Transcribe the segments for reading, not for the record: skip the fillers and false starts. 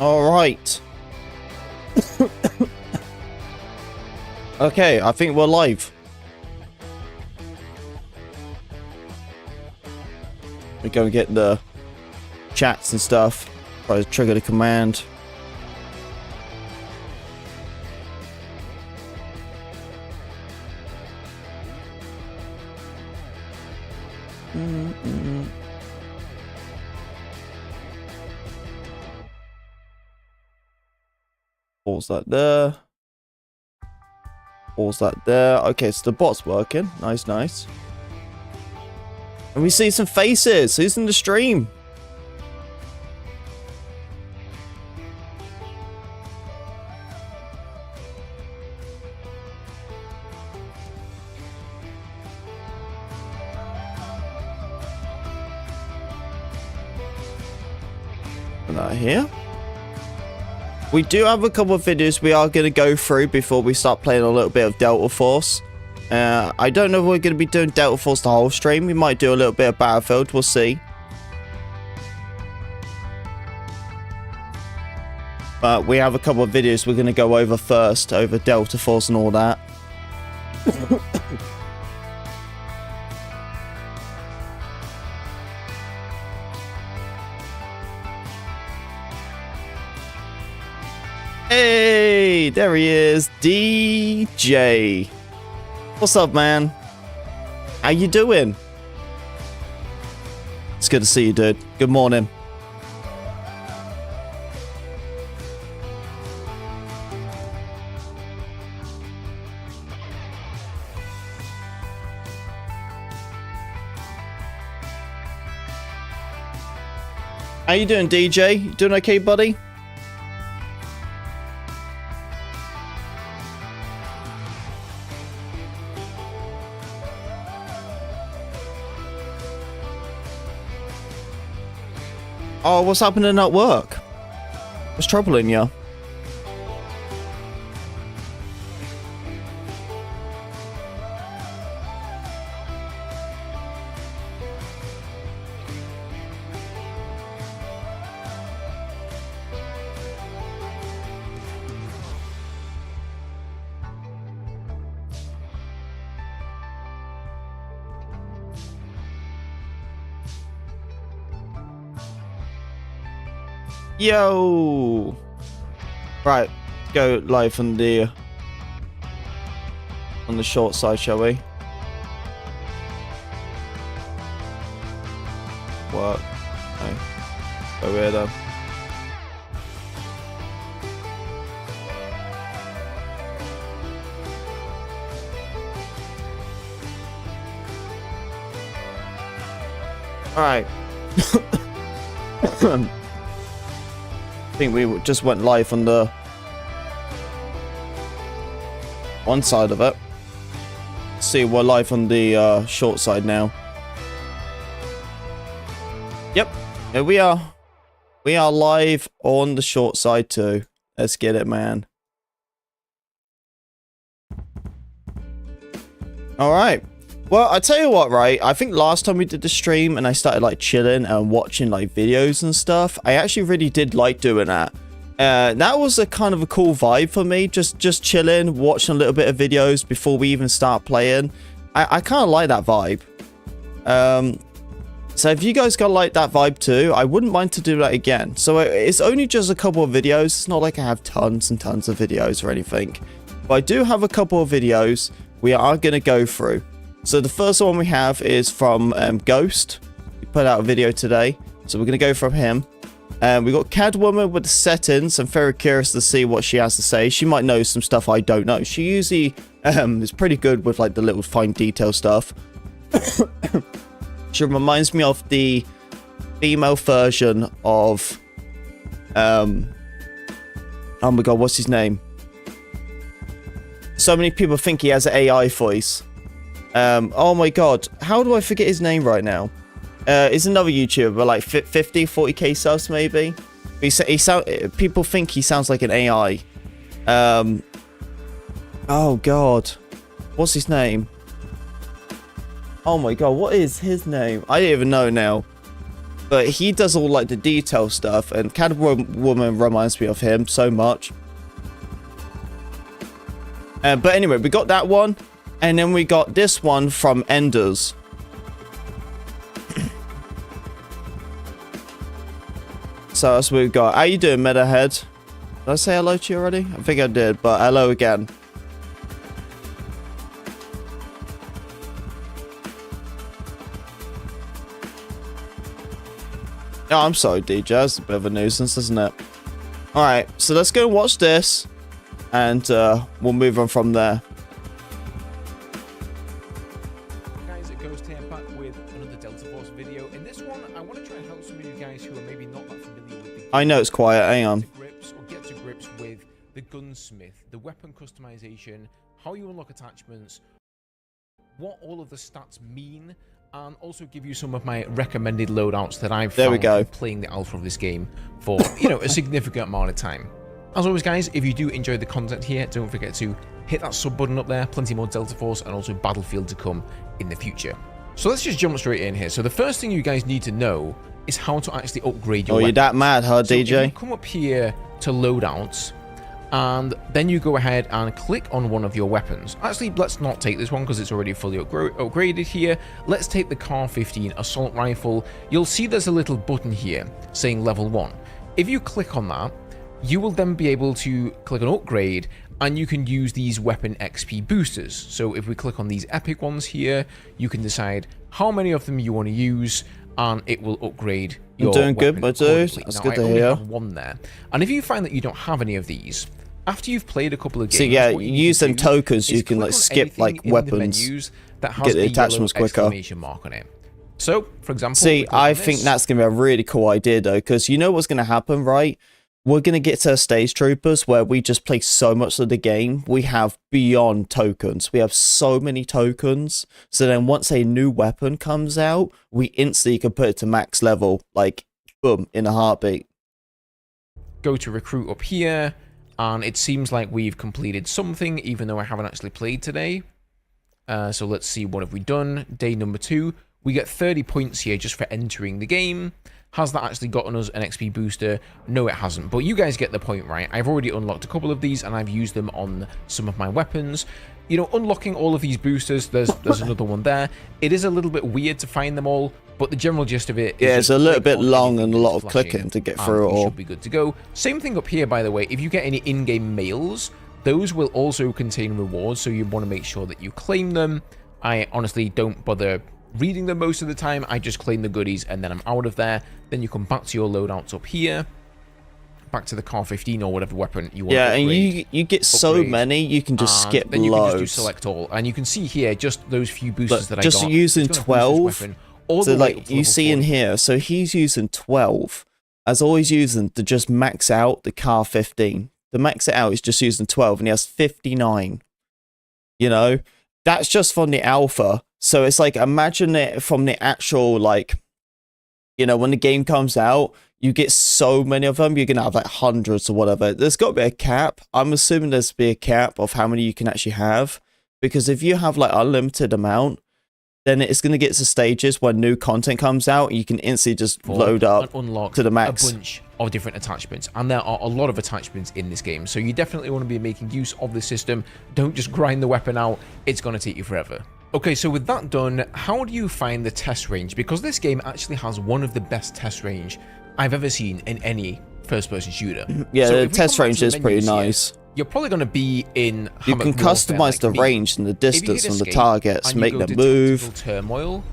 All right. Okay, I think we're live. We go and get the chats and stuff. Try to trigger the command. Pause that there. Pause that there. Okay, so the bot's working. Nice, nice. And we see some faces. Who's in the stream? Put that here. We do have a couple of videos we are going to go through before we start playing a little bit of Delta Force. I don't know if we're going to be doing Delta Force the whole stream. We might do a little bit of Battlefield. We'll see. But we have a couple of videos we're going to go over first, over Delta Force and all that. Hey, there he is, DJ. What's up, man? How you doing? It's good to see you, dude. Good morning. How you doing, DJ? You doing okay, buddy? Oh, what's happening at work? What's troubling you? Yo! Right, go live on the short side, shall we? What? No. Go here then. Alright. I think we just went live on the one side of it. Let's see, we're live on the short side now. Yep, here we are. We are live on the short side too. Let's get it, man. Alright. Well, I tell you what, right? I think last time we did the stream and I started like chilling and watching like videos and stuff, I actually really did like doing that. That was a kind of a cool vibe for me. Just chilling, watching a little bit of videos before we even start playing. I kind of like that vibe. So if you guys got like that vibe too, I wouldn't mind to do that again. So it's only just a couple of videos. It's not like I have tons and tons of videos or anything. But I do have a couple of videos we are going to go through. So the first one we have is from Ghost. He put out a video today, so we're going to go from him. We got Catwoman with the settings. I'm very curious to see what she has to say. She might know some stuff I don't know. She usually is pretty good with like the little fine detail stuff. She reminds me of the female version of oh my god, what's his name? So many people think he has an AI voice. Oh my god, how do I forget his name right now? He's another YouTuber, like 40k subs maybe. People think he sounds like an AI. Oh god, what's his name? Oh my god, what is his name? I don't even know now. But he does all like the detail stuff, and Catwoman reminds me of him so much. But anyway, we got that one, and then we got this one from Enders. So that's what we've got. How you doing, Metahead? Did I say hello to you already? I think I did, but hello again. Oh, I'm sorry, DJ. That's a bit of a nuisance, isn't it? Alright, so let's go and watch this. And we'll move on from there. Guys, it goes to back with another Delta Force video. In this one, I want to try and help some of you guys who are maybe not that familiar with the game. I know it's quiet. Hang on. Get to grips with the gunsmith, the weapon customization, how you unlock attachments, what all of the stats mean, and also give you some of my recommended loadouts that I've found playing the alpha of this game for, you know, a significant amount of time. As always, guys, if you do enjoy the content here, don't forget to hit that sub button up there. Plenty more Delta Force and also Battlefield to come in the future. So let's just jump straight in here. So the first thing you guys need to know is how to actually upgrade your weapons. You're that mad, huh, DJ? So if you come up here to loadouts, and then you go ahead and click on one of your weapons. Actually, let's not take this one because it's already fully upgraded here. Let's take the Car-15 assault rifle. You'll see there's a little button here saying level 1. If you click on that, you will then be able to click on upgrade, and you can use these weapon XP boosters. So if we click on these epic ones here, you can decide how many of them you want to use, and it will upgrade your weapon. I'm doing good, my dude. That's good to hear. I have one there. And if you find that you don't have any of these, after you've played a couple of games, so yeah, you use them tokens, you can like skip like weapons, that has get the attachments quicker. Mark on it. So, for example, see, I think that's gonna be a really cool idea though, because you know what's gonna happen, right? We're gonna get to stage troopers where we just play so much of the game, we have beyond tokens. We have so many tokens. So then once a new weapon comes out, we instantly can put it to max level, like boom, in a heartbeat. Go to recruit up here. And it seems like we've completed something, even though I haven't actually played today. So let's see, what have we done? Day number 2. We get 30 points here just for entering the game. Has that actually gotten us an XP booster? No, it hasn't. But you guys get the point, right? I've already unlocked a couple of these, and I've used them on some of my weapons. You know, unlocking all of these boosters, there's another one there. It is a little bit weird to find them all, but the general gist of it is... Yeah, it's a little bit long and a lot of clicking to get through it all. Should be good to go. Same thing up here, by the way. If you get any in-game mails, those will also contain rewards, so you want to make sure that you claim them. I honestly don't bother reading them most of the time. I just claim the goodies, and then I'm out of there. Then you come back to your loadouts up here. Back to the Car-15 or whatever weapon you want to upgrade. And you get so many, you can just skip then you loads. Can just do select all. And you can see here just those few boosters that I got. Just using 12. So like you see in here, so he's using 12. As always using to just max out the Car-15. To max it out, he's just using 12 and he has 59. You know? That's just from the alpha. So it's like, imagine it from the actual, like, you know, when the game comes out, you get so many of them, you're going to have like hundreds or whatever. There's got to be a cap. I'm assuming there's be a cap of how many you can actually have. Because if you have like unlimited amount, then it's going to get to stages where new content comes out, you can instantly just load up unlock to the max. A bunch of different attachments, and there are a lot of attachments in this game, so you definitely want to be making use of the system. Don't just grind the weapon out, it's going to take you forever. Okay, so with that done, how do you find the test range? Because this game actually has one of the best test range I've ever seen in any first-person shooter. Yeah, so the test range is pretty nice. You're probably going to be in You can customize the range and the distance from the targets, make them move. Turmoil,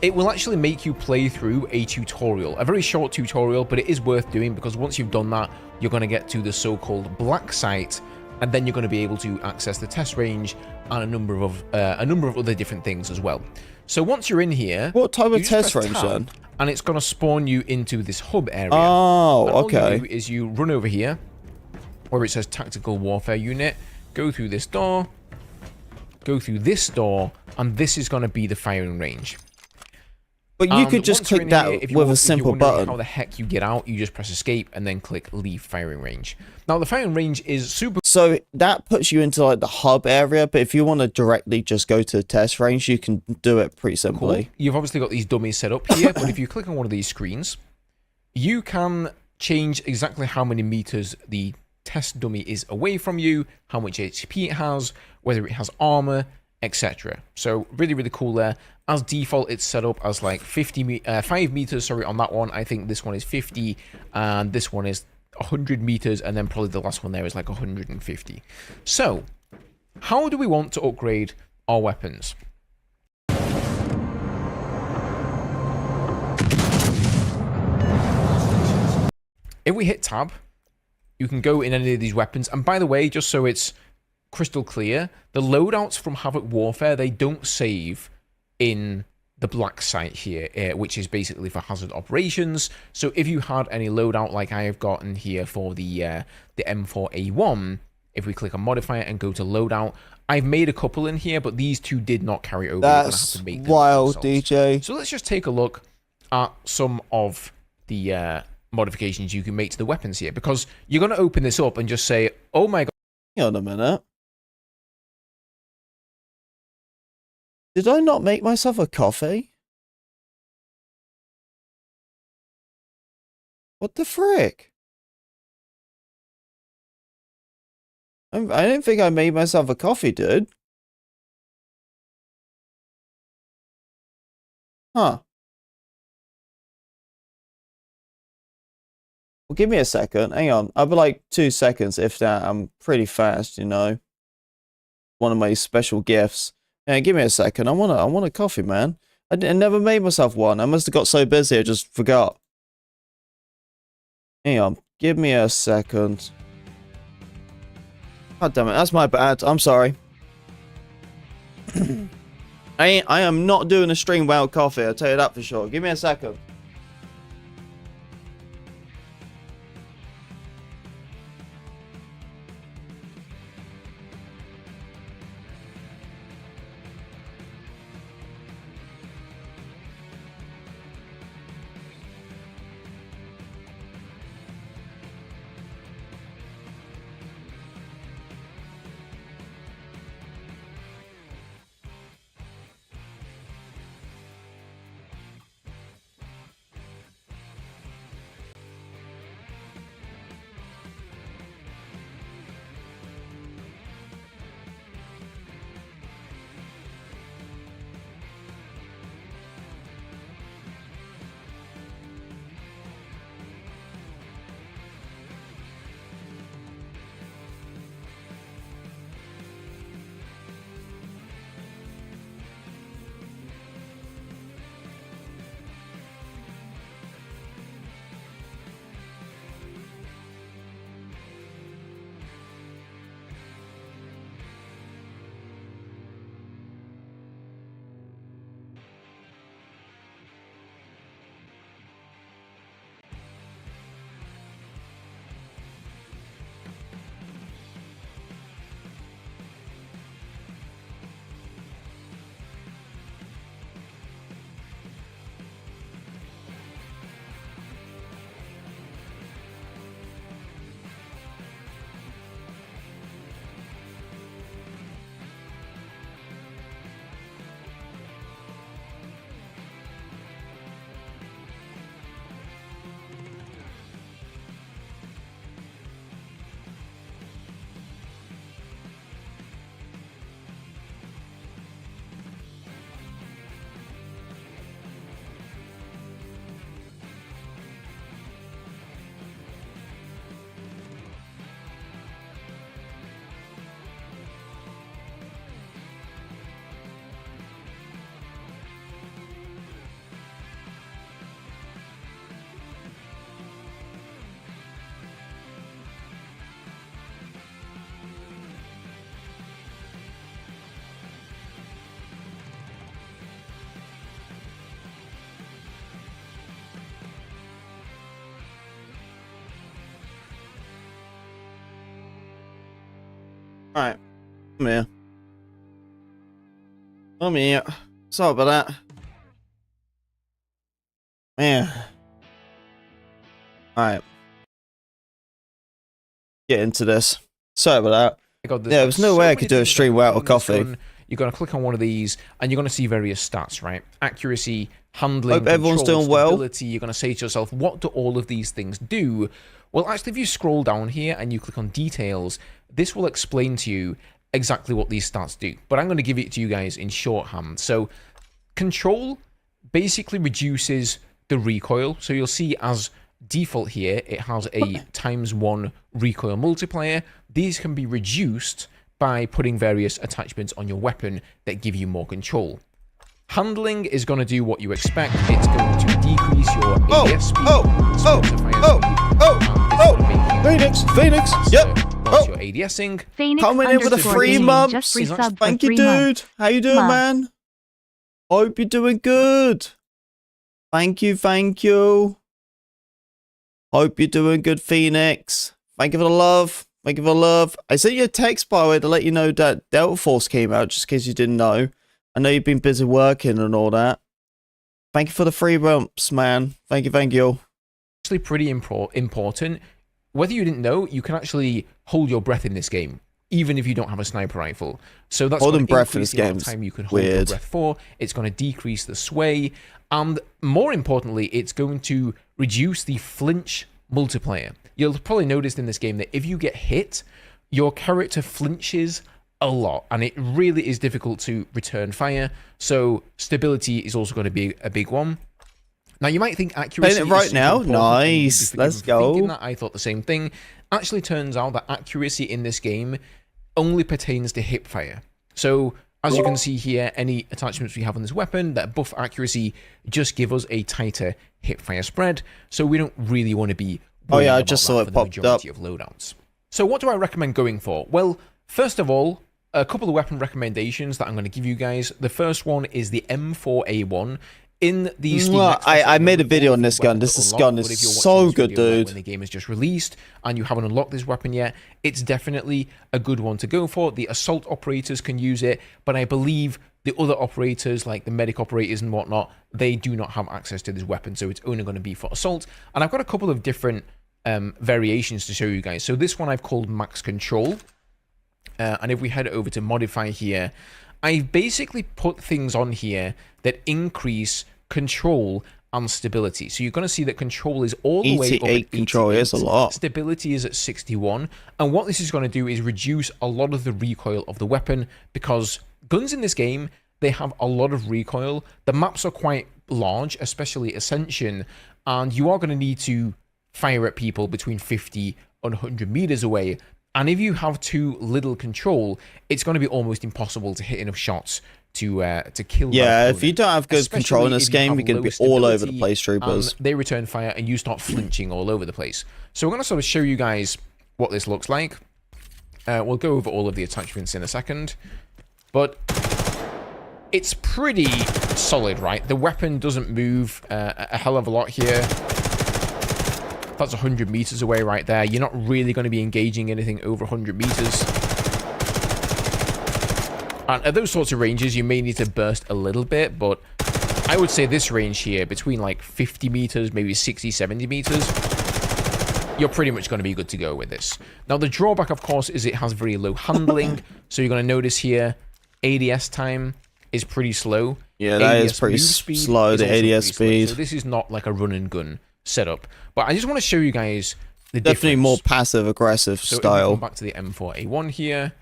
it will actually make you play through a tutorial, a very short tutorial, but it is worth doing because once you've done that, you're going to get to the so-called black site, and then you're going to be able to access the test range and a number of other different things as well. So once you're in here, what type of test range then? And it's going to spawn you into this hub area. Oh, and all okay. you do is you run over here, where it says Tactical Warfare Unit, go through this door, go through this door, and this is going to be the firing range. But you could just once you're click in that here, with a if you're simple wondering button. how the heck you get out, you just press escape and then click leave firing range. Now the firing range is super. So that puts you into like the hub area, but if you want to directly just go to the test range, you can do it pretty simply. Cool. You've obviously got these dummies set up here, but if you click on one of these screens, you can change exactly how many meters the test dummy is away from you, how much HP it has, whether it has armor, etc. So really, really cool there. As default, it's set up as like 5 meters, sorry, on that one. I think this one is 50, and this one is 100 meters, and then probably the last one there is like 150. So, how do we want to upgrade our weapons? If we hit tab, you can go in any of these weapons. And by the way, just so it's crystal clear, the loadouts from Havoc Warfare, they don't save in the black site here, which is basically for hazard operations. So if you had any loadout like I have gotten here for the M4A1, if we click on modifier and go to loadout, I've made a couple in here, but these two did not carry over. That's wild, DJ. So let's just take a look at some of the modifications you can make to the weapons here, because you're going to open this up and just say, oh my god. Hang on a minute. Did I not make myself a coffee? What the frick? I don't think I made myself a coffee, dude. Huh. Well, give me a second. Hang on. I'll be like 2 seconds, if that. I'm pretty fast, you know. One of my special gifts. Yeah, give me a second. I want a coffee, man. I never made myself one. I must have got so busy I just forgot. Hang on. Give me a second. God damn it. That's my bad. I'm sorry. I am not doing a stream without coffee. I'll tell you that for sure. Give me a second. Alright. Come here. Come here. Sorry about that. Man. Alright. Get into this. Sorry about that. God, Yeah, there's no way I could do a stream without a coffee. You're going to click on one of these, and you're going to see various stats, right? Accuracy, handling, Hope everyone's control, doing well. stability. You're going to say to yourself, what do all of these things do? Well, actually, if you scroll down here and you click on details, this will explain to you exactly what these stats do. But I'm going to give it to you guys in shorthand. So, control basically reduces the recoil. So you'll see as default here, it has a ×1 recoil multiplier. These can be reduced by putting various attachments on your weapon that give you more control. Handling is going to do what you expect. It's going to decrease your ADS speed. Feynix. Yep. That's your ADSing. Feynix Coming in with a free month. Thank you, dude. How you doing, man? Hope you're doing good. Thank you, thank you. Hope you're doing good, Feynix. Thank you for the love. Thank you for the love. I sent you a text, by the way, to let you know that Delta Force came out, just in case you didn't know. I know you've been busy working and all that. Thank you for the free bumps, man. Thank you, thank you. Actually pretty important. Whether you didn't know, you can actually hold your breath in this game, even if you don't have a sniper rifle. So that's holding breath in this game time you can hold your breath for. It's going to decrease the sway, and more importantly, it's going to reduce the flinch multiplier. You'll probably notice in this game that if you get hit, your character flinches a lot, and it really is difficult to return fire. So stability is also going to be a big one. Now you might think accuracy Playing it right now. Nice. Let's go. That. I thought the same thing. Actually, turns out that accuracy in this game only pertains to hip fire. So as you can see here, any attachments we have on this weapon that buff accuracy just give us a tighter hip fire spread. So we don't really want to be. Oh yeah, I just saw it popped up. Of loadouts. So what do I recommend going for? Well, first of all, a couple of weapon recommendations that I'm going to give you guys. The first one is the M4A1. In these, I made a video on this gun. This gun is so good, dude. When the game is just released and you haven't unlocked this weapon yet, it's definitely a good one to go for. The assault operators can use it, but I believe the other operators, like the medic operators and whatnot, they do not have access to this weapon, so it's only going to be for assault. And I've got a couple of different variations to show you guys. So this one I've called Max Control. And if we head over to modify here, I've basically put things on here that increase control and stability. So you're going to see that control is all the way up at control is a lot. Stability is at 61. And what this is going to do is reduce a lot of the recoil of the weapon, because guns in this game, they have a lot of recoil. The maps are quite large, especially Ascension, and you are going to need to fire at people between 50 and 100 meters away. And if you have too little control, it's going to be almost impossible to hit enough shots to kill. Yeah, if you don't have good control in this game, you're going to be all over the place, troopers. They return fire and you start flinching all over the place. So we're going to sort of show you guys what this looks like. We'll go over all of the attachments in a second. But it's pretty solid, right? The weapon doesn't move a hell of a lot here. That's 100 meters away right there. You're not really going to be engaging anything over 100 meters. And at those sorts of ranges, you may need to burst a little bit, but I would say this range here, between like 50 meters, maybe 60, 70 meters, you're pretty much going to be good to go with this. Now, the drawback, of course, is it has very low handling. So you're going to notice here, ADS time is pretty slow. Yeah, that is pretty slow, the ADS speed. So this is not like a run and gun setup, but I just want to show you guys the definitely difference. more passive aggressive style. Come back to the M4A1 here.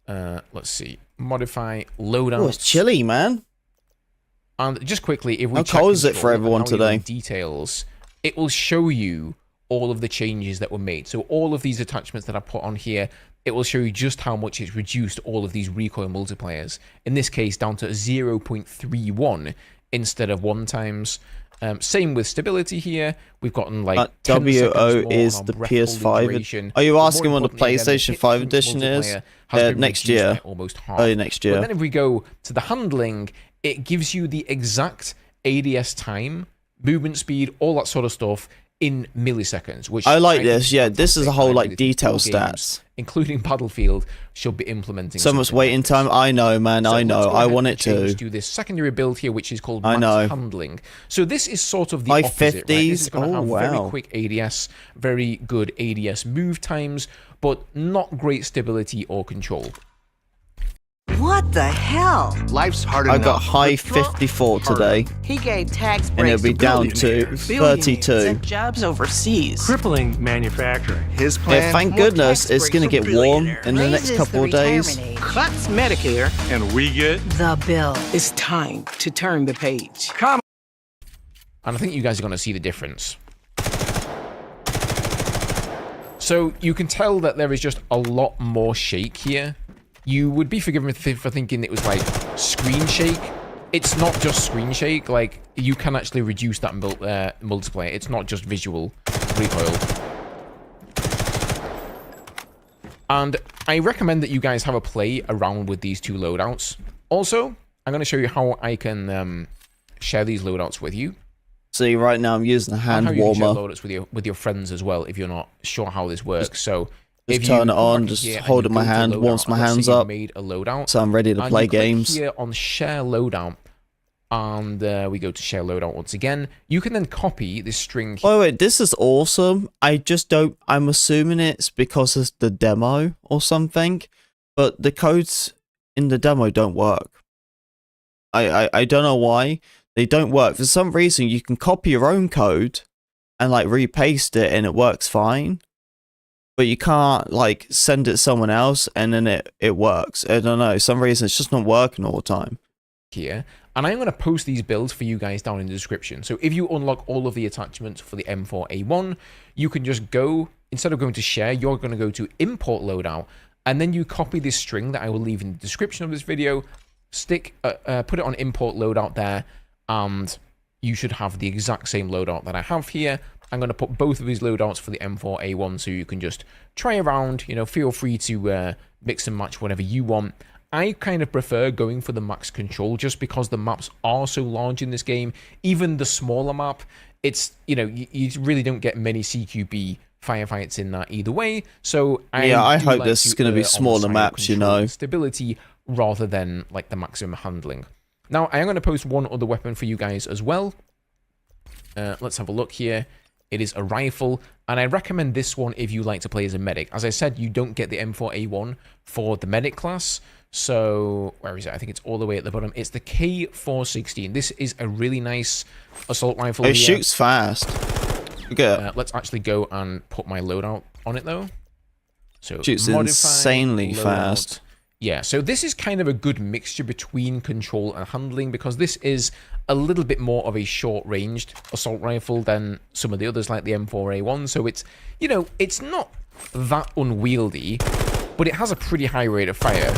Let's see, modify loadout. Oh, it's chilly, man. And just quickly, if we how cold is it for everyone today? Details, it will show you all of the changes that were made. So all of these attachments that I put on here, it will show you just how much it's reduced all of these recoil multipliers. In this case, down to 0.31 instead of 1 times. Same with stability here. We've gotten like WO is the PS5. Are you asking when the PlayStation 5 edition is? Next year. Almost half. Oh, next year. But then if we go to the handling, it gives you the exact ADS time, movement speed, all that sort of stuff in milliseconds, which I like think this. is Yeah, this is a fantastic. whole I like really think detail all games, stats. including Battlefield, should be implementing So much something waiting like this. time. I know, man. So I know. let's go I ahead want and it change to. do this secondary build here, which is called I max know. handling. So this is sort of the High opposite. Right? This is 50s. going to Oh, have wow. very quick ADS, very good ADS move times, but not great stability or control. What the hell? Life's hard I enough. got high but Trump 54 harder. today, He gave tax and breaks it'll be to down to billionaires. 32. Sent jobs overseas. Crippling manufacturing. His plan. Yeah, thank More goodness tax it's going to breaks get for warm billionaires. in the next Raises couple the of days. retirement age. Cuts Medicare. And we get The bill. It's time to turn the page. And I think you guys are going to see the difference. So you can tell that there is just a lot more shake here. You would be forgiven for thinking it was like screen shake. It's not just screen shake. Like, you can actually reduce that multiplier. It's not just visual recoil. And I recommend that you guys have a play around with these two loadouts. Also, I'm going to show you how I can share these loadouts with you. See, right now I'm using a And hand how you can share warmer. loadouts with your friends as well, if you're not sure how this works. So Just if turn you it on, come back just here and hold you in my go to hand, loadout, warms my and let's say hands you up, made a loadout, so I'm ready to and play you click games. here on share loadout, and we go to share loadout once again. You can then copy this string. Oh wait, this is awesome. I just don't. I'm assuming it's because it's the demo or something, but the codes in the demo don't work. I don't know why they don't work. For some reason, you can copy your own code and like repaste it, and it works fine. But you can't like send it to someone else and then it works. I don't know. Some reason it's just not working all the time. Here, and I'm going to post these builds for you guys down in the description. So if you unlock all of the attachments for the M4A1, you can just go, instead of going to share, you're going to go to import loadout, and then you copy this string that I will leave in the description of this video, put it on import loadout there, and you should have the exact same loadout that I have here. I'm going to put both of these loadouts for the M4A1 so you can just try around, you know, feel free to mix and match whatever you want. I kind of prefer going for the max control just because the maps are so large in this game. Even the smaller map, it's, you know, you really don't get many CQB firefights in that either way. So I hope like this is going to be err on the smaller side of maps, you control know. and stability rather than like the maximum handling. Now, I am going to post one other weapon for you guys as well. Let's have a look here. It is a rifle, and I recommend this one if you like to play as a medic. As I said, you don't get the M4A1 for the medic class. So, where is it? I think it's all the way at the bottom. It's the K416. This is a really nice assault rifle. It here. shoots fast. Look at it. Let's actually go and put my loadout on it, though. So, Shoots modify insanely loadout. fast. Yeah, so this is kind of a good mixture between control and handling, because this is a little bit more of a short-ranged assault rifle than some of the others like the M4A1. So it's, you know, it's not that unwieldy, but it has a pretty high rate of fire.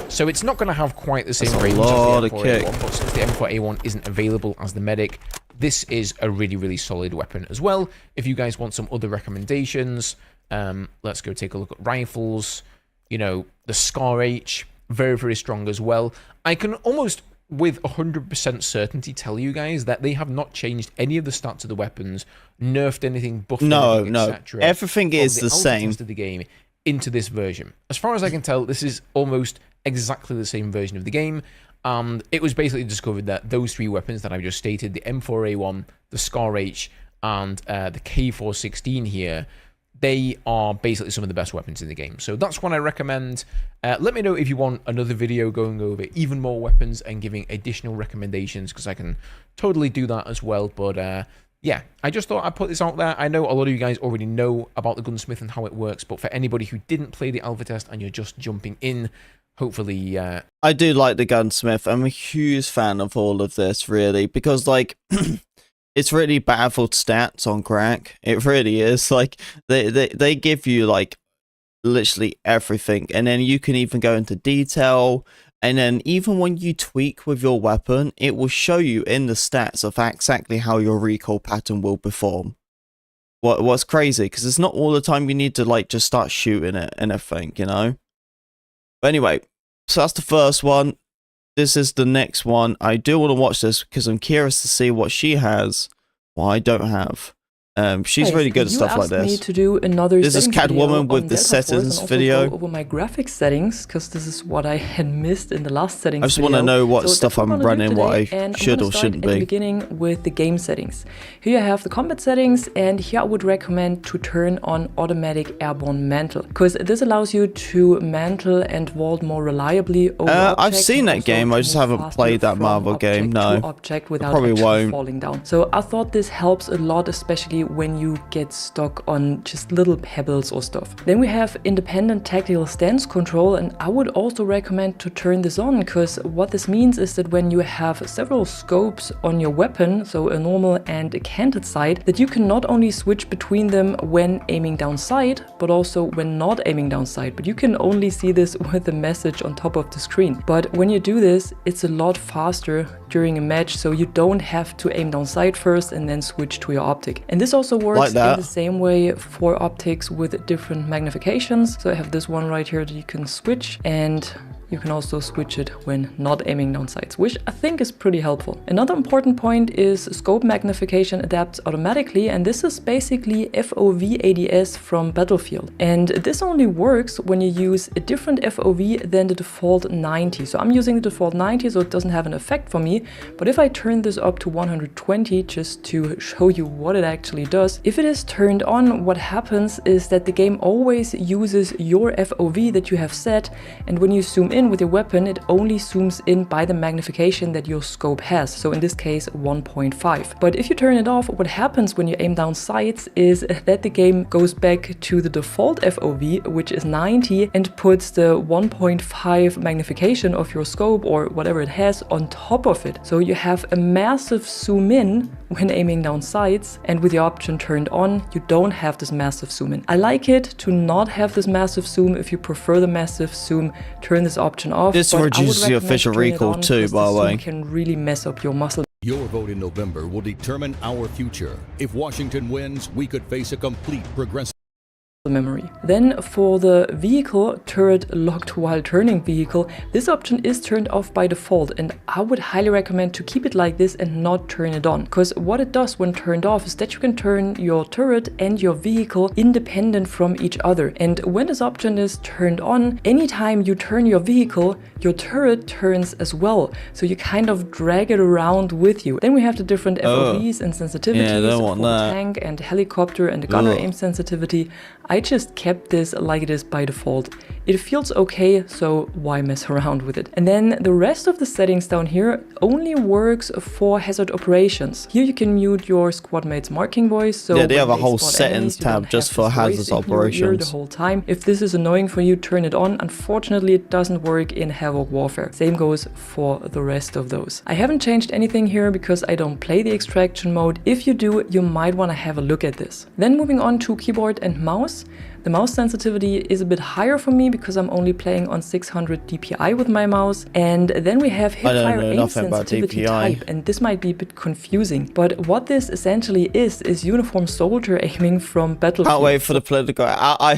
So it's not going to have quite the same That's a range lot as of the kick. M4A1, but since the M4A1 isn't available as the medic, this is a really, really solid weapon as well. If you guys want some other recommendations, let's go take a look at rifles. You know, the Scar H, very, very strong as well. I can almost, with 100% certainty, tell you guys that they have not changed any of the stats of the weapons, nerfed anything, buffed anything, No. etc. Everything is from the alpha same. test of the game into this version. As far as I can tell, this is almost exactly the same version of the game. It was basically discovered that those three weapons that I've just stated, the M4A1, the Scar H, and the K416 here, they are basically some of the best weapons in the game. So that's what I recommend. Let me know if you want another video going over even more weapons and giving additional recommendations, because I can totally do that as well. But yeah, I just thought I'd put this out there. I know a lot of you guys already know about the gunsmith and how it works, but for anybody who didn't play the alpha test and you're just jumping in, hopefully... I do like the gunsmith. I'm a huge fan of all of this, really, because, like... It's really baffled stats on crack. It really is. Like they give you like literally everything, and then you can even go into detail. And then even when you tweak with your weapon, it will show you in the stats of exactly how your recoil pattern will perform. What's crazy, because it's not all the time you need to like just start shooting it and everything, you know. But anyway, so that's the first one. This is the next one. I do want to watch this because I'm curious to see what she has, what I don't have. She's really good at stuff like You asked me this. to do another This is settings video Catwoman on with the that, of course, settings and also video. go over my graphics settings, because this is what I had missed in the last settings I just video. want to know what So stuff that's I'm what I'm gonna running, do what I today, and should I'm or gonna start shouldn't at the be. beginning with the game settings. Here you have the combat settings, and here I would recommend to turn on automatic airborne mantle, because this allows you to mantle and vault more reliably over I've objects, seen and that also game, I to just move haven't faster played that from Marvel game, object no. to object without Probably actually won't. falling down. So I thought this helps a lot, especially when you get stuck on just little pebbles or stuff. Then we have independent tactical stance control, and I would also recommend to turn this on, because what this means is that when you have several scopes on your weapon, so a normal and a canted sight, that you can not only switch between them when aiming down sight, but also when not aiming down sight. But you can only see this with the message on top of the screen. But when you do this, it's a lot faster during a match, so you don't have to aim down sight first and then switch to your optic. And this also works Like that. in the same way for optics with different magnifications. So I have this one right here that you can switch, and you can also switch it when not aiming down sights, which I think is pretty helpful. Another important point is scope magnification adapts automatically, and this is basically FOV ADS from Battlefield. And this only works when you use a different FOV than the default 90. So I'm using the default 90, so it doesn't have an effect for me. But if I turn this up to 120, just to show you what it actually does, if it is turned on, what happens is that the game always uses your FOV that you have set, and when you zoom in with your weapon, it only zooms in by the magnification that your scope has, so in this case 1.5. But if you turn it off, what happens when you aim down sights is that the game goes back to the default FOV, which is 90, and puts the 1.5 magnification of your scope or whatever it has on top of it. So you have a massive zoom in when aiming down sights, and with the option turned on, you don't have this massive zoom in. I like it to not have this massive zoom. If you prefer the massive zoom, turn this option off. This but I would reduces the recommend official turning it recall on, too, because by the way. zoom can really mess up your muscle Your vote in November will determine our future. If Washington wins, we could face a complete progressive memory. Then for the vehicle turret locked while turning vehicle, this option is turned off by default, and I would highly recommend to keep it like this and not turn it on, because what it does when turned off is that you can turn your turret and your vehicle independent from each other. And when this option is turned on, anytime you turn your vehicle, your turret turns as well, so you kind of drag it around with you. Then we have the different FOVs and sensitivities for the tank and helicopter and the gunner aim sensitivity. I just kept this like it is by default. It feels okay, so why mess around with it? And then the rest of the settings down here only works for hazard operations. Here you can mute your squad mate's marking voice. So yeah, they have a when whole spot settings enemies, you tab don't just have for this hazard voice in your ear operations. the whole time. If this is annoying for you, turn it on. Unfortunately, it doesn't work in Havoc Warfare. Same goes for the rest of those. I haven't changed anything here because I don't play the extraction mode. If you do, you might want to have a look at this. Then moving on to keyboard and mouse. The mouse sensitivity is a bit higher for me because I'm only playing on 600 DPI with my mouse. And then we have hipfire aim sensitivity type, and this might be a bit confusing. But what this essentially is uniform soldier aiming from Battlefield. Can't wait for the political.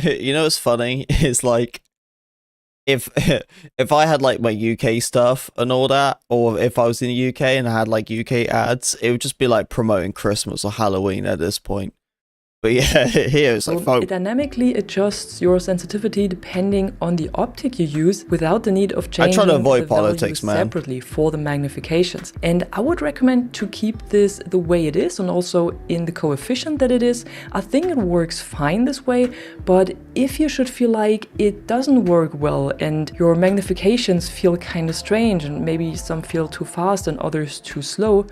You know what's funny is like, if I had like my UK stuff and all that, or if I was in the UK and I had like UK ads, it would just be like promoting Christmas or Halloween at this point. But yeah, here it's like... It dynamically adjusts your sensitivity depending on the optic you use without the need of changing I try to avoid the politics, values man. separately for the magnifications. And I would recommend to keep this the way it is and also in the coefficient that it is. I think it works fine this way, but if you should feel like it doesn't work well and your magnifications feel kind of strange and maybe some feel too fast and others too slow,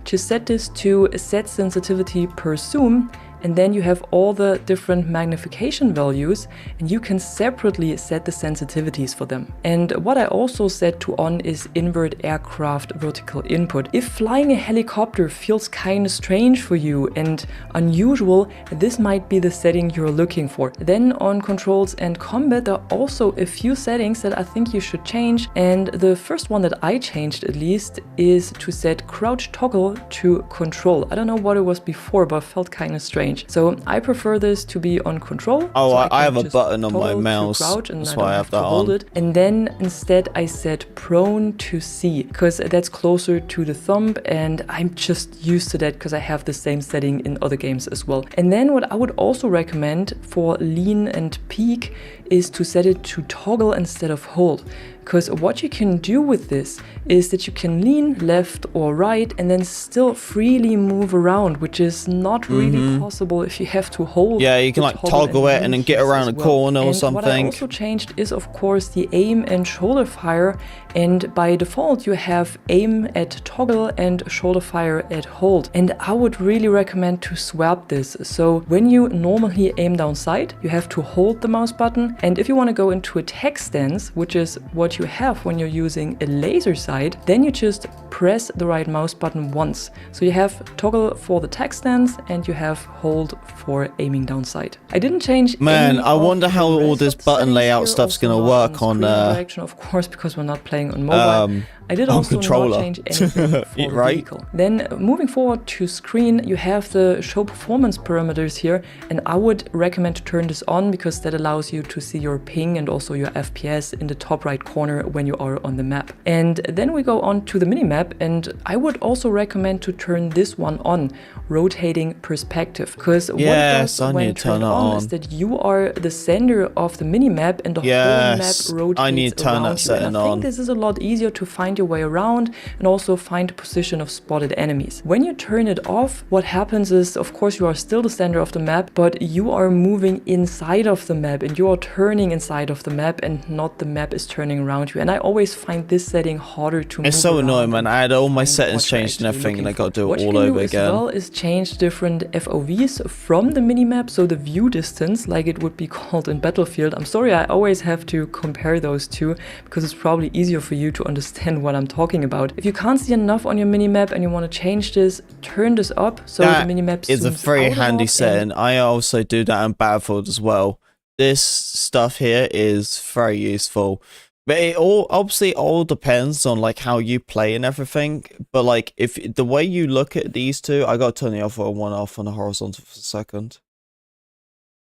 just set this to set sensitivity per zoom, and then you have all the different magnification values and you can separately set the sensitivities for them. And what I also set to on is invert aircraft vertical input. If flying a helicopter feels kind of strange for you and unusual, this might be the setting you're looking for. Then on controls and combat, there are also a few settings that I think you should change. And the first one that I changed at least is to set crouch toggle to control. I don't know what it was before, but it felt kind of strange. range. So I prefer this to be on control. Oh, so I have a just button on my toggle to mouse. crouch and That's I why don't I have that hold on. it. And then instead I set prone to C because that's closer to the thumb, and I'm just used to that because I have the same setting in other games as well. And then what I would also recommend for lean and peek is to set it to toggle instead of hold. Because what you can do with this is that you can lean left or right and then still freely move around, which is not really possible if you have to hold. Yeah, you can like toggle it and then get around a corner or something. What I also changed is, of course, the aim and shoulder fire. And by default, you have aim at toggle and shoulder fire at hold. And I would really recommend to swap this. So when you normally aim down sight, you have to hold the mouse button. And if you want to go into attack stance, which is what you have when you're using a laser sight, then you just press the right mouse button once. So you have toggle for the attack stance and you have hold for aiming down sight. I didn't change. Man, I wonder how all this button layout stuff's gonna work on direction, of course, because we're not playing on mobile. I did also controller. not change anything for the Right? vehicle. Then moving forward to screen, you have the show performance parameters here, and I would recommend to turn this on because that allows you to see your ping and also your FPS in the top right corner when you are on the map. And then we go on to the minimap, and I would also recommend to turn this one on, rotating perspective, because what it does I when need to turned turn it on on. is that you are the center of the minimap and the whole map rotates I need to turn around that you. setting And I think on. this is a lot easier to find your way around and also find the position of spotted enemies. When you turn it off, what happens is, of course, you are still the center of the map, but you are moving inside of the map and you are turning inside of the map and not the map is turning around you. And I always find this setting harder to move It's so around annoying, man. I had all my find settings what you're changed and actually everything, and I looking got to do for. it all What you can over do again. as well is change different FOVs from the minimap, so the view distance, like it would be called in Battlefield. I'm sorry, I always have to compare those two because it's probably easier for you to understand what I'm talking about. If you can't see enough on your minimap and you want to change this, turn this up so That the minimap is a zooms very out a handy lot. setting. I also do that in Battlefield as well. This stuff here is very useful. But it all obviously all depends on like how you play and everything. But like if the way you look at these two, I got to turn the other one off on the horizontal for a second.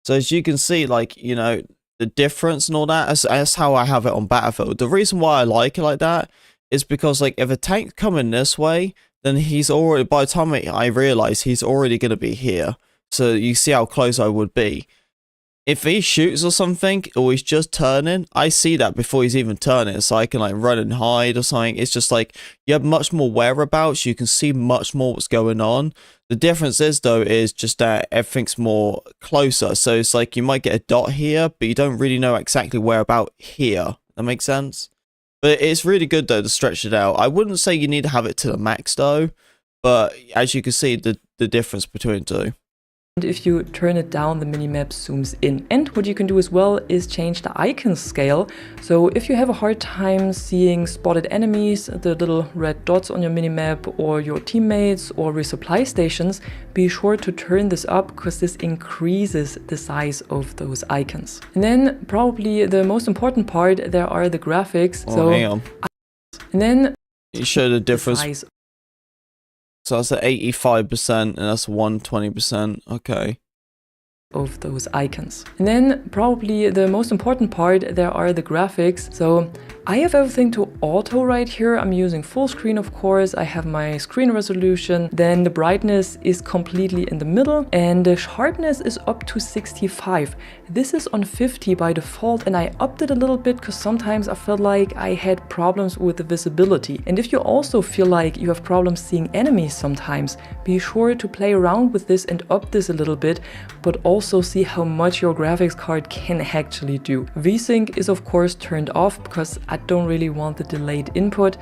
So as you can see, like, you know, the difference and all that, that's how I have it on Battlefield. The reason why I like it like that is because like if a tank's coming this way, then he's already, by the time I realize he's already going to be here. So you see how close I would be. If he shoots or something, or he's just turning, I see that before he's even turning, so I can like run and hide or something. It's just like, you have much more whereabouts, you can see much more what's going on. The difference is though, is just that everything's more closer, so it's like you might get a dot here, but you don't really know exactly where about here. That makes sense? But it's really good though to stretch it out. I wouldn't say you need to have it to the max though, but as you can see, the difference between the two. And if you turn it down, the minimap zooms in. And what you can do as well is change the icon scale. So if you have a hard time seeing spotted enemies, the little red dots on your minimap, or your teammates or resupply stations, be sure to turn this up because this increases the size of those icons. And then probably the most important part, there are the graphics. Oh, hang on. And then You show the difference. size So that's at 85% and that's 120%. Okay. of those icons. And then probably the most important part, there are the graphics. So I have everything to auto right here. I'm using full screen, of course. I have my screen resolution. Then the brightness is completely in the middle and the sharpness is up to 65. This is on 50 by default, and I upped it a little bit because sometimes I felt like I had problems with the visibility. And if you also feel like you have problems seeing enemies sometimes, be sure to play around with this and up this a little bit, but also see how much your graphics card can actually do. VSync is of course turned off because I don't really want the delayed input.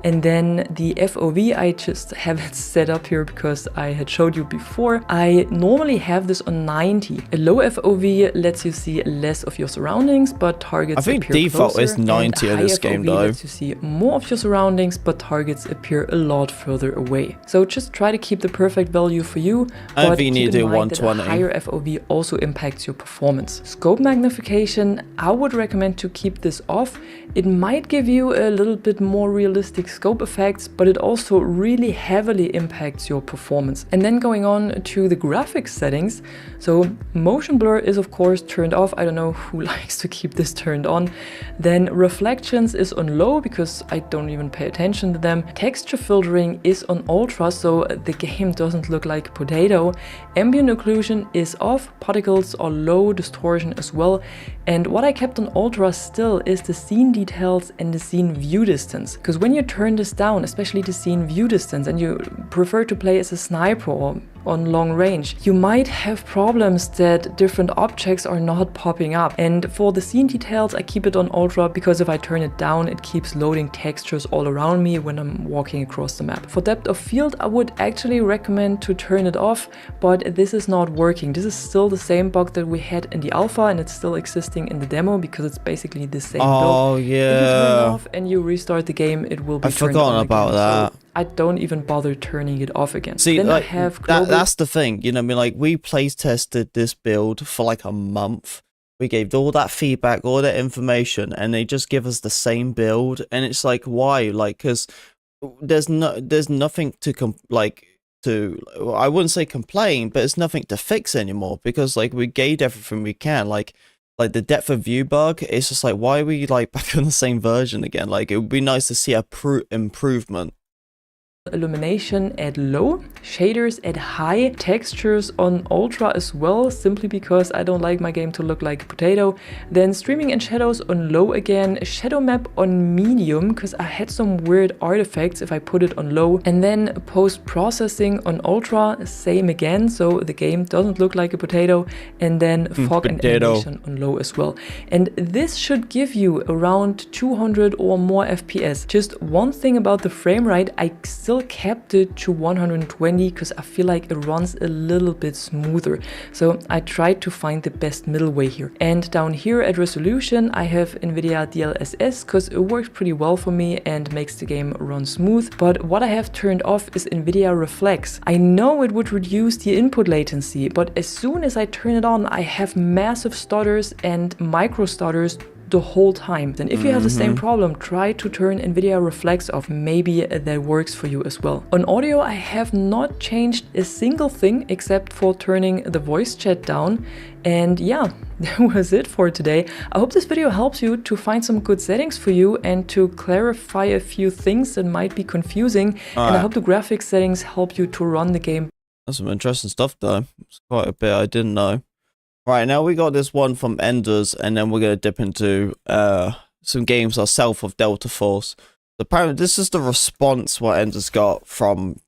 And then the FOV, I just have it set up here because I had showed you before. I normally have this on 90. A low FOV lets you see less of your surroundings, but targets appear closer. I think default is 90 in this game though. Lets you see more of your surroundings, but targets appear a lot further away. So just try to keep the perfect value for you. I But think you need to do 120. a higher FOV also impacts your performance. Scope magnification, I would recommend to keep this off. It might give you a little bit more realistic scope effects, but it also really heavily impacts your performance. And then going on to the graphics settings, so motion blur is of course turned off. I don't know who likes to keep this turned on. Then reflections is on low because I don't even pay attention to them. Texture filtering is on ultra, so the game doesn't look like a potato. Ambient occlusion is off, particles are low, distortion as well. And what I kept on ultra still is the scene details and the scene view distance. Because when you turn this down, especially the scene view distance, and you prefer to play as a sniper or on long range, you might have problems that different objects are not popping up. And for the scene details, I keep it on ultra because if I turn it down, it keeps loading textures all around me when I'm walking across the map. For depth of field, I would actually recommend to turn it off, but this is not working. This is still the same bug that we had in the alpha, and it's still existing in the demo because it's basically the same build. Oh If you turn yeah. it off and you restart the game, it will be I've turned forgotten on about again. that. So I don't even bother turning it off again. See, then like, I have global... that's the thing, you know what I mean? Like, we play tested this build for like a month. We gave all that feedback, all that information, and they just give us the same build. And it's like, why? Like, because there's nothing to I wouldn't say complain, but it's nothing to fix anymore because like we gained everything we can. Like the depth of view bug, it's just like, why are we like back on the same version again? Like, it would be nice to see a improvement. Illumination at low, shaders at high, textures on ultra as well, simply because I don't like my game to look like a potato. Then streaming and shadows on low again, shadow map on medium because I had some weird artifacts if I put it on low, and then post-processing on ultra, same again, so the game doesn't look like a potato, and then fog and animation on low as well. And this should give you around 200 or more FPS. Just one thing about the frame rate, I still kept it to 120 because I feel like it runs a little bit smoother. So I tried to find the best middle way here. And down here at resolution, I have NVIDIA DLSS because it works pretty well for me and makes the game run smooth. But what I have turned off is NVIDIA Reflex. I know it would reduce the input latency, but as soon as I turn it on, I have massive stutters and micro stutters the whole time. Then if you have the same problem, try to turn NVIDIA Reflex off. Maybe that works for you as well. On audio, I have not changed a single thing except for turning the voice chat down. And yeah, that was it for today. I hope this video helps you to find some good settings for you and to clarify a few things that might be confusing. And I hope the graphics settings help you to run the game. That's some interesting stuff though. It's quite a bit I didn't know. Right, now we got this one from Enders, and then we're going to dip into some games ourselves of Delta Force. Apparently, this is the response what Enders got from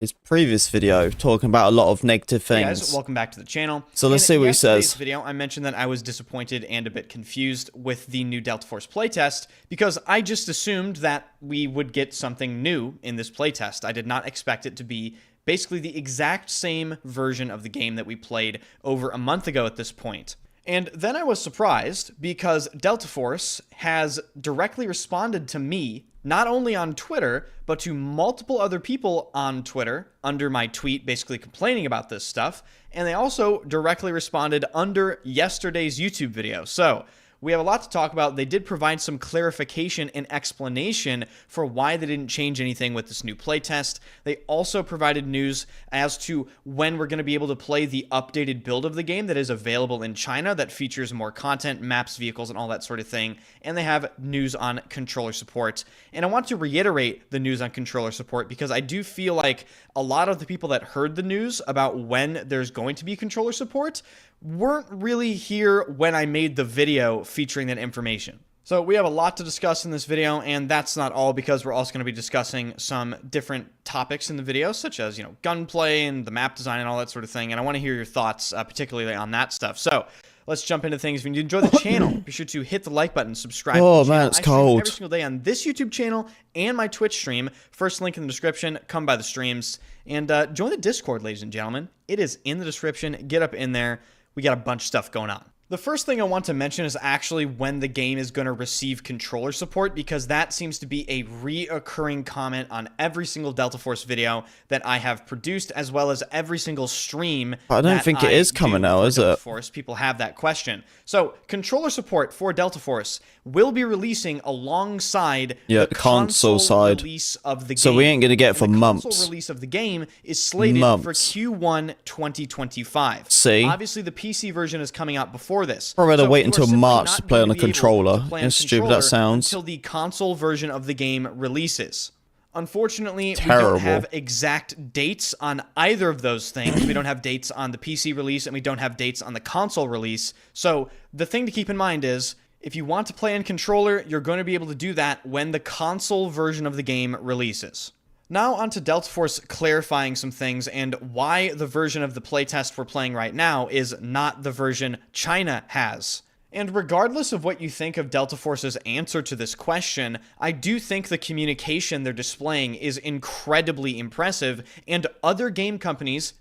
his previous video, talking about a lot of negative things. Hey guys, welcome back to the channel. So let's see what he says. In yesterday's video, I mentioned that I was disappointed and a bit confused with the new Delta Force playtest because I just assumed that we would get something new in this playtest. I did not expect it to be basically the exact same version of the game that we played over a month ago at this point. And then I was surprised because Delta Force has directly responded to me, not only on Twitter, but to multiple other people on Twitter under my tweet basically complaining about this stuff. And they also directly responded under yesterday's YouTube video. So we have a lot to talk about. They did provide some clarification and explanation for why they didn't change anything with this new playtest. They also provided news as to when we're going to be able to play the updated build of the game that is available in China that features more content, maps, vehicles, and all that sort of thing. And they have news on controller support. And I want to reiterate the news on controller support because I do feel like a lot of the people that heard the news about when there's going to be controller support weren't really here when I made the video featuring that information. So we have a lot to discuss in this video, and that's not all because we're also going to be discussing some different topics in the video, such as, you know, gunplay and the map design and all that sort of thing, and I want to hear your thoughts, particularly on that stuff. So let's jump into things. If you enjoy the channel, be sure to hit the like button, subscribe. Oh man, it's cold. Every single day on this YouTube channel and my Twitch stream. First link in the description. Come by the streams and join the Discord, ladies and gentlemen. It is in the description. Get up in there. We got a bunch of stuff going on. The first thing I want to mention is actually when the game is going to receive controller support, because that seems to be a reoccurring comment on every single Delta Force video that I have produced, as well as every single stream. I don't think it is coming out, is it? Force. People have that question. So controller support for Delta Force will be releasing alongside the console side release of the game. So we ain't gonna get it for months. The console release of the game is slated for Q1 2025. See, obviously the PC version is coming out before this. Probably to wait until March to play on a controller. How stupid that sounds. Until the console version of the game releases. Unfortunately, Terrible. we don't have exact dates on either of those things. We don't have dates on the PC release, and we don't have dates on the console release. So the thing to keep in mind is, if you want to play on controller, you're going to be able to do that when the console version of the game releases. Now onto Delta Force clarifying some things and why the version of the playtest we're playing right now is not the version China has. And regardless of what you think of Delta Force's answer to this question, I do think the communication they're displaying is incredibly impressive, and other game companies,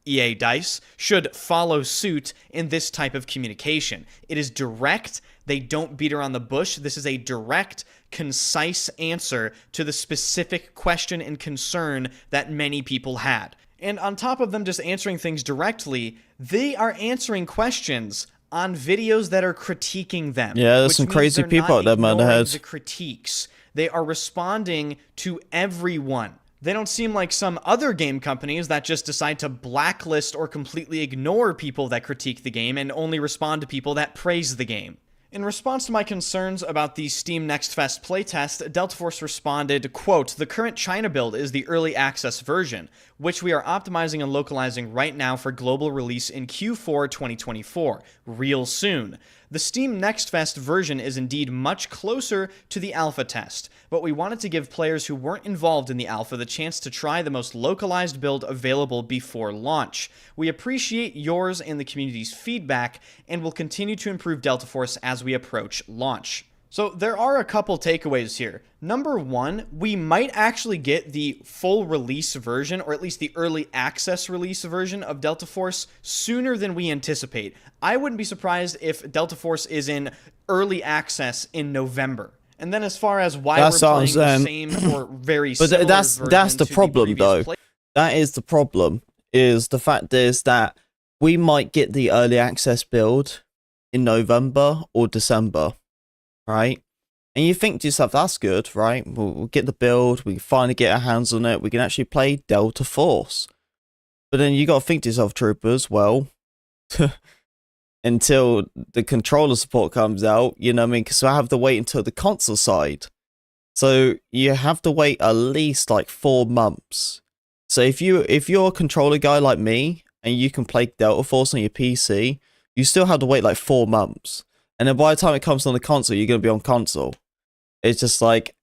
EA DICE, should follow suit in this type of communication. It is direct. They don't beat around the bush. This is a direct, concise answer to the specific question and concern that many people had. And on top of them just answering things directly, they are answering questions on videos that are critiquing them. Yeah, there's some crazy people out there, man. The critiques. They are responding to everyone. They don't seem like some other game companies that just decide to blacklist or completely ignore people that critique the game and only respond to people that praise the game. In response to my concerns about the Steam Next Fest playtest, Delta Force responded, quote, "The current China build is the early access version, which we are optimizing and localizing right now for global release in Q4 2024, real soon. The Steam Next Fest version is indeed much closer to the alpha test, but we wanted to give players who weren't involved in the alpha the chance to try the most localized build available before launch. We appreciate yours and the community's feedback, and will continue to improve Delta Force as we approach launch." So there are a couple takeaways here. Number one, we might actually get the full release version, or at least the early access release version of Delta Force sooner than we anticipate. I wouldn't be surprised if Delta Force is in early access in November. And then as far as why we're playing the same or very similar version that's the to problem, though. play. That is the problem. Is the fact is that we might get the early access build in November or December. Right? And you think to yourself, that's good, right? We'll get the build, we can finally get our hands on it, we can actually play Delta Force. But then you got to think to yourself, troopers, well, until the controller support comes out, you know what I mean? Because I have to wait until the console side. So you have to wait at least like 4 months. So if you're a controller guy like me, and you can play Delta Force on your PC, you still have to wait like 4 months. And then by the time it comes on the console, you're going to be on console. It's just like,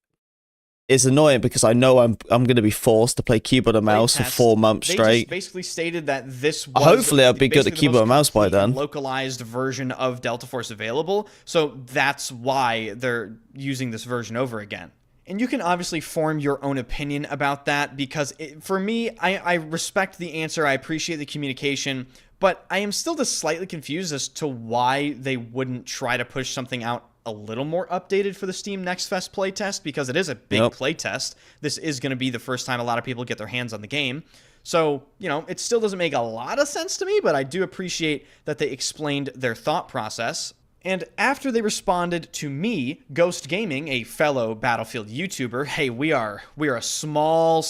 it's annoying because I know I'm going to be forced to play keyboard and mouse for 4 months straight. They just basically stated that this was hopefully I'll be good at keyboard and mouse by then. Localized version of Delta Force available, so that's why they're using this version over again. And you can obviously form your own opinion about that, because for me, I respect the answer, I appreciate the communication, but I am still just slightly confused as to why they wouldn't try to push something out a little more updated for the Steam Next Fest playtest, because it is a big playtest. This is going to be the first time a lot of people get their hands on the game. So, you know, it still doesn't make a lot of sense to me, but I do appreciate that they explained their thought process. And after they responded to me, Ghost Gaming, a fellow Battlefield YouTuber, hey, we are a small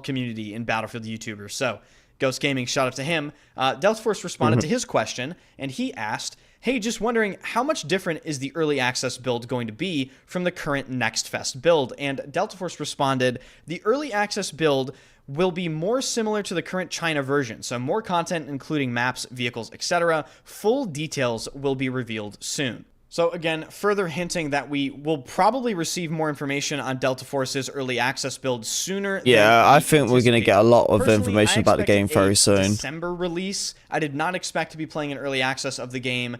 community in Battlefield YouTubers, so Ghost Gaming, shout out to him. Delta Force responded to his question, and he asked, hey, just wondering how much different is the early access build going to be from the current Next Fest build? And Delta Force responded, the early access build will be more similar to the current China version, so more content including maps, vehicles, etc. Full details will be revealed soon. So again, further hinting that we will probably receive more information on Delta Force's early access build sooner. Yeah, I think we're going to get a lot of information about the game very soon. December release. I did not expect to be playing an early access of the game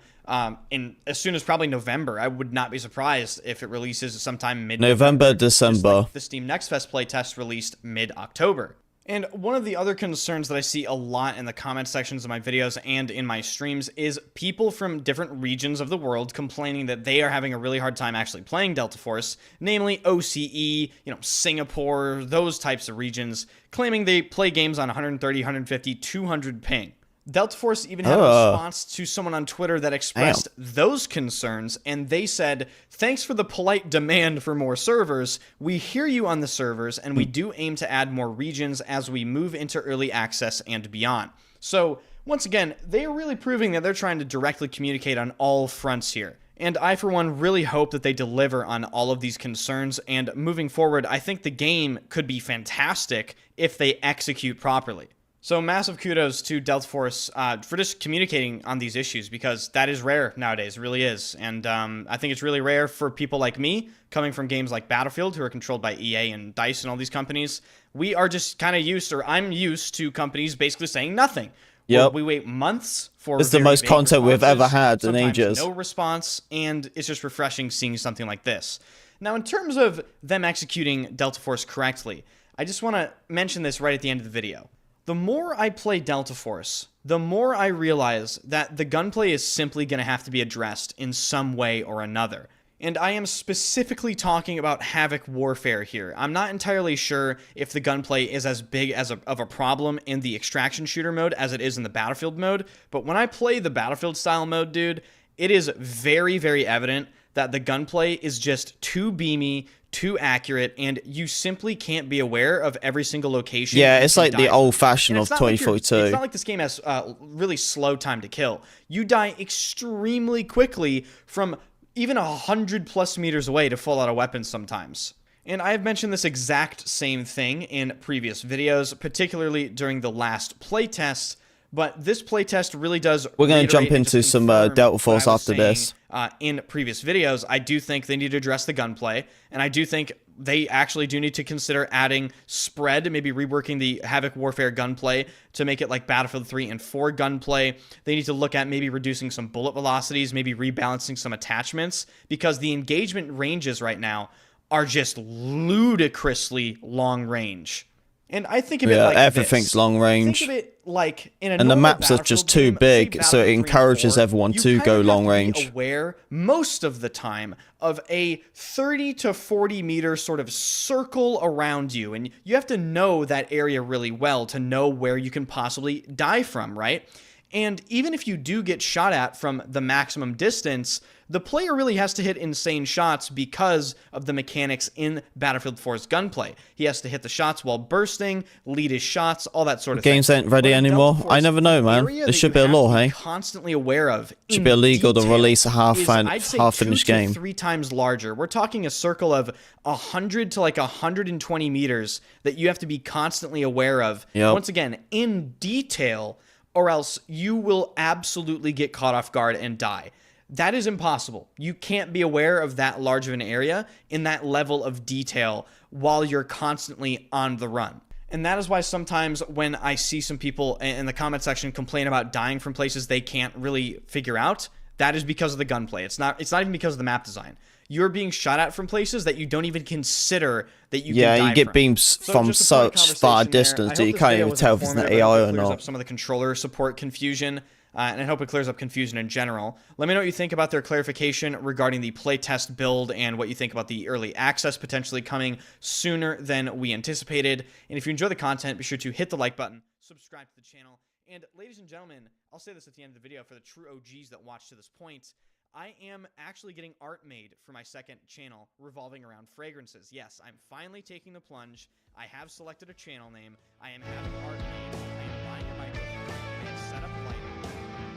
in as soon as probably November. I would not be surprised if it releases sometime mid-November. December. Like the Steam Next Fest playtest released mid-October. And one of the other concerns that I see a lot in the comment sections of my videos and in my streams is people from different regions of the world complaining that they are having a really hard time actually playing Delta Force, namely OCE, Singapore, those types of regions, claiming they play games on 130, 150, 200 ping. Delta Force even had a response to someone on Twitter that expressed those concerns, and they said, "Thanks for the polite demand for more servers. We hear you on the servers, and we do aim to add more regions as we move into early access and beyond." So, once again, they are really proving that they're trying to directly communicate on all fronts here. And I, for one, really hope that they deliver on all of these concerns, and moving forward, I think the game could be fantastic if they execute properly. So massive kudos to Delta Force for just communicating on these issues, because that is rare nowadays, it really is. And I think it's really rare for people like me, coming from games like Battlefield, who are controlled by EA and DICE and all these companies. We are just kind of used, or I'm used to companies basically saying nothing. Yep. We wait months for It's the most content we've ever had in ages. No response, and it's just refreshing seeing something like this. Now, in terms of them executing Delta Force correctly, I just want to mention this right at the end of the video. The more I play Delta Force, the more I realize that the gunplay is simply going to have to be addressed in some way or another. And I am specifically talking about Havoc Warfare here. I'm not entirely sure if the gunplay is as big of a problem in the extraction shooter mode as it is in the Battlefield mode, but when I play the Battlefield style mode, dude, it is very, very evident that the gunplay is just too beamy, too accurate, and you simply can't be aware of every single location. Yeah, it's like the old-fashioned of 2042. It's not like this game has really slow time to kill. You die extremely quickly from even 100+ meters away to fall out of weapons sometimes. And I have mentioned this exact same thing in previous videos, particularly during the last playtest, but this playtest really does. We're going to jump into some Delta Force after this. In previous videos, I do think they need to address the gunplay, and I do think they actually do need to consider adding spread, maybe reworking the Havoc Warfare gunplay to make it like Battlefield 3 and 4 gunplay. They need to look at maybe reducing some bullet velocities, maybe rebalancing some attachments, because the engagement ranges right now are just ludicrously long range. And I think of it like everything's this. long range. Think of it like in a and the maps are just too big, so it encourages everyone to go long range. Be aware most of the time of a 30 to 40 meter sort of circle around you, and you have to know that area really well to know where you can possibly die from, right? And even if you do get shot at from the maximum distance, the player really has to hit insane shots because of the mechanics in Battlefield 4's gunplay. He has to hit the shots while bursting, lead his shots, all that sort of thing. Games ain't ready anymore. I never know, man. There should be a law, hey? Constantly aware of. Should be illegal to release a half-finished game. 3 times larger. We're talking a circle of 100 to like 120 meters that you have to be constantly aware of. Yep. Once again, in detail, or else you will absolutely get caught off guard and die. That is impossible. You can't be aware of that large of an area in that level of detail while you're constantly on the run. And that is why sometimes when I see some people in the comment section complain about dying from places they can't really figure out, that is because of the gunplay. It's not even because of the map design. You're being shot at from places that you don't even consider that you can die from. Yeah, you get beams from such far distance that you can't even tell if it's an AI or not. Up some of the controller support confusion, and I hope it clears up confusion in general. Let me know what you think about their clarification regarding the playtest build and what you think about the early access potentially coming sooner than we anticipated. And if you enjoy the content, be sure to hit the like button, subscribe to the channel, and ladies and gentlemen, I'll say this at the end of the video for the true OGs that watch to this point, I am actually getting art made for my second channel revolving around fragrances. Yes, I'm finally taking the plunge. I have selected a channel name. I am having art made. I am buying a microphone and set up lighting.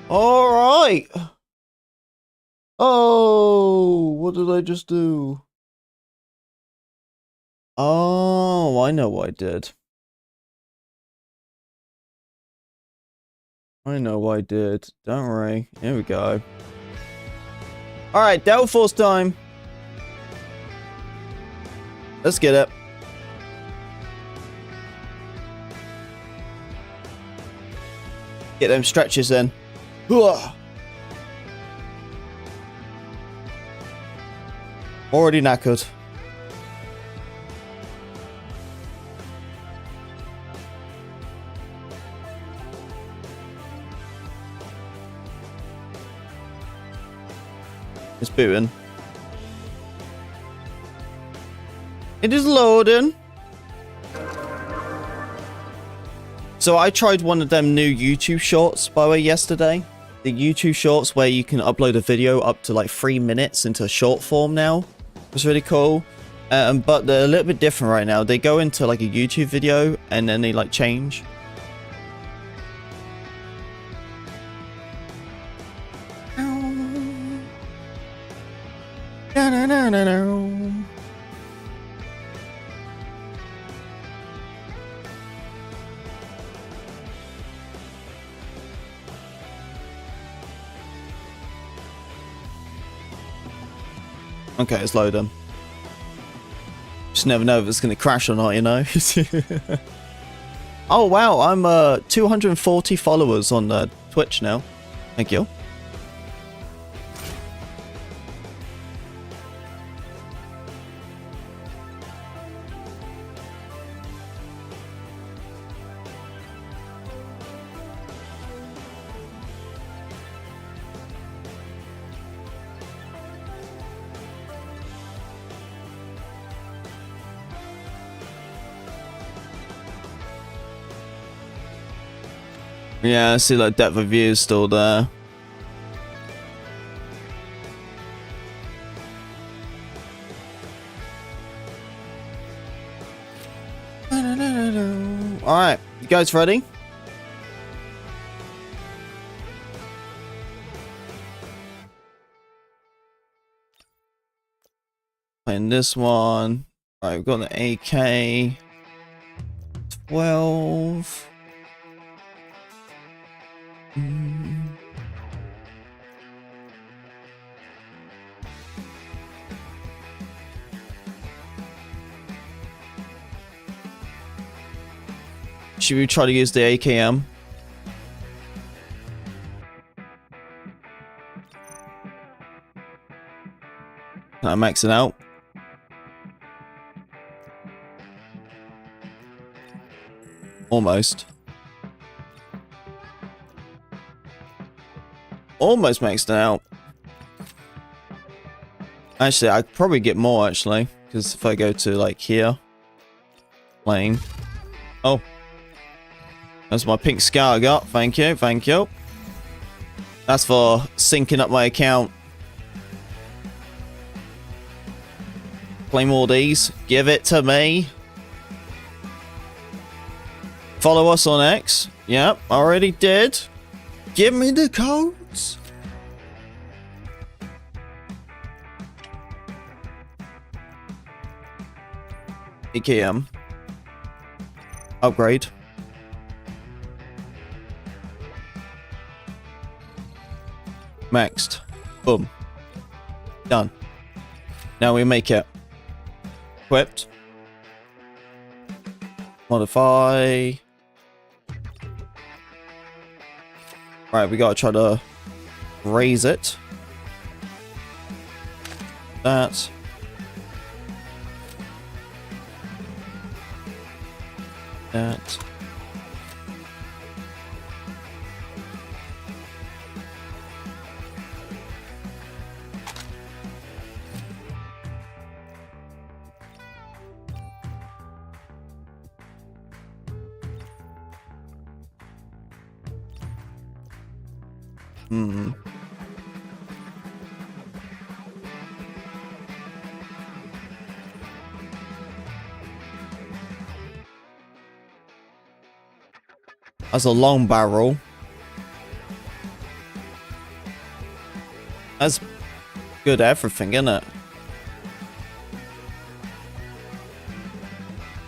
Alright. Oh, what did I just do? Oh, I know what I did. I know what I did. Don't worry. Here we go. Alright, Delta Force time. Let's get it. Get them stretches in. Already knackered. It's booting. It is loading. So I tried one of them new YouTube shorts, by the way, yesterday. The YouTube shorts where you can upload a video up to like 3 minutes into short form now. It's really cool. But they're a little bit different right now. They go into like a YouTube video and then they like change. Okay, it's loading. Just never know if it's going to crash or not, you know? Oh, wow. I'm 240 followers on Twitch now. Thank you. Yeah, I see like depth of view is still there. Alright, you guys ready? Playing this one. Alright, we've got the AK 12. Should we try to use the AKM? Can I max it out? Almost. Almost maxed it out. Actually, I could probably get more, actually. Because if I go to, like, here. Playing. Oh. That's my pink scar I got. Thank you, thank you. That's for syncing up my account. Play more of these. Give it to me. Follow us on X. Yep, already did. Give me the codes. AKM. Upgrade. Maxed. Boom. Done. Now we make it. Equipped. Modify. Right, we gotta try to raise it. That. That. That's a long barrel. That's good everything, isn't it?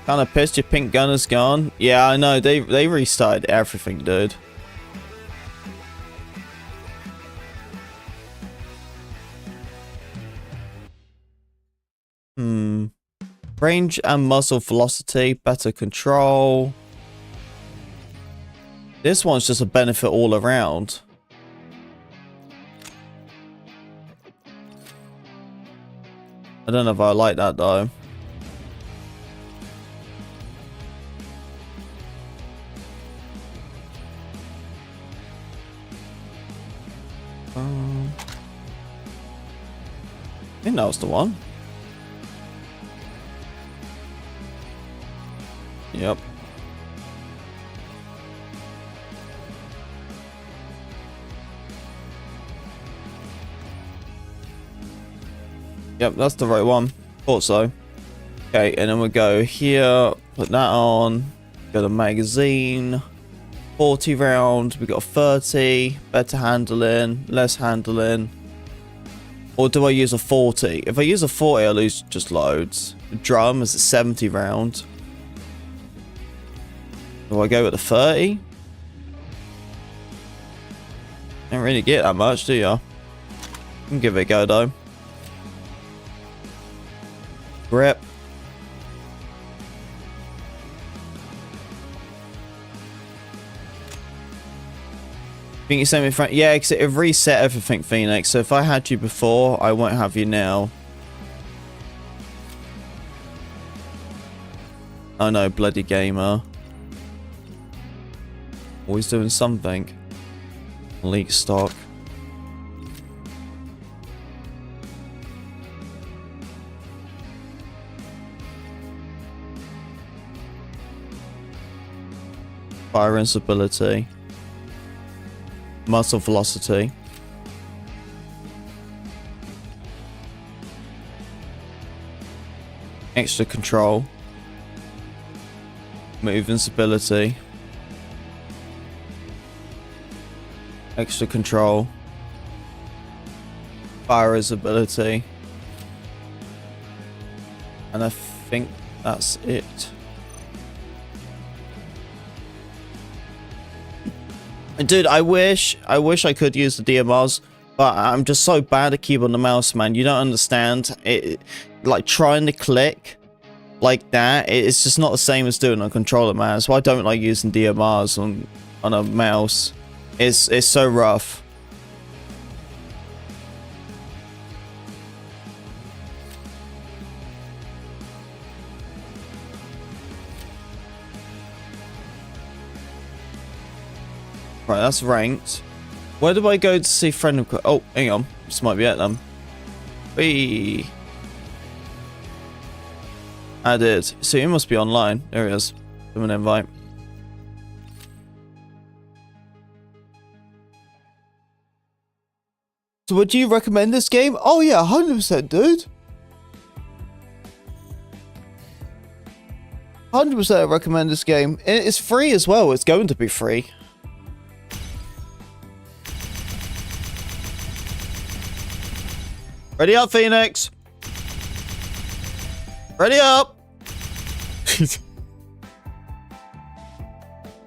Kind of pissed your pink gun is gone. Yeah, I know. They restarted everything, dude. Range and muzzle velocity, better control. This one's just a benefit all around. I don't know if I like that though. think that was the one. Yep. Yep, that's the right one. Thought so. Okay, and then we'll go here, put that on, go to magazine, 40 round, we got 30, better handling, less handling. Or do I use a 40? If I use a 40, I lose just loads. The drum is a 70 round. Do I go with the 30? Don't really get that much, do ya? You can give it a go though. Grip. Think you sent me front? Yeah, because it reset everything, Feynix. So if I had you before, I won't have you now. Oh no, bloody gamer. Always doing something. Leak stock. Fire instability. Muscle velocity. Extra control. Move instability. Extra control. Fire ability. And I think that's it. Dude, I wish I could use the DMRs, but I'm just so bad at keyboard on the mouse, man. You don't understand. It, like, trying to click like that, it's just not the same as doing on a controller, man. That's why I don't like using DMRs on a mouse. It's so rough. Right, that's ranked. Where do I go to see friend request? Oh, hang on. This might be it then. Whee. I did. So he must be online. There he is. Give him an invite. So would you recommend this game? Oh yeah, 100%, dude. 100% I recommend this game. It's free as well. It's going to be free. Ready up, Feynix. Ready up.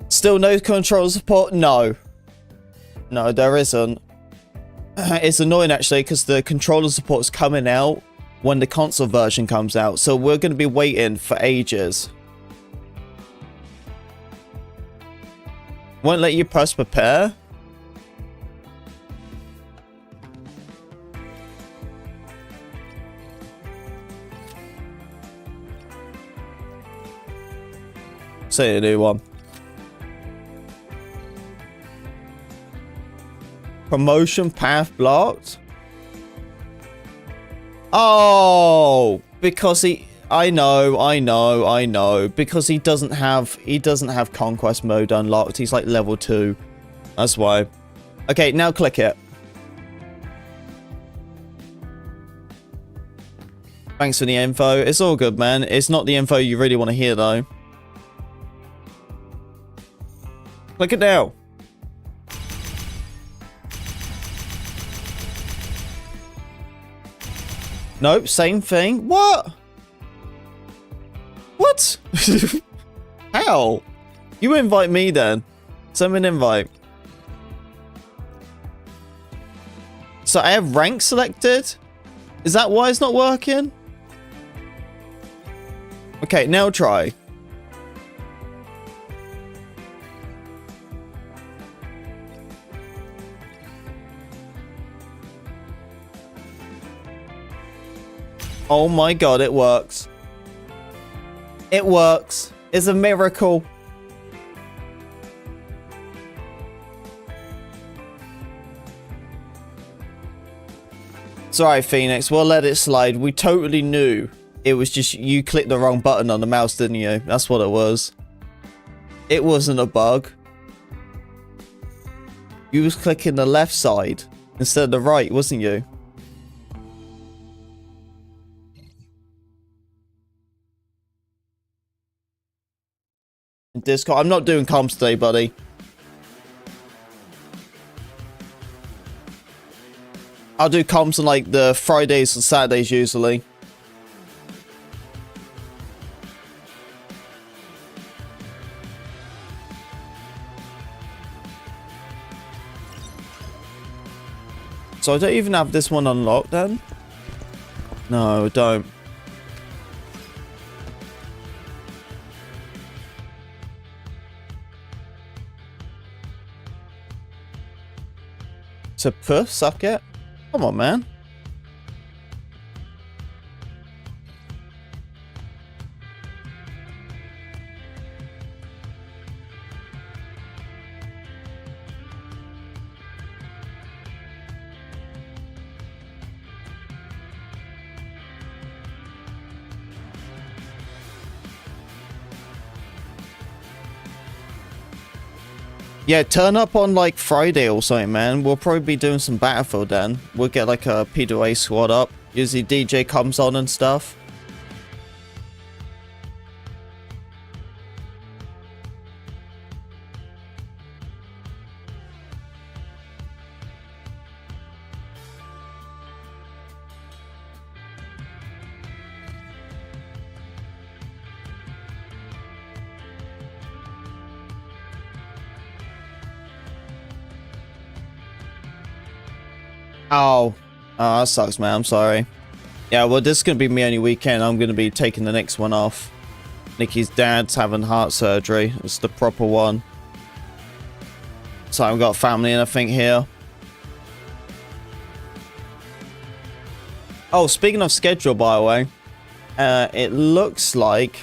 Still no controller support? No. No, there isn't. It's annoying actually because the controller support is coming out when the console version comes out. So we're going to be waiting for ages. Won't let you press prepare? Say a new one. Promotion path blocked. Oh, because I know. Because he doesn't have conquest mode unlocked. He's like level 2. That's why. Okay, now click it. Thanks for the info. It's all good, man. It's not the info you really want to hear though. Click it now. Nope, same thing. What? What? How? You invite me then. Send me an invite. So I have rank selected? Is that why it's not working? Okay, now try. Oh my god, it works. It works. It's a miracle. It's alright, Feynix. We'll let it slide. We totally knew it was just you clicked the wrong button on the mouse, didn't you? That's what it was. It wasn't a bug. You was clicking the left side instead of the right, wasn't you? Discord. I'm not doing comms today, buddy. I'll do comms on like the Fridays and Saturdays usually. So I don't even have this one unlocked then? No, I don't. To puff, suck it? Come on, man. Yeah, turn up on like Friday or something, man. We'll probably be doing some Battlefield then. We'll get like a PWA squad up. Usually DJ comes on and stuff. Oh, that sucks, man. I'm sorry. Yeah, well, this is going to be my only weekend. I'm going to be taking the next one off. Nikki's dad's having heart surgery. It's the proper one. So I've got family and everything here. Oh, speaking of schedule, by the way, it looks like...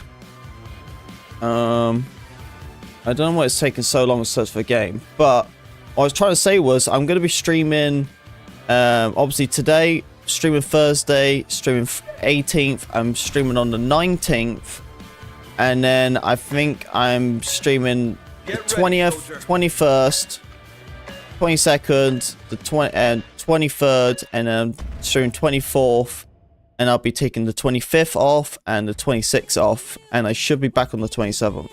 I don't know why it's taking so long to search for a game. But what I was trying to say was I'm going to be streaming... obviously today, streaming Thursday, streaming 18th, I'm streaming on the 19th, and then I think I'm streaming the 20th, 21st, 22nd, the 23rd, and then streaming 24th, and I'll be taking the 25th off and the 26th off, and I should be back on the 27th.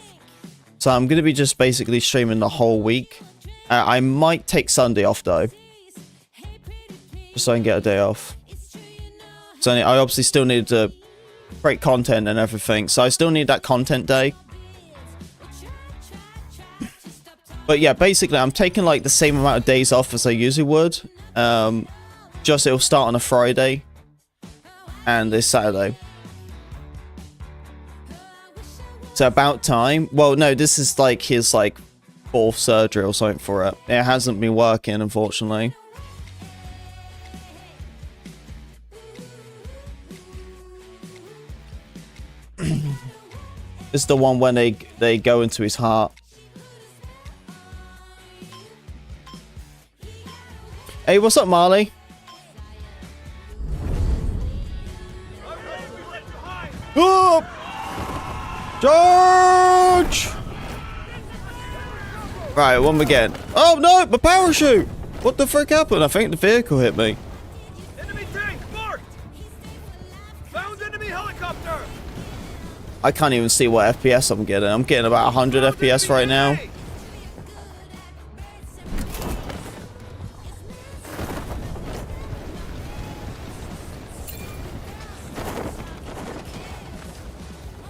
So I'm going to be just basically streaming the whole week. I might take Sunday off though. Just so I can get a day off. So I obviously still need to create content and everything. So I still need that content day. But yeah, basically I'm taking like the same amount of days off as I usually would. Just it'll start on a Friday. And this Saturday. So about time. Well, no, this is like his like 4th surgery or something for it. It hasn't been working, unfortunately. It's the one when they go into his heart. Hey, what's up, Marley? Oh! Charge! Right, one again. Oh no, my parachute! What the frick happened? I think the vehicle hit me. Enemy tank marked! Found enemy helicopter! I can't even see what FPS I'm getting. I'm getting about 100 FPS right now.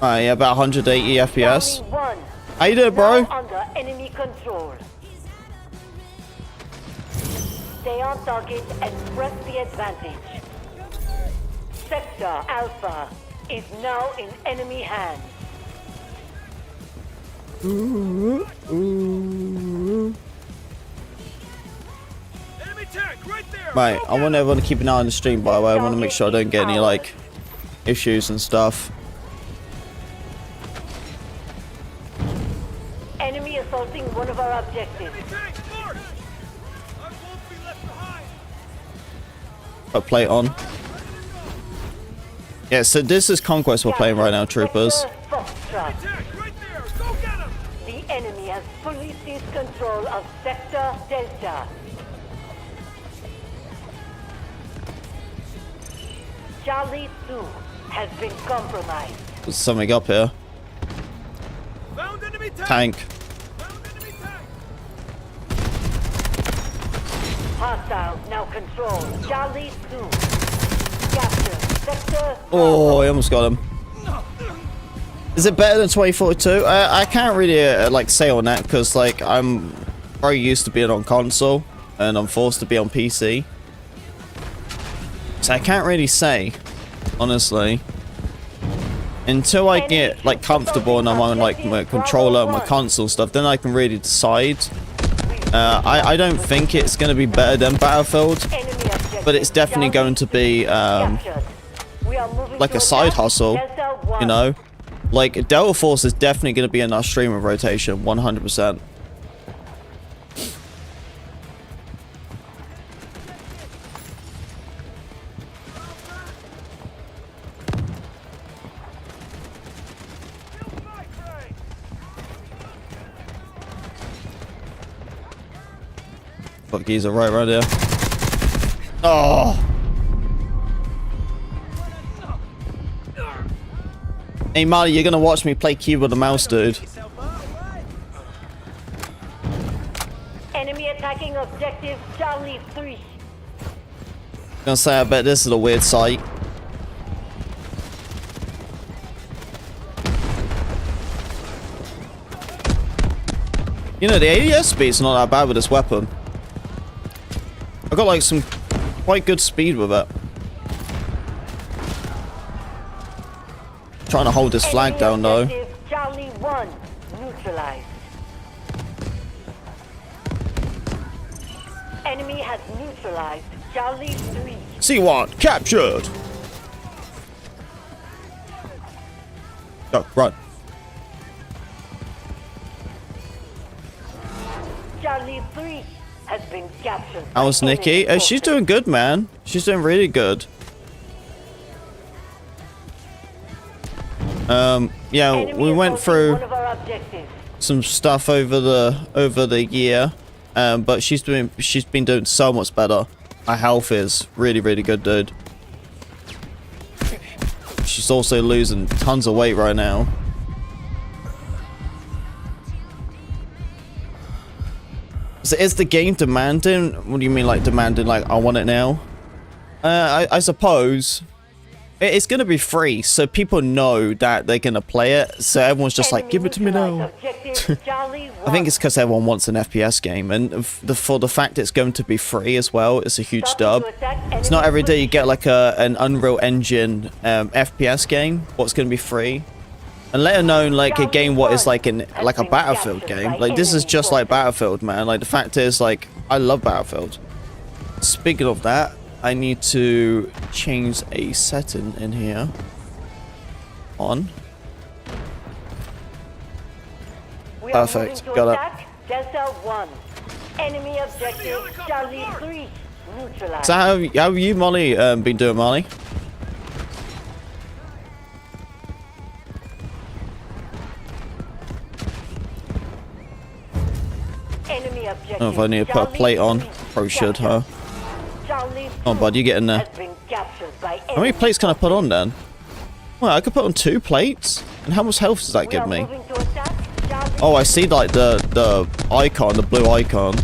Alright, yeah, about 180 FPS. How you doing, bro? Under enemy control. Stay on target and press the advantage. Sector Alpha is now in enemy hands. Enemy tank right there. Right, I want everyone to keep an eye on the stream, by the way. I want to make sure I don't get any, like, issues and stuff. Enemy assaulting one of our objectives. Enemy tank marked. I won't be left behind. Put plate on. Yeah, so this is Conquest we're playing right now, troopers. Attack right there. Go get him. The enemy has fully seized control of Sector Delta. Charlie 2 has been compromised. There's something up here. Found enemy tank. Tank. Found enemy tank. Hostiles now control Charlie 2. Capture Sector. Oh, I almost got him. Is it better than 2042? I can't really like say on that because like I'm very used to being on console and I'm forced to be on PC. So I can't really say, honestly. Until I get like comfortable and I'm on like my controller and my console stuff, then I can really decide. I don't think it's going to be better than Battlefield, but it's definitely going to be like a side hustle, you know? Like Delta Force is definitely going to be in our stream of rotation, 100%. Fuck, he's right there. Oh! Hey Marley, you're gonna watch me play keyboard and mouse, dude. Enemy attacking objective Charlie 3. Gonna say, I bet this is a weird sight. You know, the ADS speed's not that bad with this weapon. I've got like some quite good speed with it. Trying to hold this flag down though. Charlie 1 neutralized. Enemy has neutralized Charlie 3. C1 captured. Go, run. Charlie 3 has been captured. How's Nikki? She's doing good, man. She's doing really good. Yeah, we went through some stuff over the year, but she's been doing so much better. Her health is really, really good, dude. She's also losing tons of weight right now. So is the game demanding? What do you mean, like demanding? Like I want it now? I suppose. It's gonna be free, so people know that they're gonna play it. So everyone's just like, give it to me now. I think it's because everyone wants an FPS game, and for the fact it's going to be free as well, it's a huge dub. It's not every day you get like an Unreal Engine FPS game. What's gonna be free? And let alone like a game what is like a Battlefield game. Like this is just like Battlefield, man. Like the fact is, like I love Battlefield. Speaking of that, I need to change a setting in here. On. Perfect. Got it. Delta 1. Enemy objective Charlie 3 neutralized. So how have you, Molly, been doing, Molly? Enemy I don't know if I need to put a plate on. Probably should, huh? Oh, bud, you get in there. How many plates can I put on then? Well, I could put on 2 plates. And how much health does that give me? Oh, I see like the icon, the blue icon.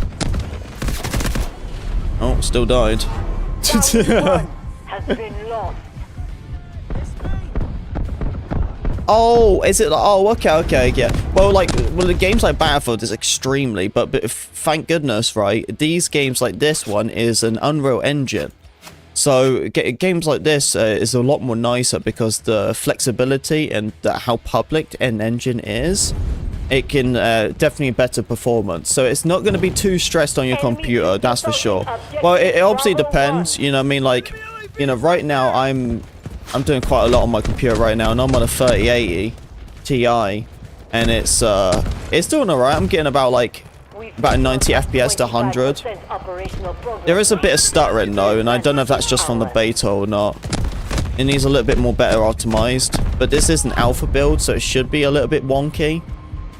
Oh, still died. Oh, is it? Oh, okay, yeah. Well, the games like Battlefield is extremely, but thank goodness, right? These games like this one is an Unreal Engine. So games like this is a lot more nicer because the flexibility and how public an engine is, it can definitely better performance. So it's not going to be too stressed on your computer, that's for sure. Well, it obviously depends, you know what I mean? Like, you know, right now I'm doing quite a lot on my computer right now, and I'm on a 3080 Ti, and it's doing alright. I'm getting about like about a 90 FPS to 100. There is a bit of stuttering though, and I don't know if that's just from the beta or not. It needs a little bit more better optimized, but this is an alpha build, so it should be a little bit wonky.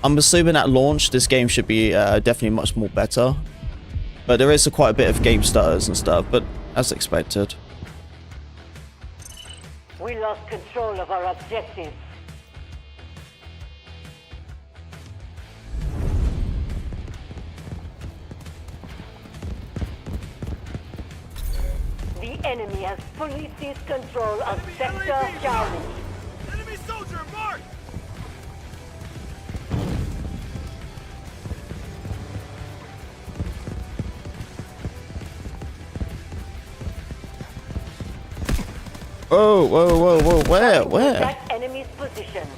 I'm assuming at launch this game should be definitely much more better, but there is quite a bit of game stutters and stuff, but as expected. We lost control of our objectives. The enemy has fully seized control of Sector Charlie. Enemy soldier, mark! Whoa, whoa, whoa, whoa, where? Attack enemy's position.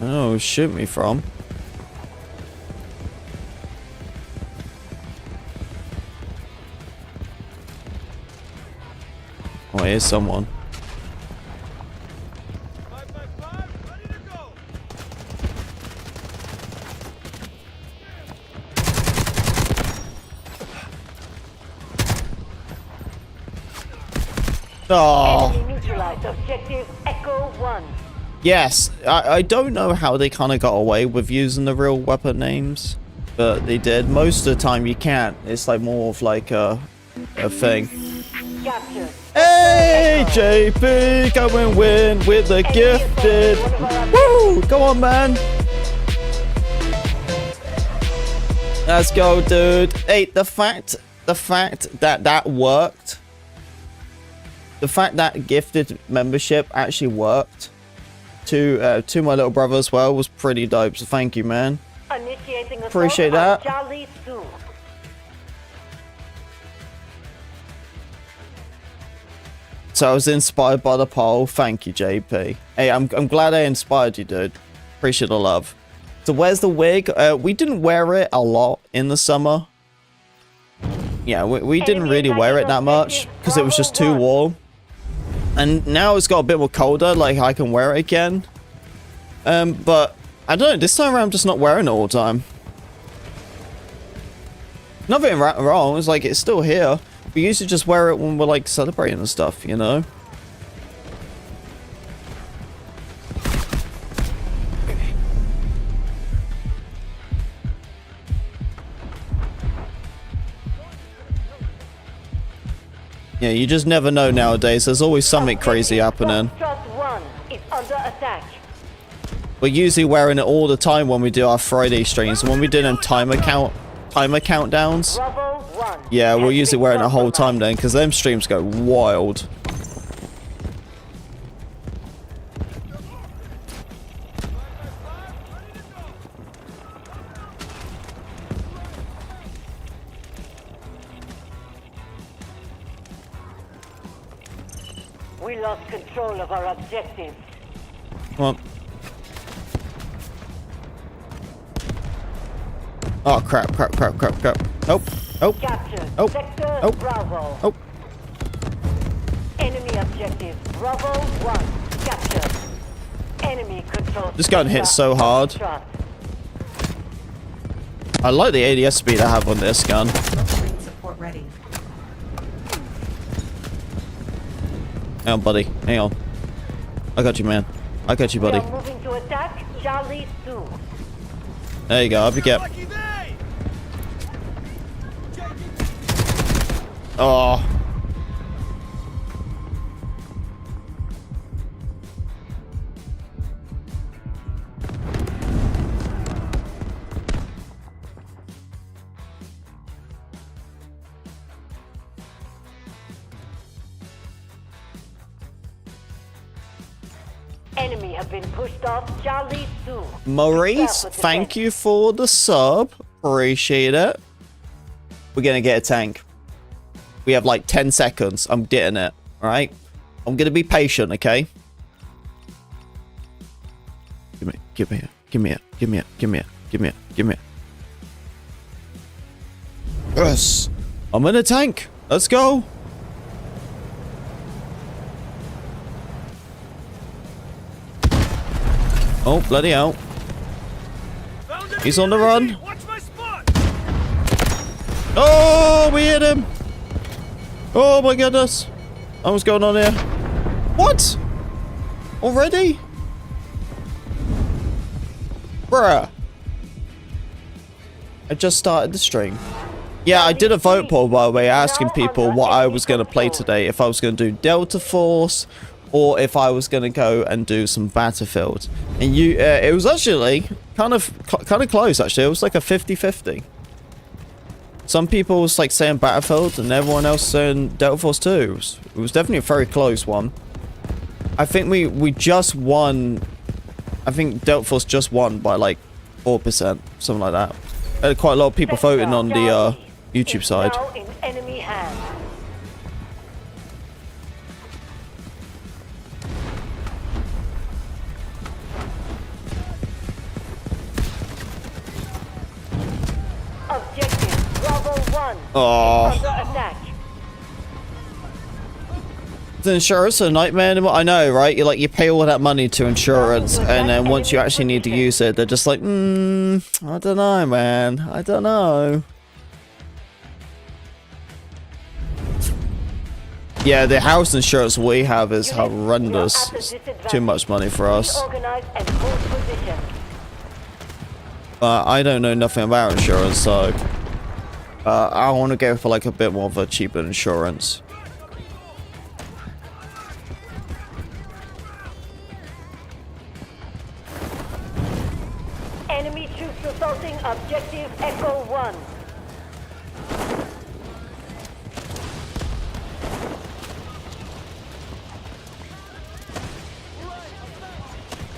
Oh, shoot me from. Oh, here's someone. 555, ready to go! Oh. Enemy neutralized objective Echo 1. Yes, I don't know how they kind of got away with using the real weapon names, but they did. Most of the time you can't. It's like more of like a thing. Captured. Hey, JP, go and win with the gifted. Woo! Go on, man. Let's go, dude. Hey, the fact that worked. The fact that gifted membership actually worked to my little brother as well was pretty dope. So thank you, man. Initiating Appreciate assault on that. Charlie 2. So I was inspired by the poll. Thank you, JP. Hey, I'm glad I inspired you, dude. Appreciate the love. So where's the wig? We didn't wear it a lot in the summer. Yeah, we didn't really wear it that much because it was just too warm. And now it's got a bit more colder, like I can wear it again. But I don't know, this time around I'm just not wearing it all the time. Nothing wrong, it's like it's still here. We usually just wear it when we're like celebrating and stuff, you know? Yeah, you just never know nowadays. There's always something crazy happening. Trust 1 is under attack. We're usually wearing it all the time when we do our Friday streams. And when we do them timer countdowns. Bravo 1. Yeah, we're usually wearing it the whole time then, because them streams go wild. We lost control of our objectives. Come on. Oh, crap. Nope. Captured. Oh. Sector Oh. Bravo. Oh. Enemy objective Bravo 1. Captured. Enemy control. This gun hits so hard. Trust. I like the ADS speed I have on this gun. Support ready. Hang on, buddy. Hang on. I got you, man. I got you, buddy. We are moving to attack Charlie 2. There you go. Up you get. Lucky day! Oh. Enemy have been pushed off Charlie 2. Maurice, thank you for the sub. Appreciate it. We're gonna get a tank. We have like 10 seconds. I'm getting it. Alright? I'm gonna be patient, okay? Give me it. Yes! I'm in a tank! Let's go! Oh, bloody hell. He's on the run. Watch my spot. Oh, we hit him. Oh my goodness. Oh, what's going on here? What? Already? Bruh. I just started the stream. Yeah, I did a vote poll, by the way, asking people what I was going to play today. If I was going to do Delta Force, or if I was going to go and do some Battlefield. And it was actually kind of close, actually. It was like a 50-50. Some people was like saying Battlefield, and everyone else saying Delta Force 2. It was definitely a very close one. I think we just won. I think Delta Force just won by like 4%, something like that. Had quite a lot of people voting on the YouTube side. Now in enemy hands. Objective Bravo 1 Oh, under attack. the insurance a nightmare anymore. I know, right? You pay all that money to insurance, and then once you actually need to use it, they're just like, I don't know, man. I don't know. Yeah, the house insurance we have is horrendous. It's too much money for us. Organize and hold position. I don't know nothing about insurance, so I want to go for like a bit more of a cheaper insurance. Enemy troops assaulting objective Echo 1.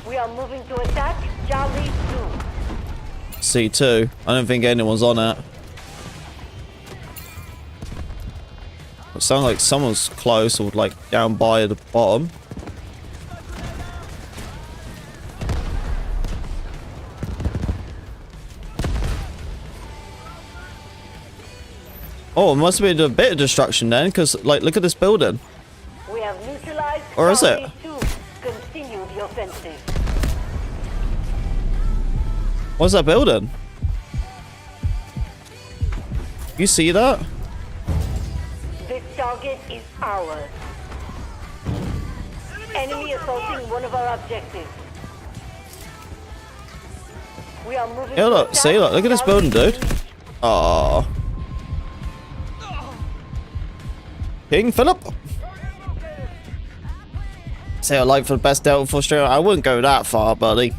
We are moving to attack Charlie 2. C2. I don't think anyone's on it. It sounds like someone's close or like down by the bottom. Oh, it must have been a bit of destruction then, because like look at this building. We have neutralized Or is it? Charlie 2. Continue the offensive. What's that building? You see that? This target is ours. Enemy assaulting one of our objectives. We are moving. Yeah, look, see, look at this building, dude. Oh. King Philip. Say I like for the best Delta Force streamer. I wouldn't go that far, buddy.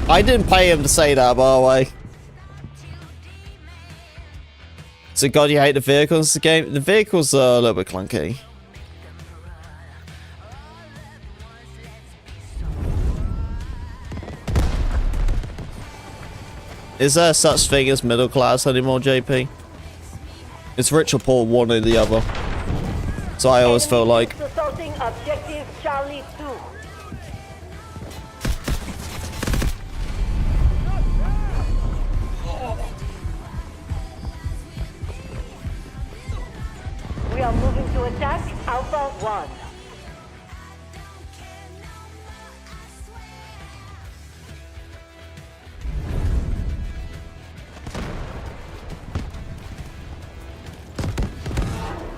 I didn't pay him to say that, by the way. So God, you hate the vehicles in the game? The vehicles are a little bit clunky. Is there such thing as middle class anymore, JP? It's rich or poor, one or the other. So I always feel like. Assaulting objective Charlie 2. We are moving to attack Alpha 1.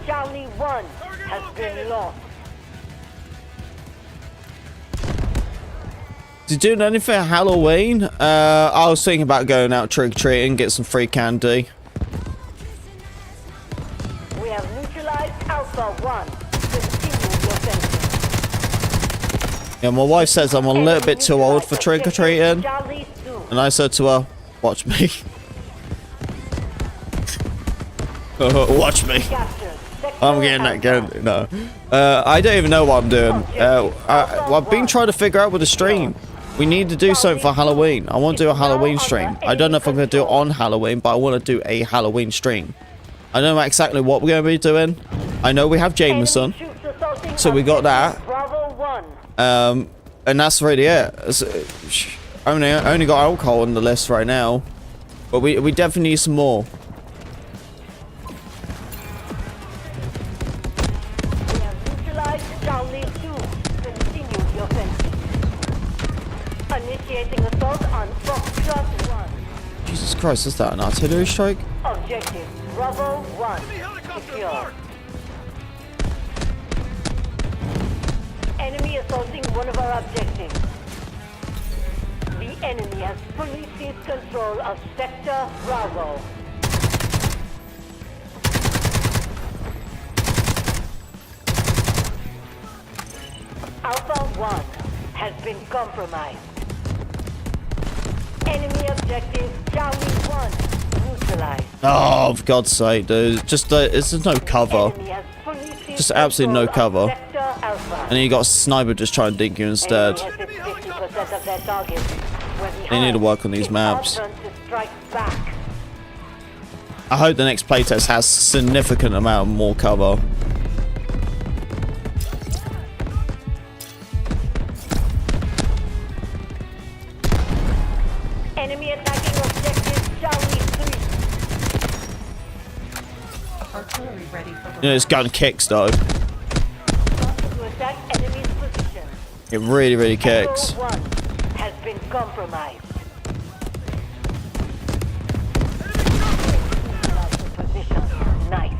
Charlie 1 has been lost. Did you do anything at Halloween? I was thinking about going out trick-or-treating, get some free candy. We have neutralized Alpha 1. Continue the offensive. Yeah, my wife says I'm a little bit too old for trick-or-treating. Charlie 2. And I said to her, watch me. Watch me. I'm getting that candy. No. I don't even know what I'm doing. I've been trying to figure out with the stream. We need to do something for Halloween. I want to do a Halloween stream. I don't know if I'm going to do it on Halloween, but I want to do a Halloween stream. I don't know exactly what we're going to be doing. I know we have Jameson, so we got that. And that's really it. I only got alcohol on the list right now, but we definitely need some more. We have neutralized Charlie 2. Continue the offensive. Initiating assault on Foxtrot 1. Jesus Christ, is that an artillery strike? Objective Bravo 1. Enemy helicopter Secure. marked. Enemy assaulting one of our objectives. The enemy has fully seized control of Sector Bravo. Alpha 1 has been compromised. Enemy objective Charlie 1 neutralized. Oh, for God's sake, dude. Just, there's no cover. Enemy has fully seized Just absolutely no control of cover. Sector Alpha. And then you got a sniper just trying to dink you instead. Enemy has hit 50% of their targets. We're They need to behind. work on these It's maps. our turn to strike back. I hope the next playtest has significant amount more cover. Enemy attacking objective Charlie 3. Artillery ready for You know, this gun kicks though. Starting to attack enemy's position. It really, really kicks. Echo 1 has been compromised. Position. Nice.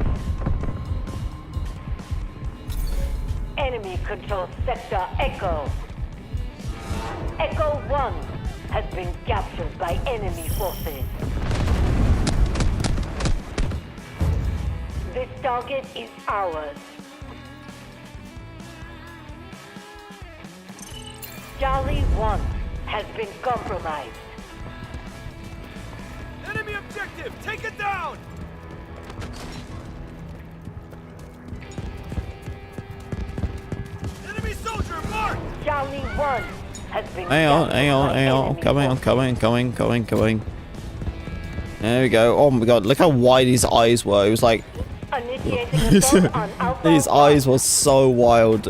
Enemy controls sector Echo. Echo 1 has been captured by enemy forces. This target is ours. Charlie 1 has been compromised. Enemy objective. Take it down. Enemy soldier marked. Charlie 1 has been Hang on, captured hang on, by hang on. I'm enemy coming, I'm forces. coming. There we go. Oh my God, look how wide his eyes were. It was like, Initiating assault on Alpha his 1. eyes were so wild.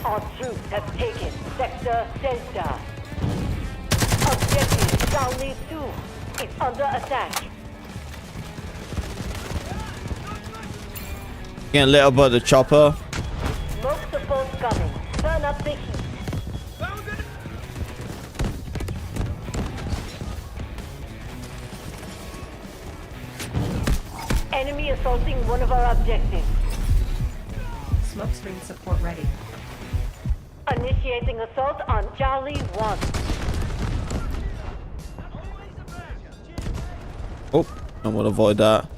Our troops have taken Sector Delta. Objective Charlie 2 is under attack. Getting lit up by the chopper. Smoke support coming. Turn up the heat. Found it. Enemy assaulting one of our objectives. Smokescreen support ready. Initiating assault on Charlie 1. Oh, I want to avoid that.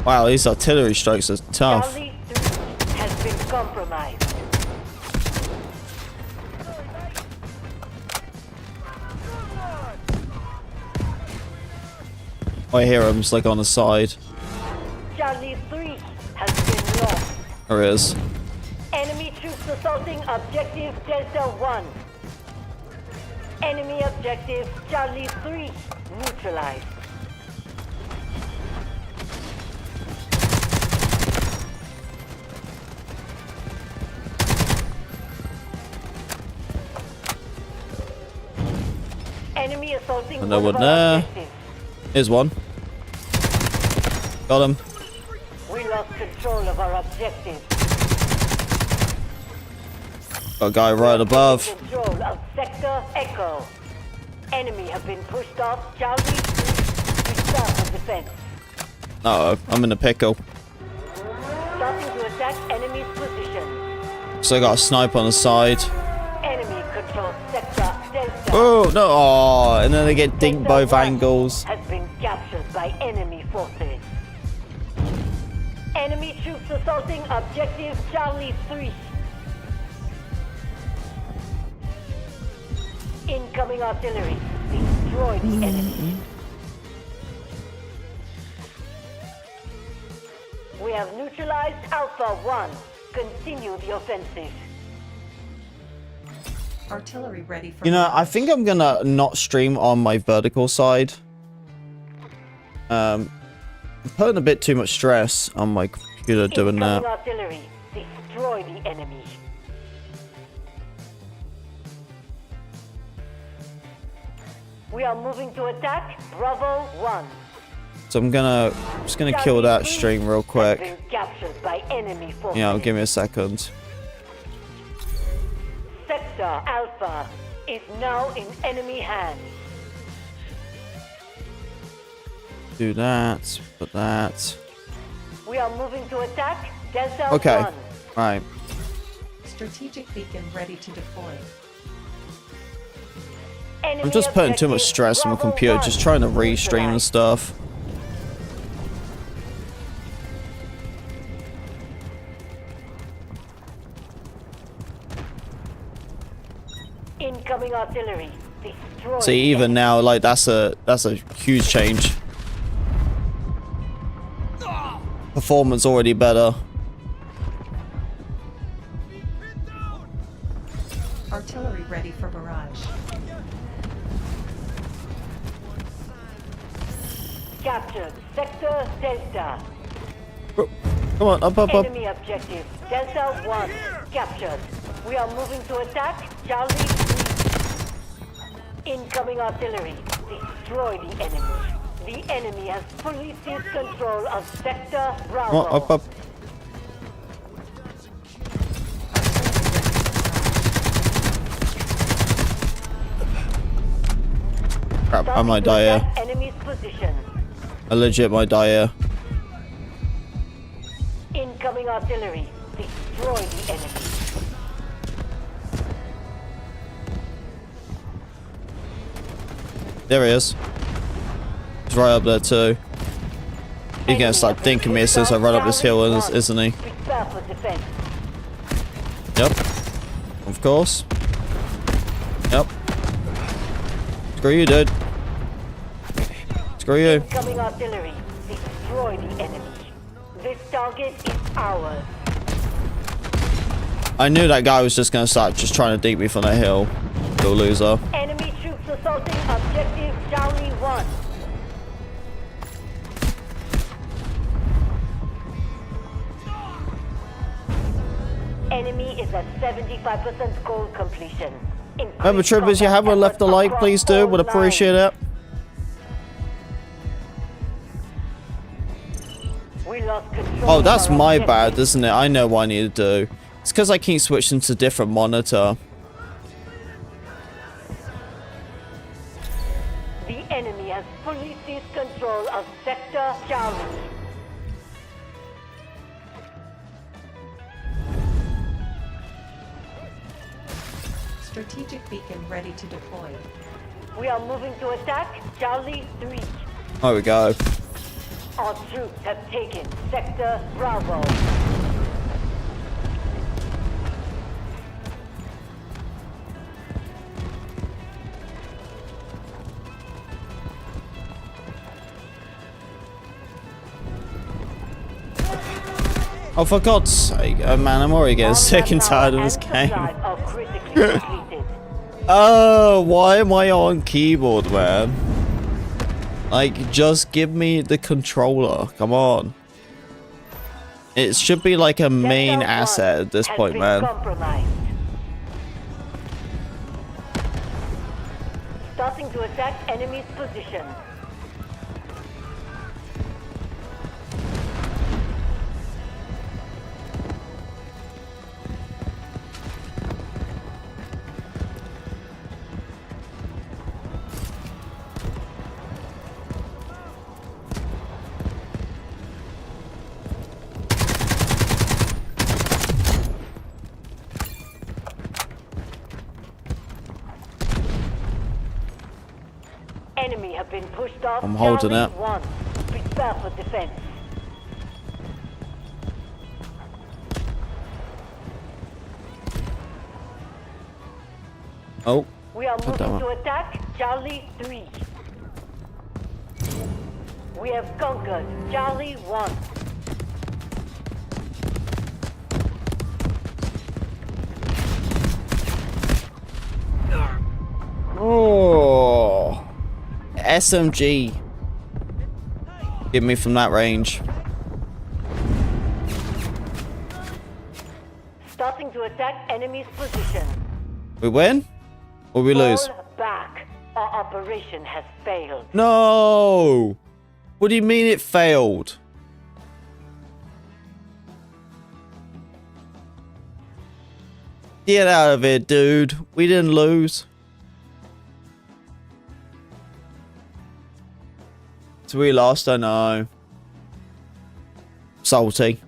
Wow, these artillery strikes are tough. Charlie 3 has been compromised. I hear him, it's like on the side. Charlie 3 has been lost. There it is. Enemy troops assaulting objective Delta 1. Enemy objective Charlie 3 neutralized. Enemy assaulting Another one of one our there. objectives. Here's one. Got him. We lost control of our objective. Got a guy right above. Control of Sector Echo. Enemy have been pushed off Charlie 3 to start the defense. Uh oh, I'm in a pickle. Starting to attack enemy's position. So I got a sniper on the side. Enemy controls Sector Delta. Oh no! Oh, and then they get dinked Sector both 1 angles. has been captured by enemy forces. Enemy troops assaulting objective Charlie 3. Incoming artillery. Destroy the enemy. We have neutralized Alpha 1. Continue the offensive. Artillery ready for. You know, I think I'm gonna not stream on my vertical side. I'm putting a bit too much stress on my computer doing Incoming that. artillery. Destroy the enemy. We are moving to attack Bravo 1. So I'm just gonna kill that string real quick. Been captured by enemy forces. Yeah, give me a second. Sector Alpha is now in enemy hands. Do that. Put that. We are moving to attack Delta Okay. 1. Right. Strategic beacon ready to deploy. Enemy I'm just putting too much objective stress on my Bravo computer, 1 just trying to restream and neutralized. stuff. Incoming artillery. Destroy. See, even now, like that's a huge change. Performance already better. Artillery ready for barrage. Captured Sector Delta. Come on, up. Enemy objective Delta 1 captured. We are moving to attack Charlie 3. Incoming artillery. Destroy the enemy. The enemy has fully seized control of Sector Bravo. Come on, up. Crap, I might die here. Enemy's position. I legit might die here. Incoming artillery. Destroy the enemy. There he is. He's right up there too. He's gonna start thinking me as soon as I run up this hill, isn't he? Prepare for defense. Yep. Of course. Yep. Screw you, dude. Screw you. Incoming artillery. Destroy the enemy. This target is ours. I knew that guy was just gonna start just trying to deke me from that hill. Little loser. Enemy troops assaulting objective Charlie 1. Enemy is at 75% goal completion. Remember, troopers, you haven't left a like, please do. Would appreciate it. We lost control Oh, that's of our my objective. bad, isn't it? I know what I need to do. It's because I keep switching to different monitor. The enemy has fully seized control of Sector Charlie. Strategic beacon ready to deploy. We are moving to attack Charlie 3. There we go. Our troops have taken Sector Bravo. Oh, for God's sake. Oh, man, I'm already getting sick and tired of this game. Supplies are critically depleted. Oh, why am I on keyboard, man? Like, just give me the controller. Come on. It should be like a main Delta asset 1 at this has point, been man. compromised. Starting to attack enemy's position. Enemy have been pushed off. I'm holding Charlie it. 1. Prepare for defense. Oh. We are moving damn it. to attack Charlie 3. We have conquered Charlie 1. Oh. SMG. Give me from that range. Starting to attack enemy's position. We win? Or we lose? Fall back. Our operation has failed. No! What do you mean it failed? Get out of it, dude. We didn't lose. So we lost, I know. Salty.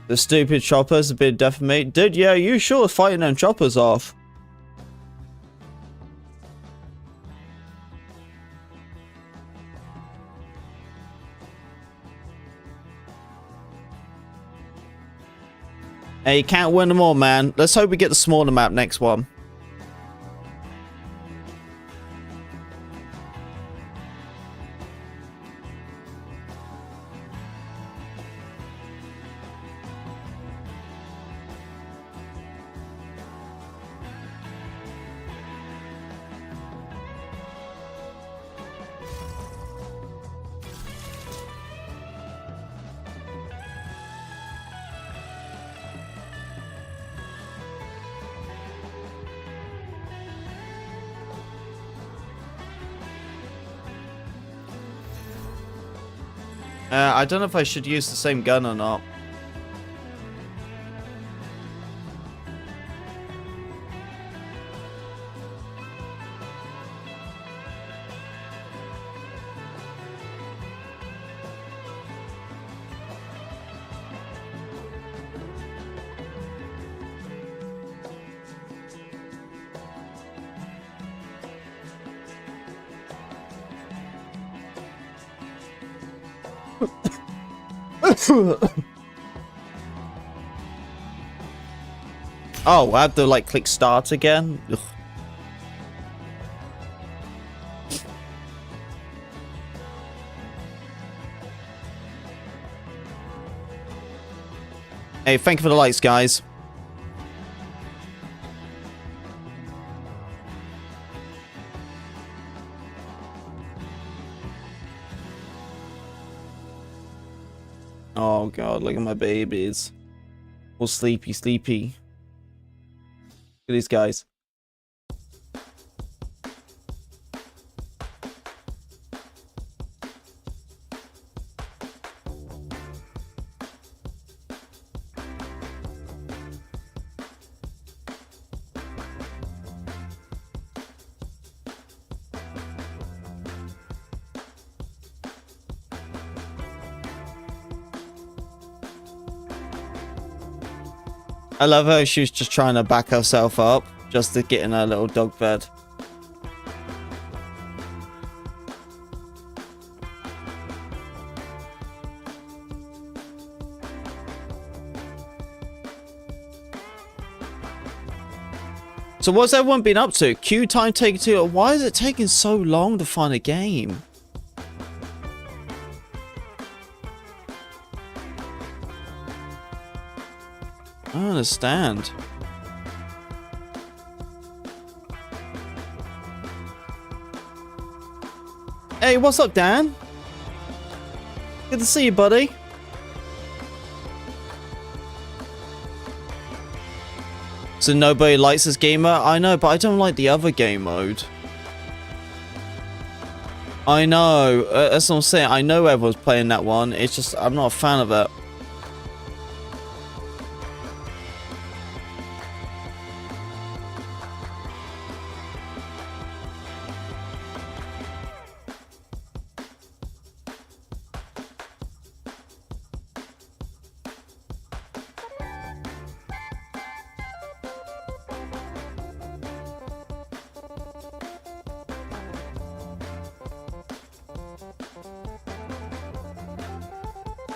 The stupid choppers have been defamated. Dude, yeah, you sure fighting them choppers off. Hey, you can't win them all, man. Let's hope we get the smaller map next one. I don't know if I should use the same gun or not. Oh, I have to like click start again. Ugh. Hey, thank you for the likes, guys. Oh god, look at my babies. All sleepy, sleepy. Look at these guys. I love her. She was just trying to back herself up just to get in her little dog bed. So what's everyone been up to? Queue time taking too long. Why is it taking so long to find a game? I don't understand. Hey, what's up, Dan? Good to see you, buddy. So nobody likes this gamer? I know, but I don't like the other game mode. I know. That's what I'm saying. I know everyone's playing that one. It's just, I'm not a fan of it.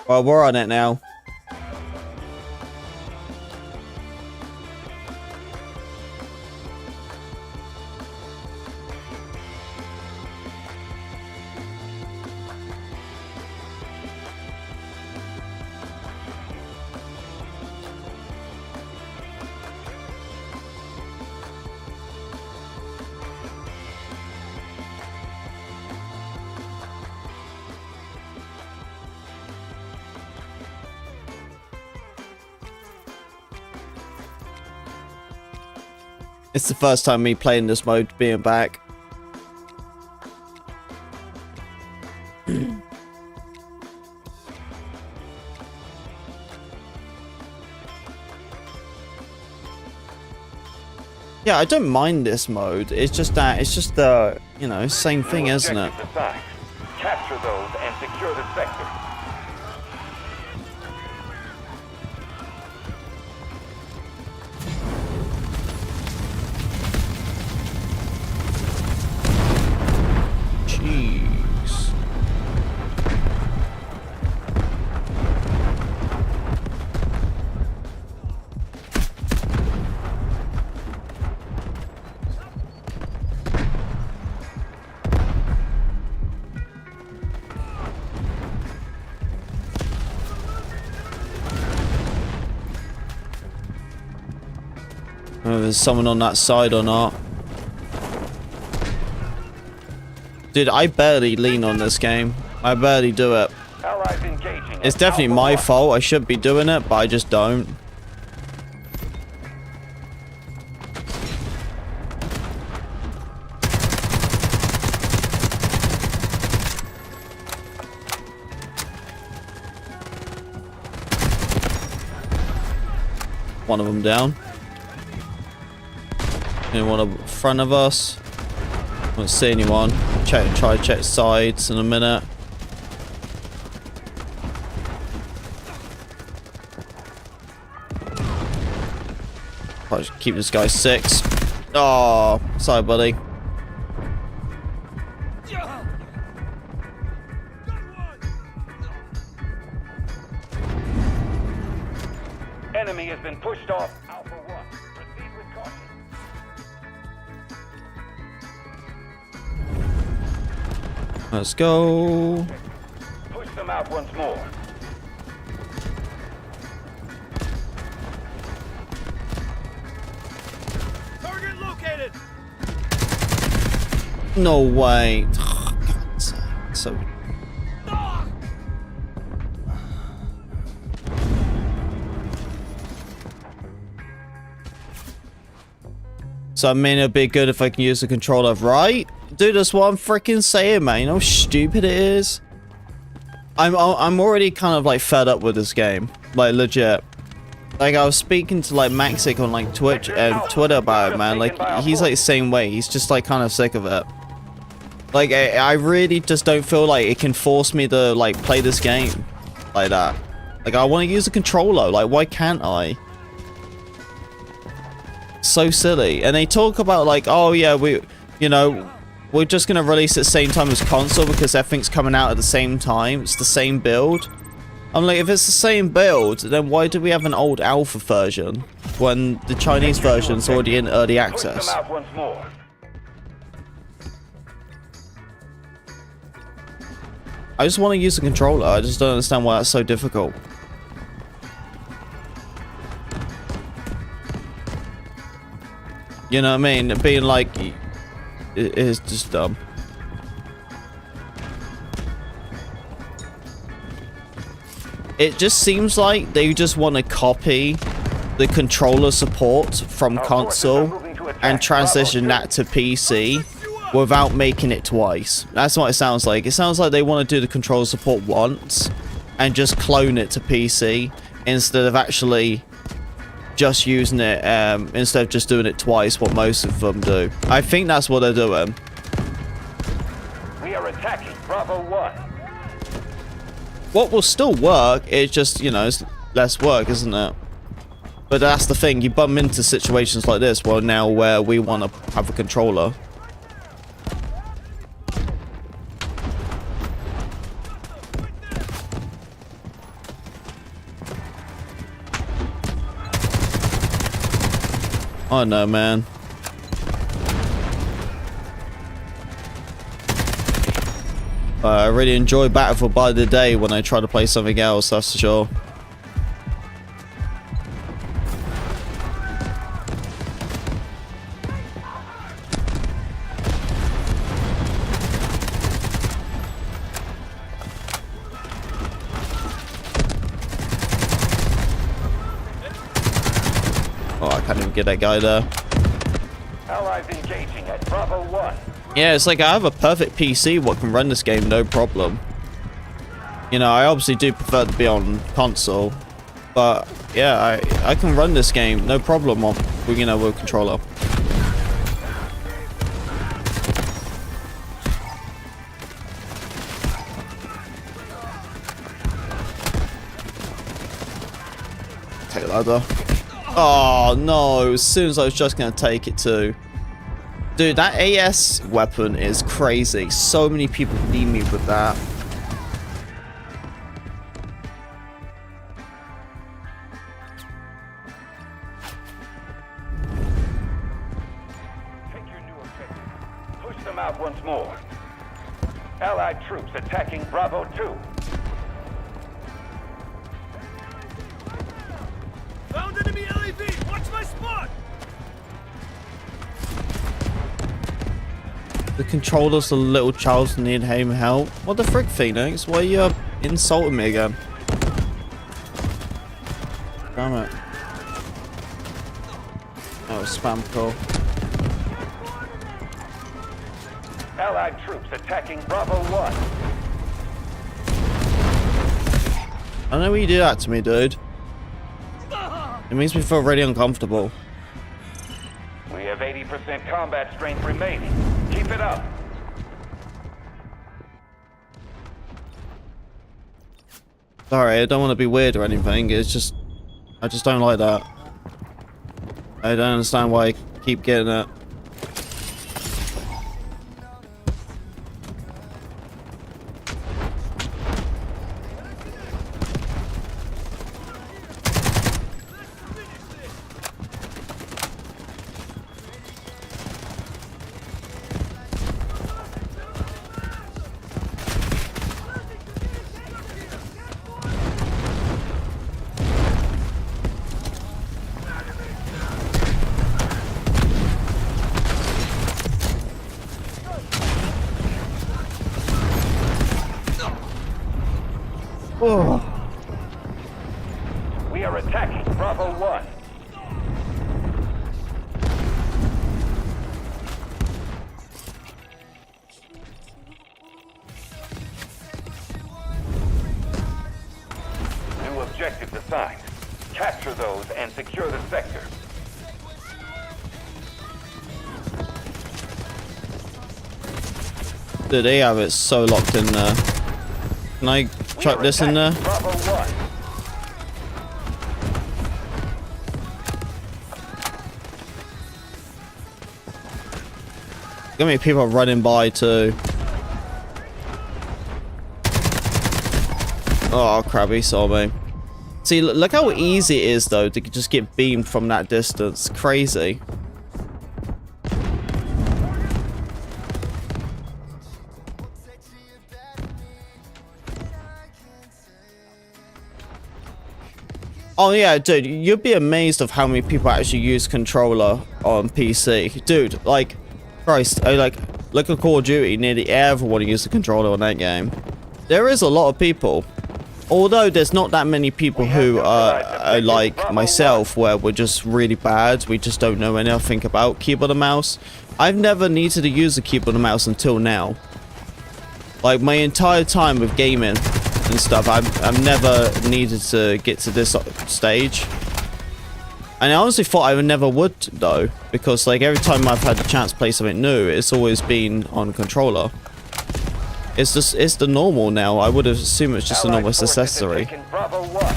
Well, we're on it now. It's the first time me playing this mode being back. Yeah, I don't mind this mode. It's just that, it's just the, you know, same thing, isn't it? Capture those and secure the sector. Jeez. Whether there's someone on that side or not. Dude, I barely lean on this game. I barely do it. It's definitely my fault. I should be doing it, but I just don't. One of them down. Anyone in front of us? I don't see anyone. Try to check sides in a minute. I'll just keep this guy 6. Oh, sorry, buddy. Enemy has been pushed off Alpha 1. Proceed with caution. Let's go. Push them out once more. Target located. No way. Oh, God's sake. So. So I mean, it'd be good if I can use the controller, right? Dude, that's what I'm freaking saying, man. You know how stupid it is? I'm already kind of like fed up with this game. Like, legit. Like, I was speaking to like Maxic on like Twitch and Twitter about it, man. Like, he's like the same way. He's just like kind of sick of it. Like, I really just don't feel like it can force me to like play this game like that. Like, I want to use a controller. Like, why can't I? So silly. And they talk about like, oh yeah, we're just gonna release at the same time as console because everything's coming out at the same time. It's the same build. I'm like, if it's the same build, then why do we have an old alpha version when the Chinese version's already in early access? I just want to use a controller. I just don't understand why that's so difficult. You know what I mean? Being like, it is just dumb. It just seems like they just want to copy the controller support from console and transition that to PC without making it twice. That's what it sounds like. It sounds like they want to do the controller support once and just clone it to PC instead of actually just using it, instead of just doing it twice, what most of them do. I think that's what they're doing. We are attacking Bravo 1. What will still work, it's just, you know, it's less work, isn't it? But that's the thing, you bump into situations like this, well, now where we want to have a controller. Oh no, man. I really enjoy Battlefield by the day when I try to play something else, that's for sure. Oh, I can't even get that guy there. Allies engaging at Bravo 1. Yeah, it's like I have a perfect PC what can run this game no problem. You know, I obviously do prefer to be on console, but yeah, I can run this game no problem on, you know, with a controller. Take a ladder. Oh no, as soon as I was just gonna take it too. Dude, that AS weapon is crazy. So many people need me with that. Take your new objective. Push them out once more. Allied troops attacking Bravo 2. Found enemy LAV! Watch my spot! The controller's the little child need him help. What the frick, Feynix? Why are you insulting me again? Damn it. Oh, spam call. Allied troops attacking Bravo 1. I know why you do that to me, dude. It makes me feel really uncomfortable. We have 80% combat strength remaining. Keep it up. Sorry, I don't want to be weird or anything. It's just, I just don't like that. I don't understand why I keep getting it. Oh. We are attacking Bravo 1. New objectives assigned. Capture those and secure the sector. Dude, they have it so locked in there. Can I chuck this in there? Bravo 1. Got many people running by too. Oh crap, he saw me. See, look how easy it is though to just get beamed from that distance. Crazy. Oh yeah, dude, you'd be amazed of how many people actually use controller on PC. Dude, like, Christ, look at Call of Duty, nearly everyone uses a controller on that game. There is a lot of people. Although there's not that many people who are like myself, where we're just really bad, we just don't know anything about keyboard and mouse. I've never needed to use a keyboard and mouse until now. Like, my entire time with gaming and stuff, I've never needed to get to this stage. And I honestly thought I never would though, because like every time I've had the chance to play something new, it's always been on controller. It's just, it's the normal now. I would assume it's just a normal accessory. Bravo 1.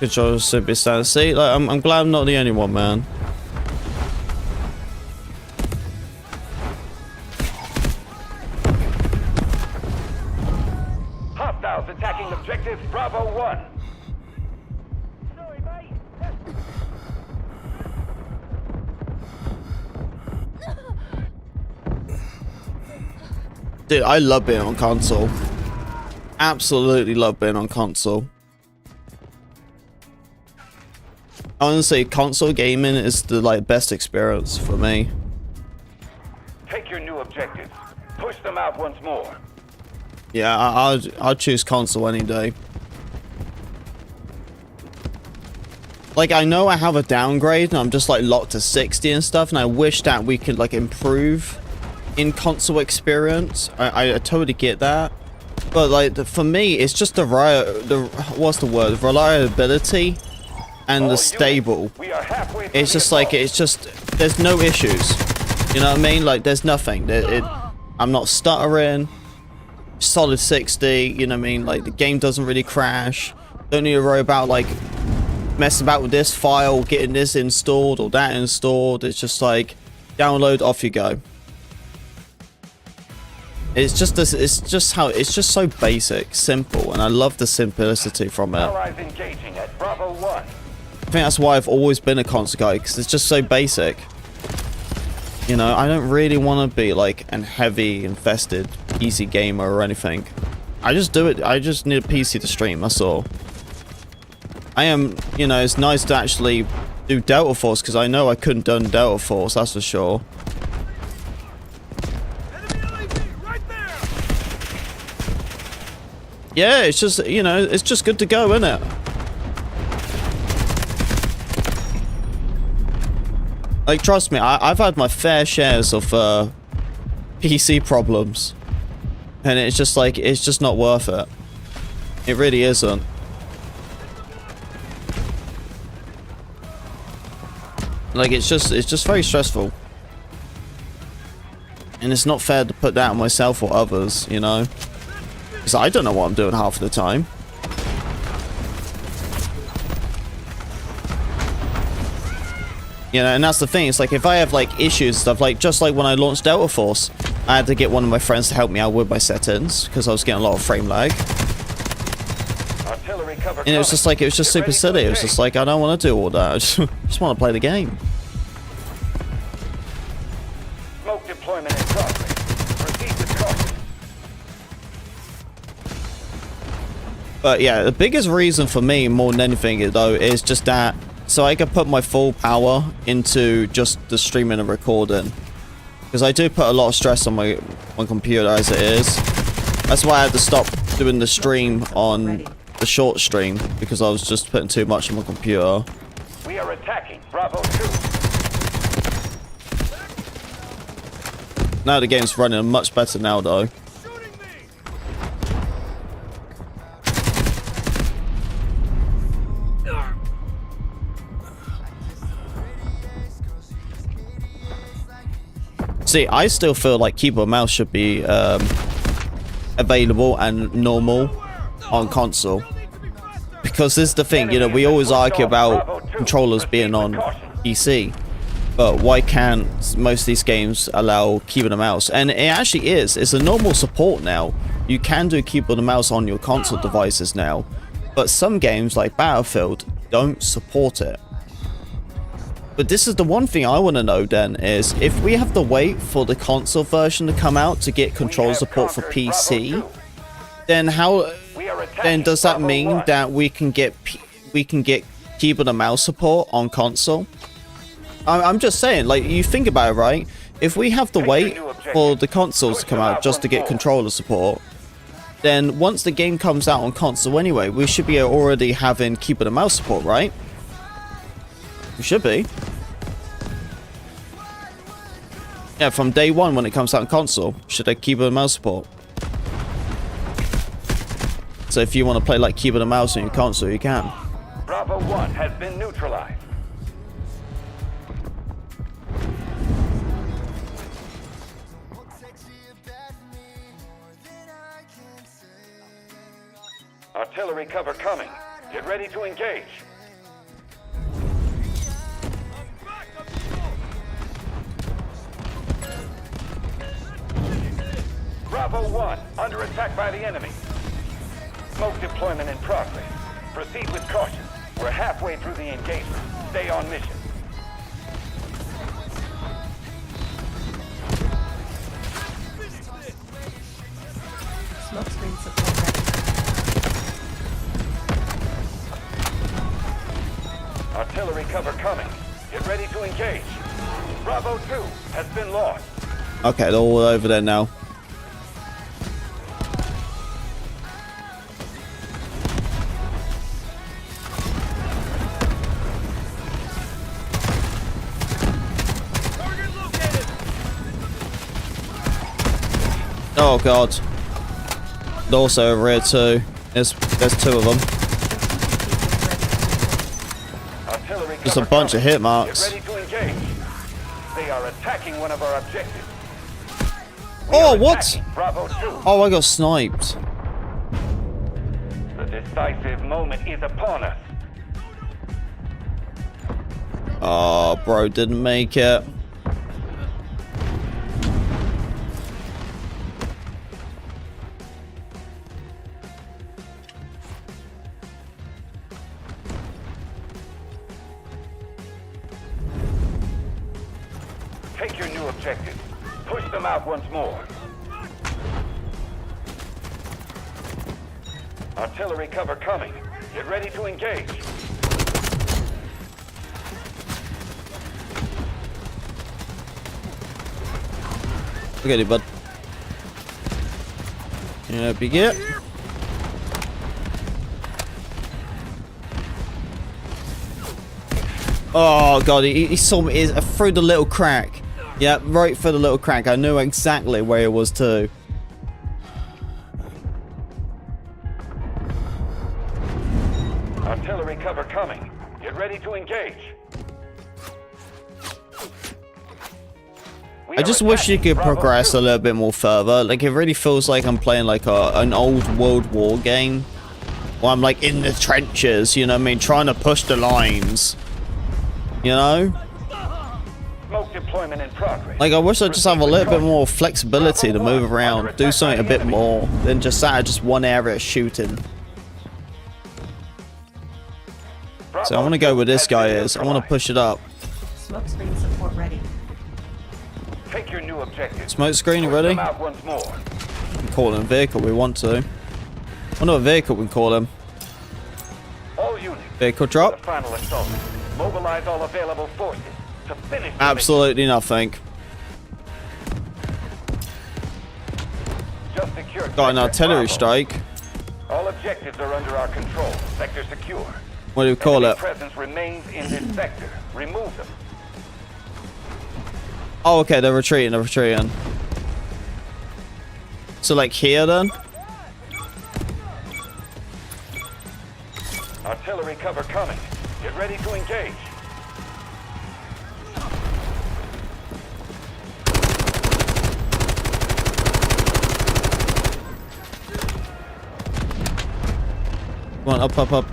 Controller should be standard. See, like, I'm glad I'm not the only one, man. Hostiles attacking objective Bravo 1. Sorry, mate. Dude, I love being on console. Absolutely love being on console. Honestly, console gaming is the like best experience for me. Take your new objectives. Push them out once more. Yeah, I'll choose console any day. Like, I know I have a downgrade and I'm just like locked to 60 and stuff, and I wish that we could like improve in console experience. I totally get that, but like for me, it's just the what's the word? Reliability and the stable. It's just like there's no issues. You know what I mean? Like there's nothing. I'm not stuttering. Solid 60. You know what I mean? Like the game doesn't really crash. Don't need to worry about like messing about with this file, getting this installed or that installed. It's just like download, off you go. It's just this. It's just so basic, simple, and I love the simplicity from it. Allies engaging at Bravo 1. I think that's why I've always been a console guy, because it's just so basic. You know, I don't really want to be like an heavy infested PC gamer or anything. I just do it. I just need a PC to stream. That's all. I am, you know, it's nice to actually do Delta Force, because I know I couldn't done Delta Force, that's for sure. Yeah, it's just, you know, it's just good to go, isn't it? Like, trust me, I've had my fair shares of PC problems. And it's just like, it's just not worth it. It really isn't. Like, it's just very stressful. And it's not fair to put that on myself or others, you know? Because I don't know what I'm doing half of the time. You know, and that's the thing. It's like, if I have, like, issues, stuff, like, just like when I launched Delta Force, I had to get one of my friends to help me out with my settings, because I was getting a lot of frame lag. And it was just like, it was just super silly. It was just like, I don't want to do all that. I just want to play the game. Smoke deployment in progress. Proceed with caution. But yeah, the biggest reason for me, more than anything, though, is just that so I can put my full power into just the streaming and recording. Because I do put a lot of stress on my computer as it is. That's why I had to stop doing the stream on the short stream, because I was just putting too much on my computer. We are attacking Bravo 2. Now the game's running much better now, though. See, I still feel like keyboard and mouse should be available and normal on console, because this is the thing, you know, we always argue about controllers being on PC, but why can't most of these games allow keyboard and mouse? And it actually is. It's a normal support now. You can do keyboard and mouse on your console devices now, but some games like Battlefield don't support it. But this is the one thing I want to know then, is if we have to wait for the console version to come out to get control support for PC, then does that mean that we can get keyboard and mouse support on console? I'm just saying, like, you think about it, right? If we have to wait for the consoles to come out just to get controller support, then once the game comes out on console anyway, we should be already having keyboard and mouse support, right? We should be. Yeah, from day one when it comes out on console, should have keyboard and mouse support. So if you want to play like keyboard and mouse on your console, you can. Bravo 1 has been neutralized. Artillery cover coming. Get ready to engage. Bravo 1 under attack by the enemy. Smoke deployment in progress. Proceed with caution. We're halfway through the engagement. Stay on mission. Smoke screen support ready. Artillery cover coming. Get ready to engage. Bravo 2 has been lost. Okay, they're all over there now. Target located. Oh god. They're also over here too. There's 2 of them. Artillery Just a cover bunch of coming. hit marks. Get ready to engage. They are attacking one of our objectives. We Oh, are what? attacking Bravo 2. Oh, I got sniped. The decisive moment is upon us. Oh, bro, didn't make it. Take your new objective. Push them out once more. Artillery cover coming. Get ready to engage. Look at it, bud. Yeah, big it. Oh god, he saw me through the little crack. Yeah, right through the little crack. I knew exactly where it was too. Artillery cover coming. Get ready to engage. We I are just wish you attacking could Bravo progress 2. a little bit more further. Like, it really feels like I'm playing like an old World War game. Or I'm like in the trenches, you know what I mean? Trying to push the lines. You know? Smoke deployment in progress. Like, I wish I just have a little bit more flexibility to move around. Do something a bit more than just sat at just one area shooting. So I want to go where this guy is. I want to push it up. Smoke screen support ready. Take your new objective. Smoke screen, you Push ready? them out once more. We can call him vehicle we want to. I wonder what vehicle we can call him. All units. Vehicle The drop? final assault. Mobilize all available forces to finish the Absolutely nothing. mission. Just secure Got an Sector artillery Bravo. strike. All objectives are under our control. Sector secure. What do we call Enemy it? presence remains in this sector. Remove them. Oh, okay, they're retreating, they're retreating. So, like, here, then? Artillery cover coming. Get ready to engage. Come on, up, up, up.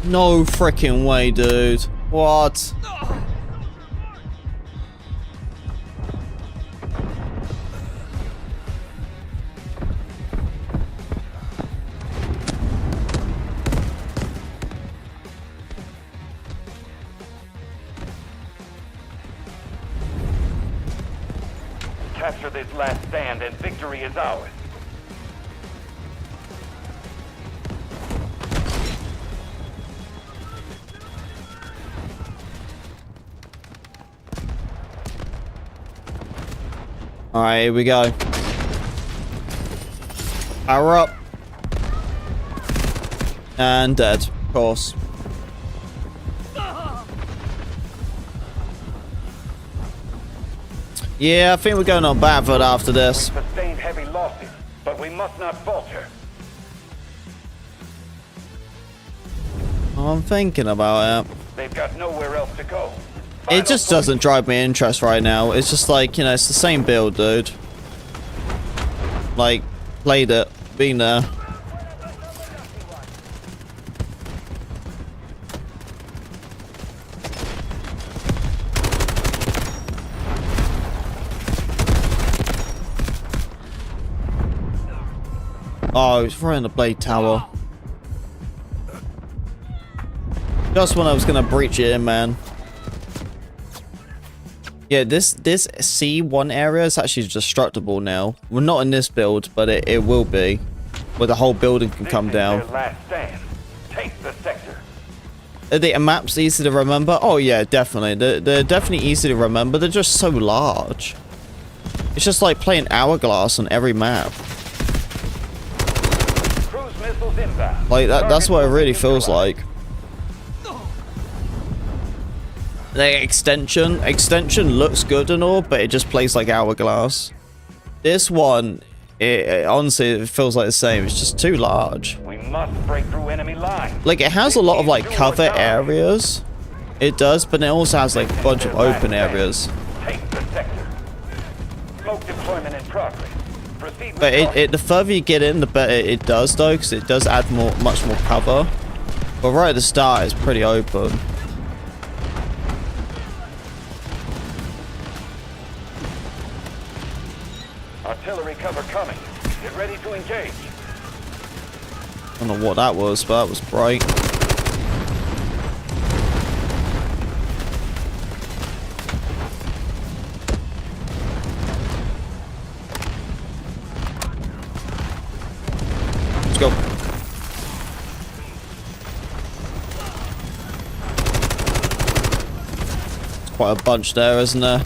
No freaking way, dude. What? Capture this last stand and victory is ours. Alright, here we go. Power up. And dead, of course. Yeah, I think we're going on bad foot after this. We've sustained heavy losses, but we must not falter. I'm thinking about it. They've got nowhere else to go. It just doesn't drive me interest right now. It's just like, you know, it's the same build, dude. Like, played it, been there. Oh, he's throwing the blade tower. Just when I was gonna breach it in, man. Yeah, this C1 area is actually destructible now. Well, not in this build, but it will be. Where the whole building can come down. Their last stand. Take the sector. Are the maps easy to remember? Oh yeah, definitely. They're definitely easy to remember. They're just so large. It's just like playing Hourglass on every map. Cruise missiles inbound. Like that's what it really feels like. The extension looks good and all, but it just plays like Hourglass. This one, it honestly, it feels like the same. It's just too large. We must break through enemy lines. Like, it has a lot of like cover areas. It does, but it also has like a bunch of open areas. Take the sector. Smoke deployment in progress. Proceed with But the further you get in, the better it does, though, because it does add much more cover. But right at the start, it's pretty open. Artillery cover coming. Get ready to engage. I don't know what that was, but that was bright. Let's go. There's quite a bunch there, isn't there?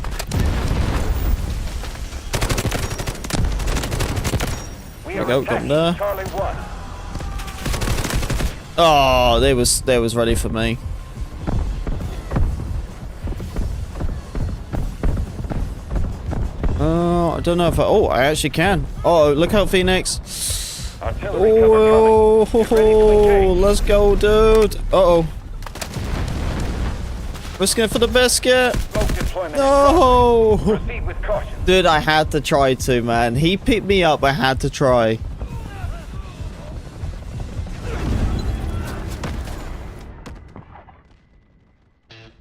There we go, got them there. Charlie 1. Oh, they was ready for me. I don't know if I actually can. Oh, look out, Feynix. Oh, let's go, dude. Uh-oh. Risking it for the biscuit. No. Proceed with caution. Dude, I had to try to, man. He picked me up. I had to try.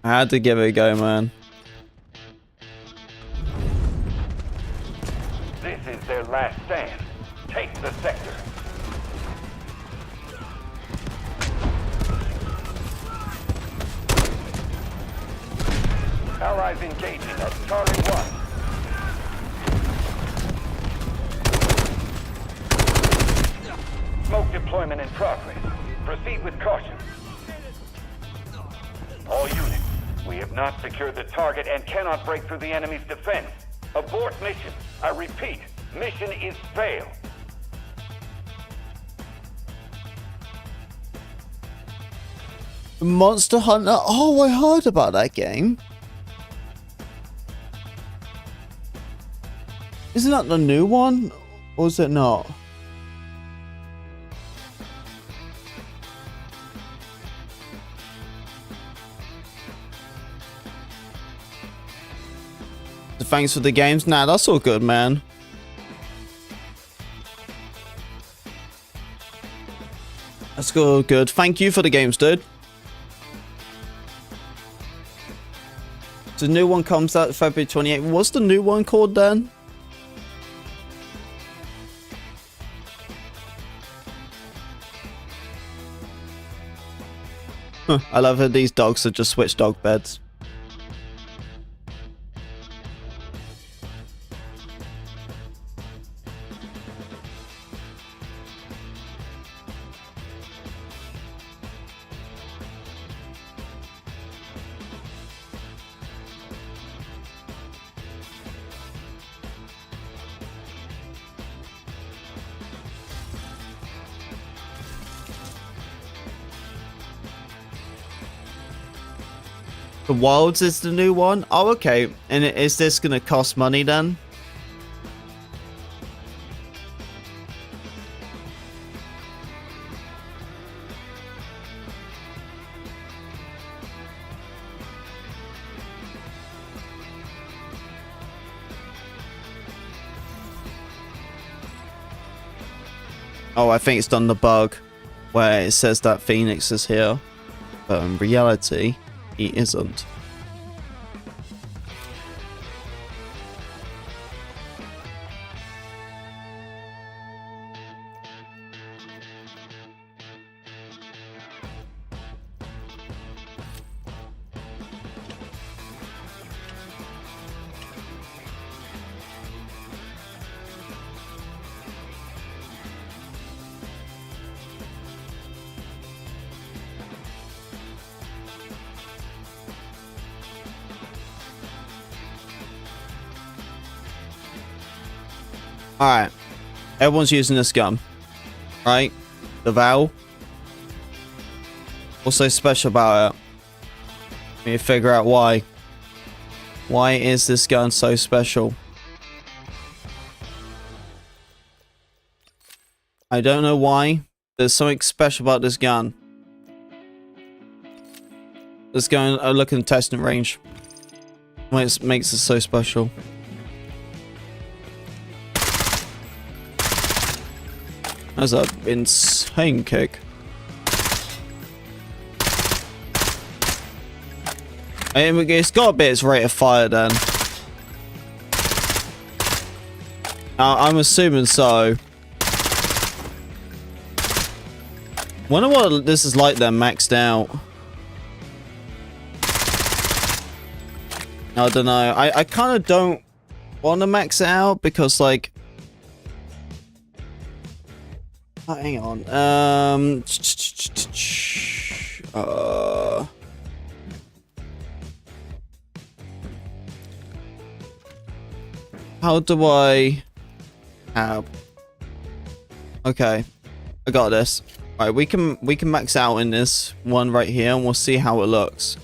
I had to give it a go, man. This is their last stand. Take the sector. Allies engaging at Charlie 1. Smoke deployment in progress. Proceed with caution. All units, we have not secured the target and cannot break through the enemy's defense. Abort mission. I repeat, mission is failed. Monster Hunter. Oh, I heard about that game. Isn't that the new one? Or is it not? Thanks for the games. Nah, that's all good, man. That's all good. Thank you for the games, dude. The new one comes out February 28th. What's the new one called then? Huh, I love how these dogs have just switched dog beds. The Wilds is the new one? Oh, okay. And is this going to cost money then? Oh, I think it's done the bug where it says that Feynix is here. But in reality, he isn't. Alright. Everyone's using this gun. Right? The Val. What's so special about it? Let me figure out why. Why is this gun so special? I don't know why. There's something special about this gun. Let's go and look in the testing range. What makes it so special? That's an insane kick. It's got a bit its rate of fire then. I'm assuming so. Wonder what this is like then, maxed out. I don't know. I kind of don't want to max it out because, like... Oh, hang on. How do I... Have... Okay. I got this. Right, we can max out in this one right here and we'll see how it looks.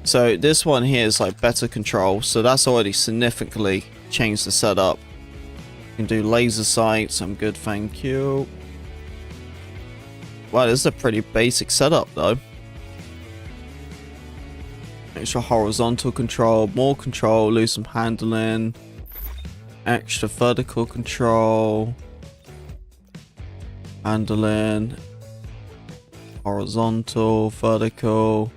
So this one here is like better control, so that's already significantly changed the setup. You can do laser sights, I'm good, thank you. Wow, this is a pretty basic setup though. Extra horizontal control, more control, lose some handling. Extra vertical control. Handling. Horizontal, vertical.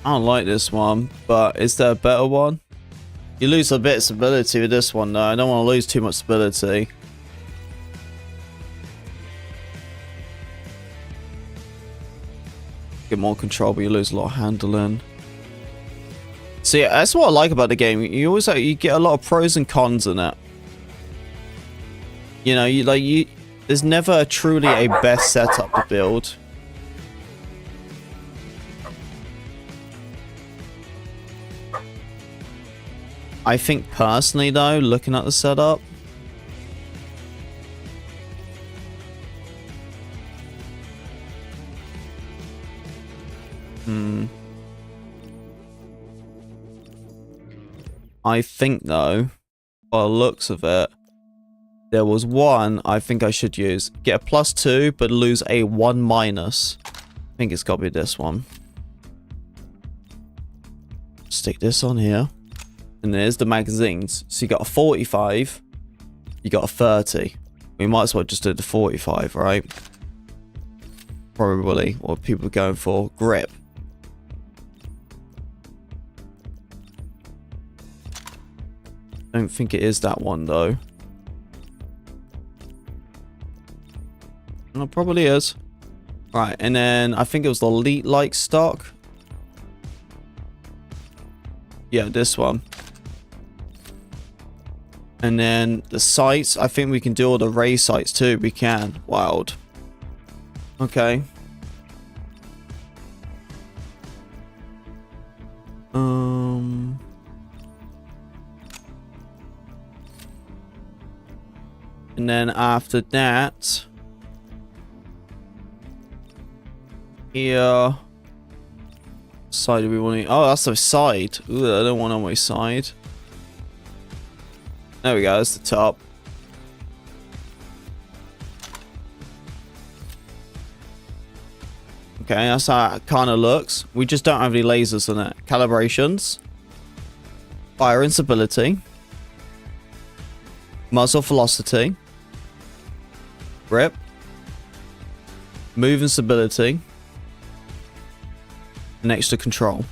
I don't like this one, but is there a better one? You lose a bit of stability with this one though. I don't want to lose too much stability. Get more control, but you lose a lot of handling. See, that's what I like about the game. You always you get a lot of pros and cons in it. You know, there's never truly a best setup to build. I think personally though, looking at the setup, I think though, by the looks of it, there was one I think I should use. Get a +2 but lose a 1-. I think it's got to be this one. Stick this on here. And there's the magazines. So you got a 45, you got a 30. We might as well just do the 45, right? Probably what people are going for. Grip. Don't think it is that one though. No, it probably is. Right, and then I think it was the elite-like stock. Yeah, this one. And then the sights, I think we can do all the ray sights too. We can. Wild. Okay. And then after that, here, side do we want to? Oh, that's the side. Ooh, I don't want on my side. There we go, that's the top. Okay, that's how it kind of looks. We just don't have any lasers on it. Calibrations. Fire instability. Muzzle velocity. Grip. Move instability. And extra control.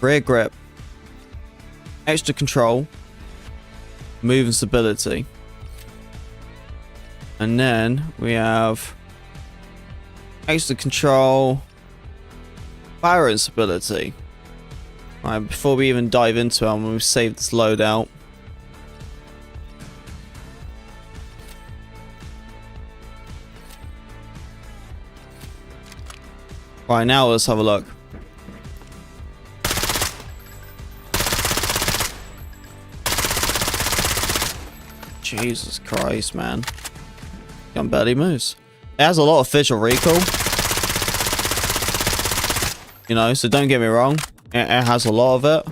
Rear grip. Extra control, move and stability. And then we have extra control, fire instability. Alright, before we even dive into it, I'm going to save this loadout. Right, now let's have a look. Jesus Christ, man. Gun barely moves. It has a lot of visual recall. You know, so don't get me wrong. It has a lot of it.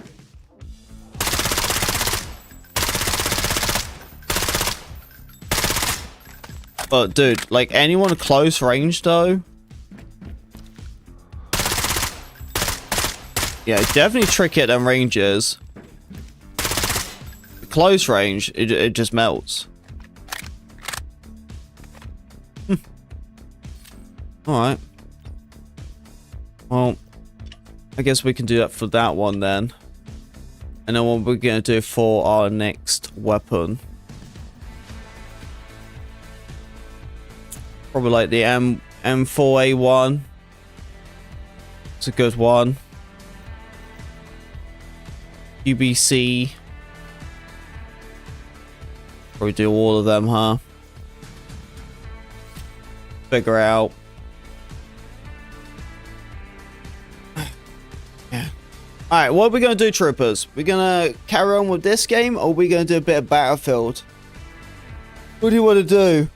But dude, like anyone close range though. Yeah, definitely trickier than ranges. Close range, it just melts. Alright. Well, I guess we can do that for that one then. And then what we're going to do for our next weapon. Probably like the M4A1. It's a good one. UBC. Probably do all of them, huh? Figure out. Yeah. Alright, what are we going to do, troopers? We're going to carry on with this game, or are we going to do a bit of Battlefield? What do you want to do?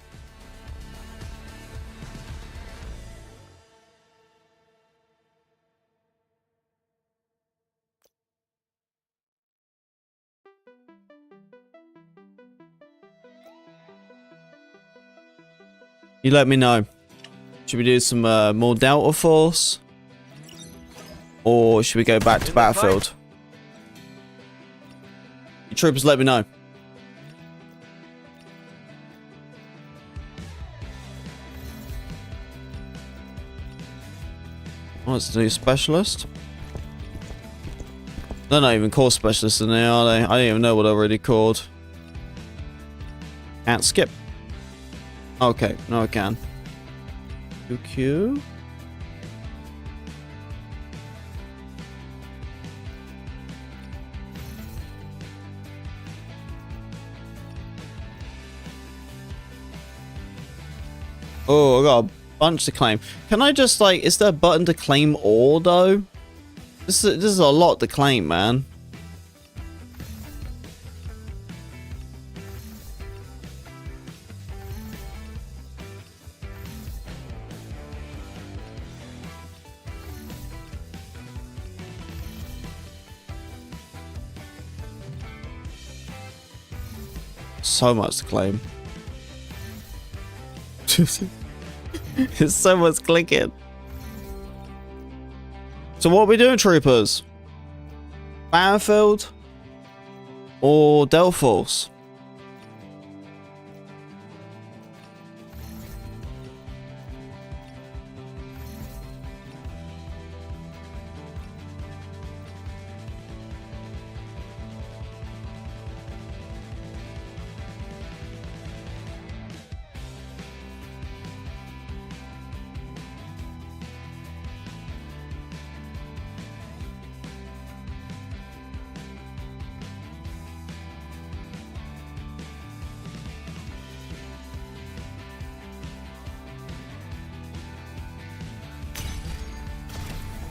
You let me know. Should we do some more Delta Force? Or should we go back to Battlefield? You troopers let me know. Oh, it's a new specialist. They're not even called specialists in there, are they? I don't even know what they're already called. Can't skip. Okay, no I can. QQ. Oh, I got a bunch to claim. Can I just like, is there a button to claim all though? This is a lot to claim, man. So much to claim. There's so much clicking. So what are we doing, troopers? Battlefield or Delta Force?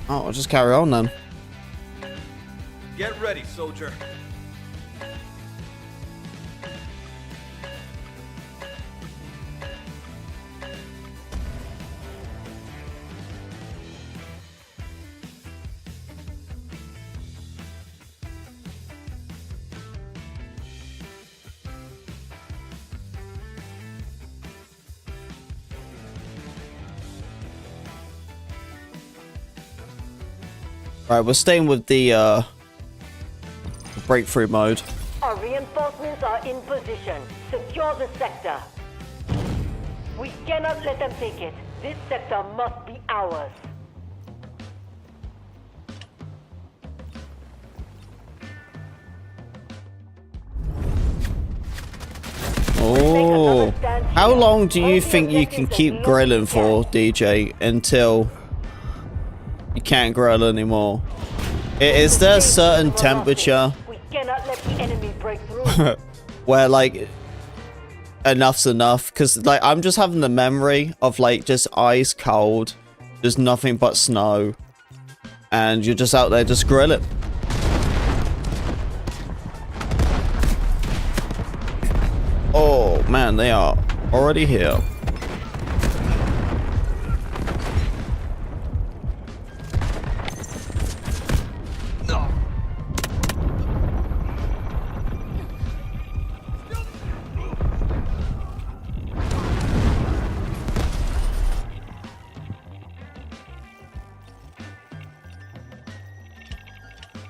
Oh, I'll just carry on then. Get ready, soldier. Right, we're staying with the breakthrough mode. Our reinforcements are in position. Secure the sector. We cannot let them take it. This sector must be ours. Oh, how long do you think you can keep grilling for, DJ, until You can't grill anymore. Is there a certain temperature We cannot let the enemy break through. where like enough's enough? Because like I'm just having the memory of like just ice cold, there's nothing but snow, and you're just out there just grilling. Oh man, they are already here.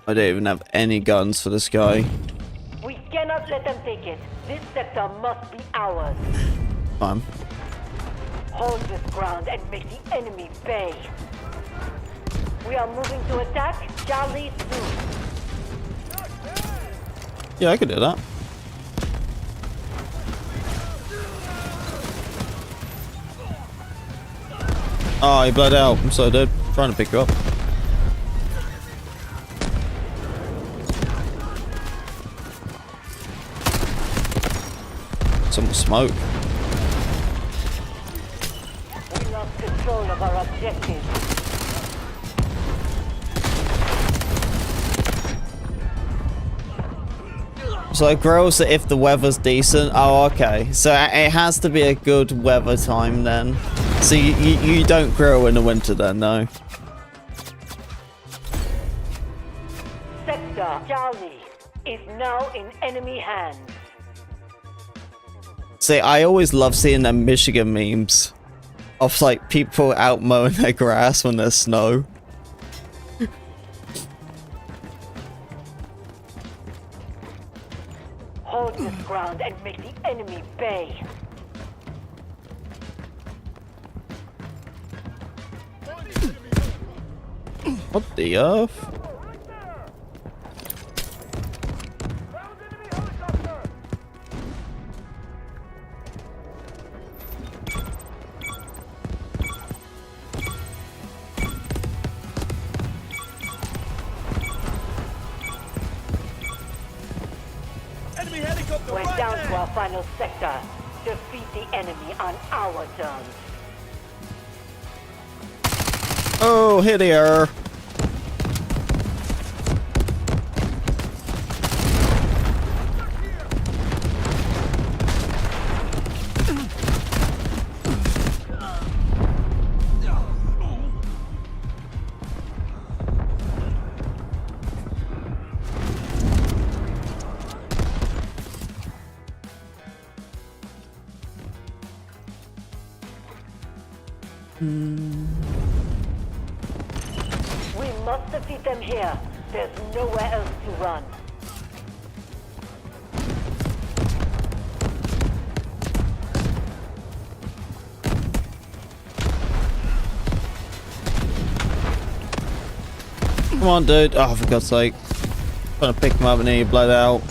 I don't even have any guns for this guy. We cannot let them take it. This sector must be ours. Fine. Hold this ground and make the enemy pay. We are moving to attack Charlie soon. Yeah, I could do that. Oh, he bled out. I'm so dead. Trying to pick you up. Some smoke. We lost control of our objective. So it grows if the weather's decent. Oh, okay. So it has to be a good weather time then. So you don't grow in the winter then, no? Sector Charlie is now in enemy hands. See, I always love seeing them Michigan memes of like people out mowing their grass when there's snow. Hold this ground and make the enemy pay. What the earth? We're down to our final sector. Defeat the enemy on our terms. Oh, here they are. We must defeat them here. There's nowhere else to run. Come on, dude. Oh, for God's sake. Trying to pick him up and he bled out.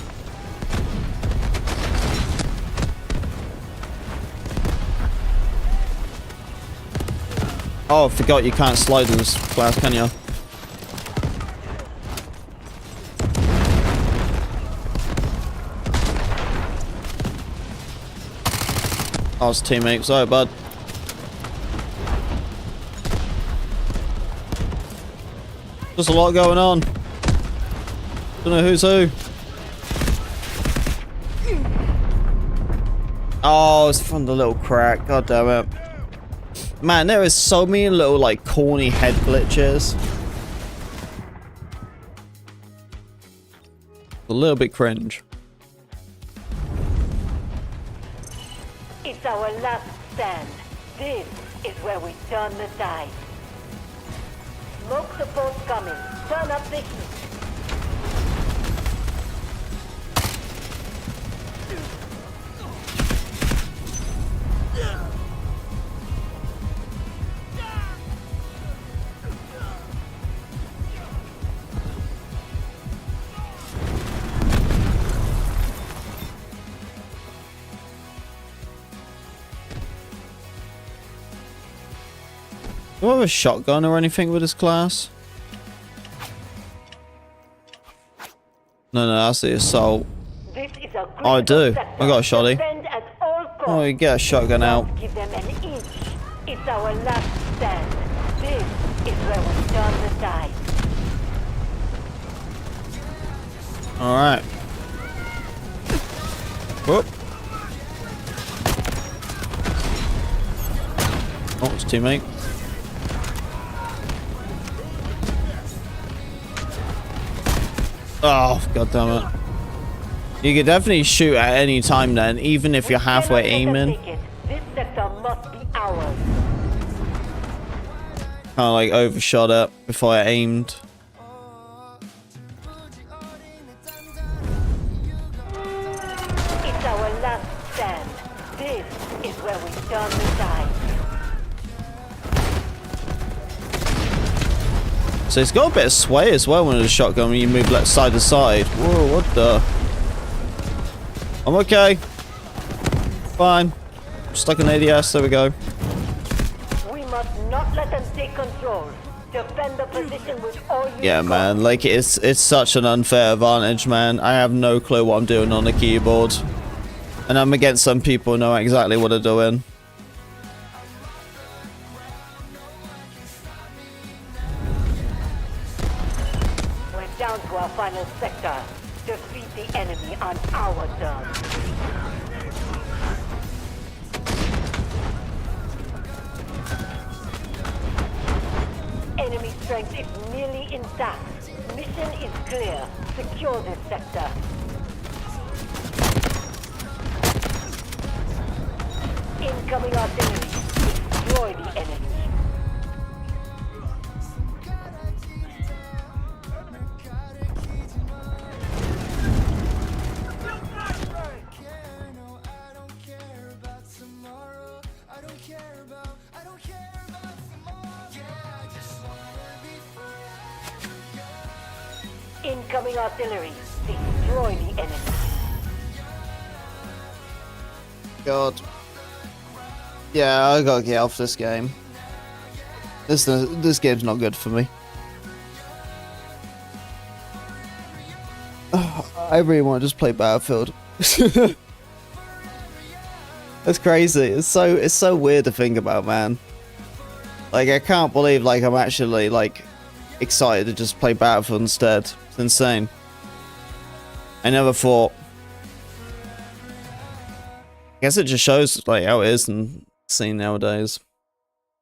Oh, I forgot you can't slide in this class, can you? Oh, it's teammate. Sorry, bud. There's a lot going on. Don't know who's who. Oh, it's from the little crack. God damn it. Man, there is so many little, like, corny head glitches. A little bit cringe. It's our last stand. This is where we turn the tide. Smoke support coming. Turn up the heat. Do I have a shotgun or anything with this class? No, that's the assault. This is a Oh, I do. sector. I got a shotty. Defend at all costs. Oh, you get a shotgun out. Don't give them an inch. It's our last stand. This is where we turn the tide. Alright. Whoop. Oh, it's teammate. Oh, god damn it. You could definitely shoot at any time then, even if you're halfway aiming. This sector must be ours. Kind of like overshot it before I aimed. It's our last stand. This is where we turn the tide. So it's got a bit of sway as well when it's a shotgun when you move left side to side. Whoa, what the? I'm okay. Fine. Stuck in ADS, there we go. We must not let them take control. Defend the position with all you Yeah, got. man, like it's such an unfair advantage, man. I have no clue what I'm doing on the keyboard. And I'm against some people who know exactly what they're doing. We're down to our final sector. Defeat the enemy on our terms. Enemy strength is nearly intact. Mission is clear. Secure this sector. Incoming artillery. Destroy the enemy. Incoming artillery. Destroy the enemy. God. Yeah, I gotta get off this game. This game's not good for me. I really want to just play Battlefield. That's crazy. It's so weird to think about, man. Like, I can't believe like I'm actually like excited to just play Battlefield instead. It's insane. I never thought. I guess it just shows like how it is and scene nowadays.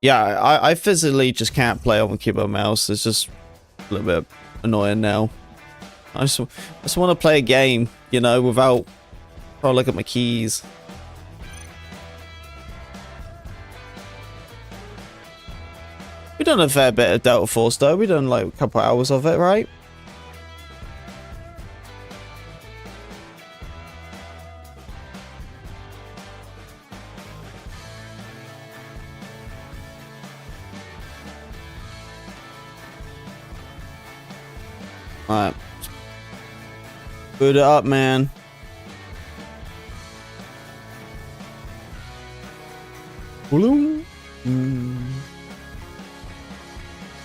Yeah, I physically just can't play on the keyboard and mouse. It's just a little bit annoying now. I just want to play a game, you know, without trying to look at my keys. We done a fair bit of Delta Force though. We done like a couple hours of it, right? Alright. Boot it up, man. Bloom.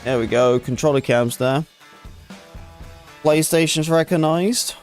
There we go. Controller cams there. PlayStation's recognized.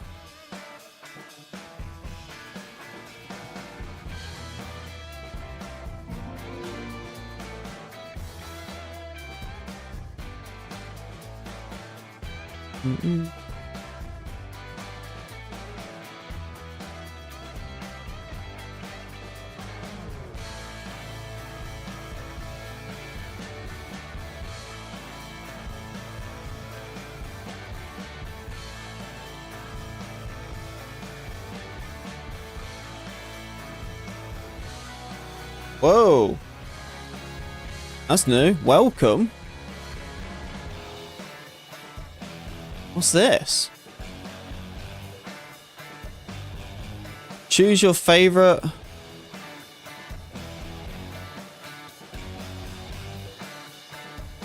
Whoa. That's new. Welcome. What's this? Choose your favorite.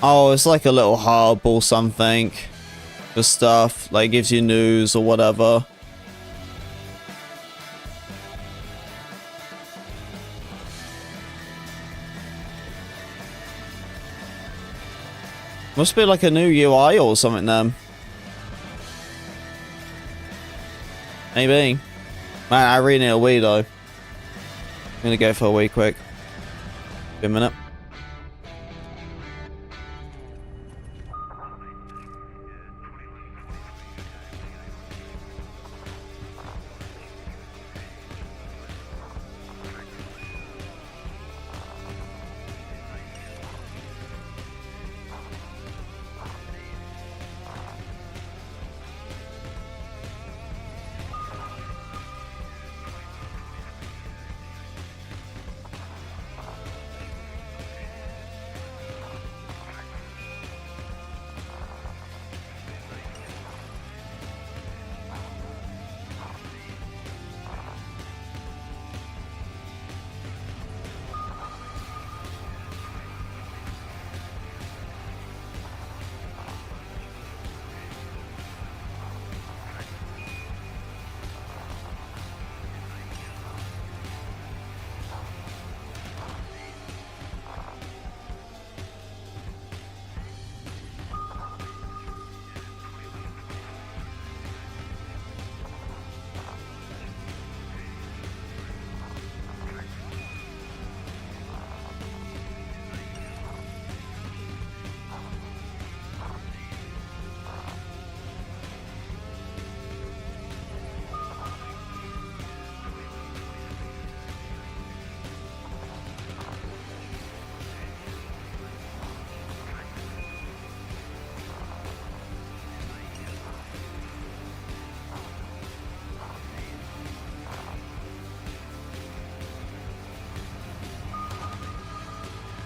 Oh, it's like a little hub or something. For stuff. Like gives you news or whatever. Must be like a new UI or something then. Maybe. Man, I really need a wee though. I'm gonna go for a wee quick. Give me a minute.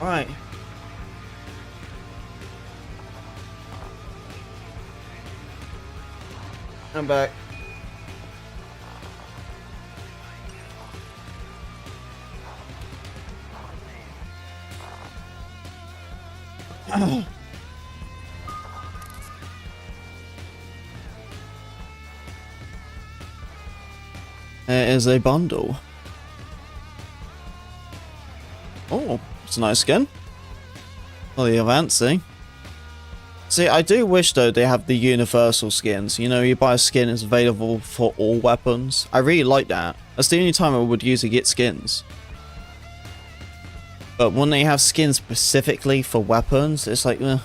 Alright. I'm back. There is a bundle. Oh, it's a nice skin. Well, the fancy. See, I do wish though they have the universal skins. You know, you buy a skin, it's available for all weapons. I really like that. That's the only time I would usually get skins. But when they have skins specifically for weapons, it's like, eh.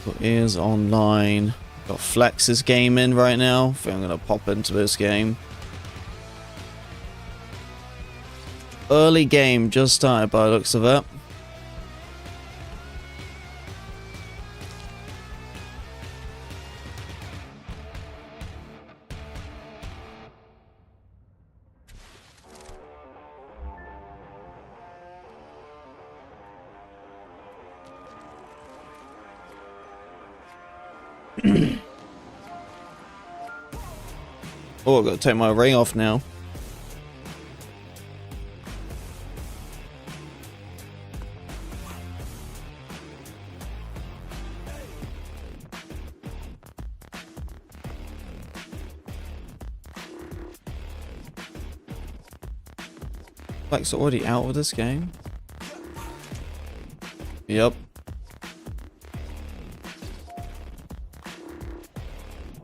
What is online? Got Flex's game in right now. I think I'm gonna pop into this game. Early game, just started by the looks of it. Oh, I've got to take my ring off now. Flex already out of this game? Yep.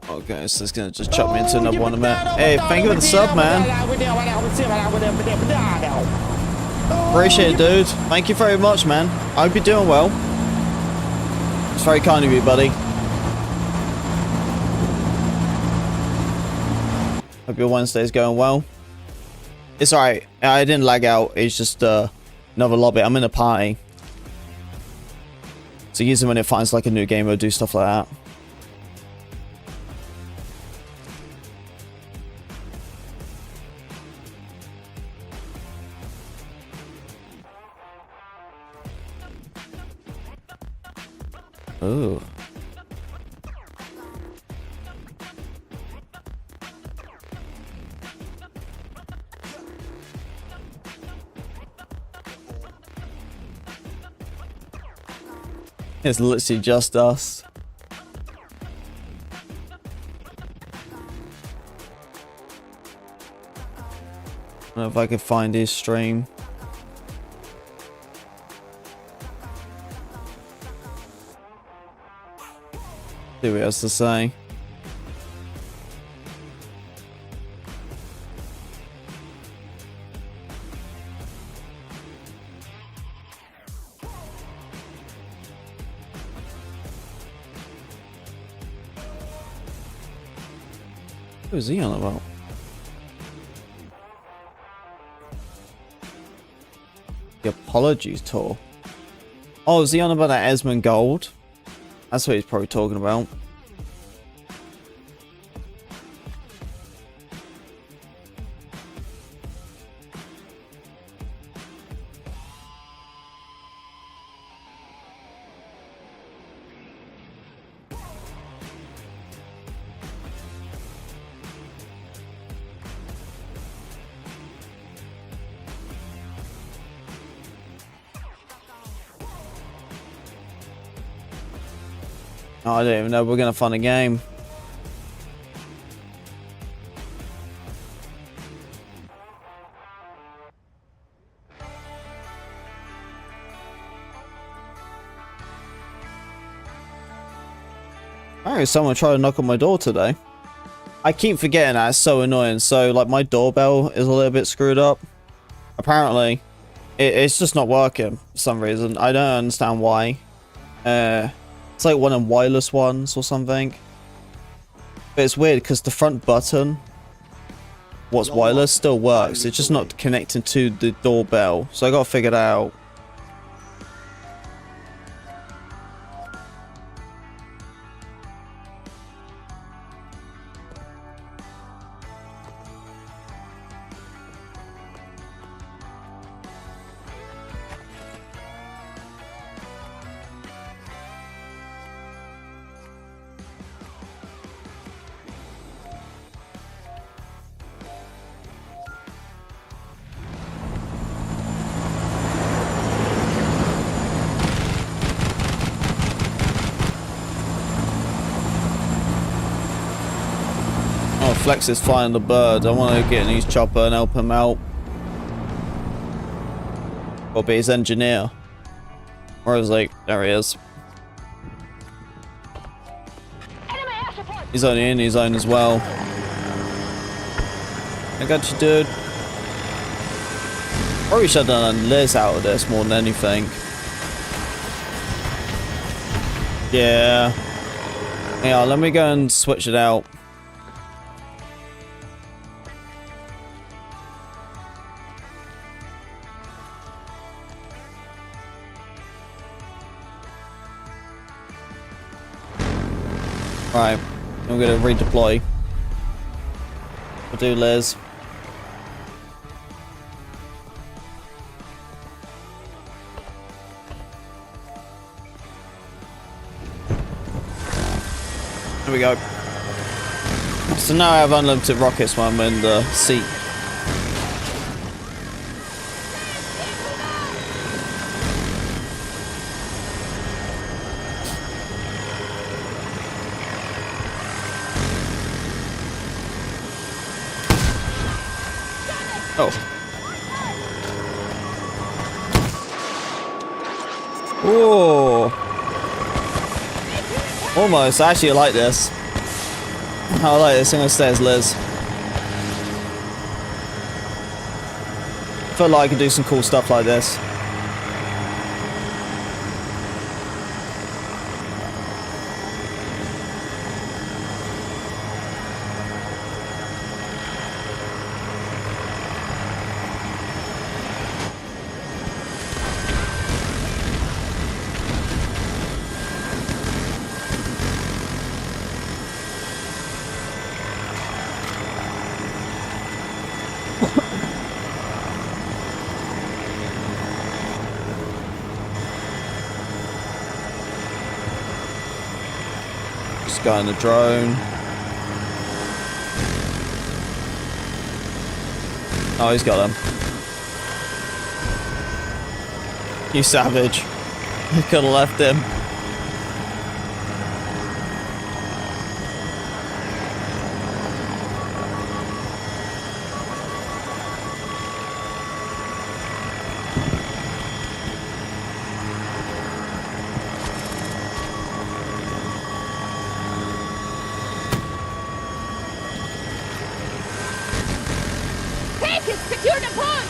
Okay, so it's gonna just chuck me into another one in a minute. Hey, thank you for the sub, man. Appreciate it, dude. Thank you very much, man. I hope you're doing well. It's very kind of you, buddy. Hope your Wednesday's going well. It's alright. I didn't lag out. It's just another lobby. I'm in a party. So usually when it finds like a new game, it'll do stuff like that. Ooh. It's literally just us. don't know if I could find his stream. See what he has to say. Who is he on about? The Apologies tour. Oh, is he on about that Esmond Gold? That's what he's probably talking about. Oh, I don't even know. We're gonna find a game. Apparently someone tried to knock on my door today. I keep forgetting that. It's so annoying. So, like, my doorbell is a little bit screwed up. Apparently, it's just not working for some reason. I don't understand why. It's like one of them wireless ones or something. But it's weird because the front button, what's wireless, still works. It's just not connected to the doorbell. So I gotta figure that out. Flex is flying the bird. I want to get in his chopper and help him out. Or be his engineer. Or is like, there he is. He's only in his own as well. I got you, dude. Probably should have done a Liz out of this more than anything. Yeah. Yeah, let me go and switch it out. Right, I'm gonna redeploy. We'll do Liz. There we go. So now I have unlimited rockets when I'm in the seat. Oh. Whoa. Almost. Actually, I like this. I like this. I'm gonna stay as Liz. I feel like I can do some cool stuff like this. Guy in the drone. Oh, he's got him. You savage. You could have left him. objectives! Secure the point!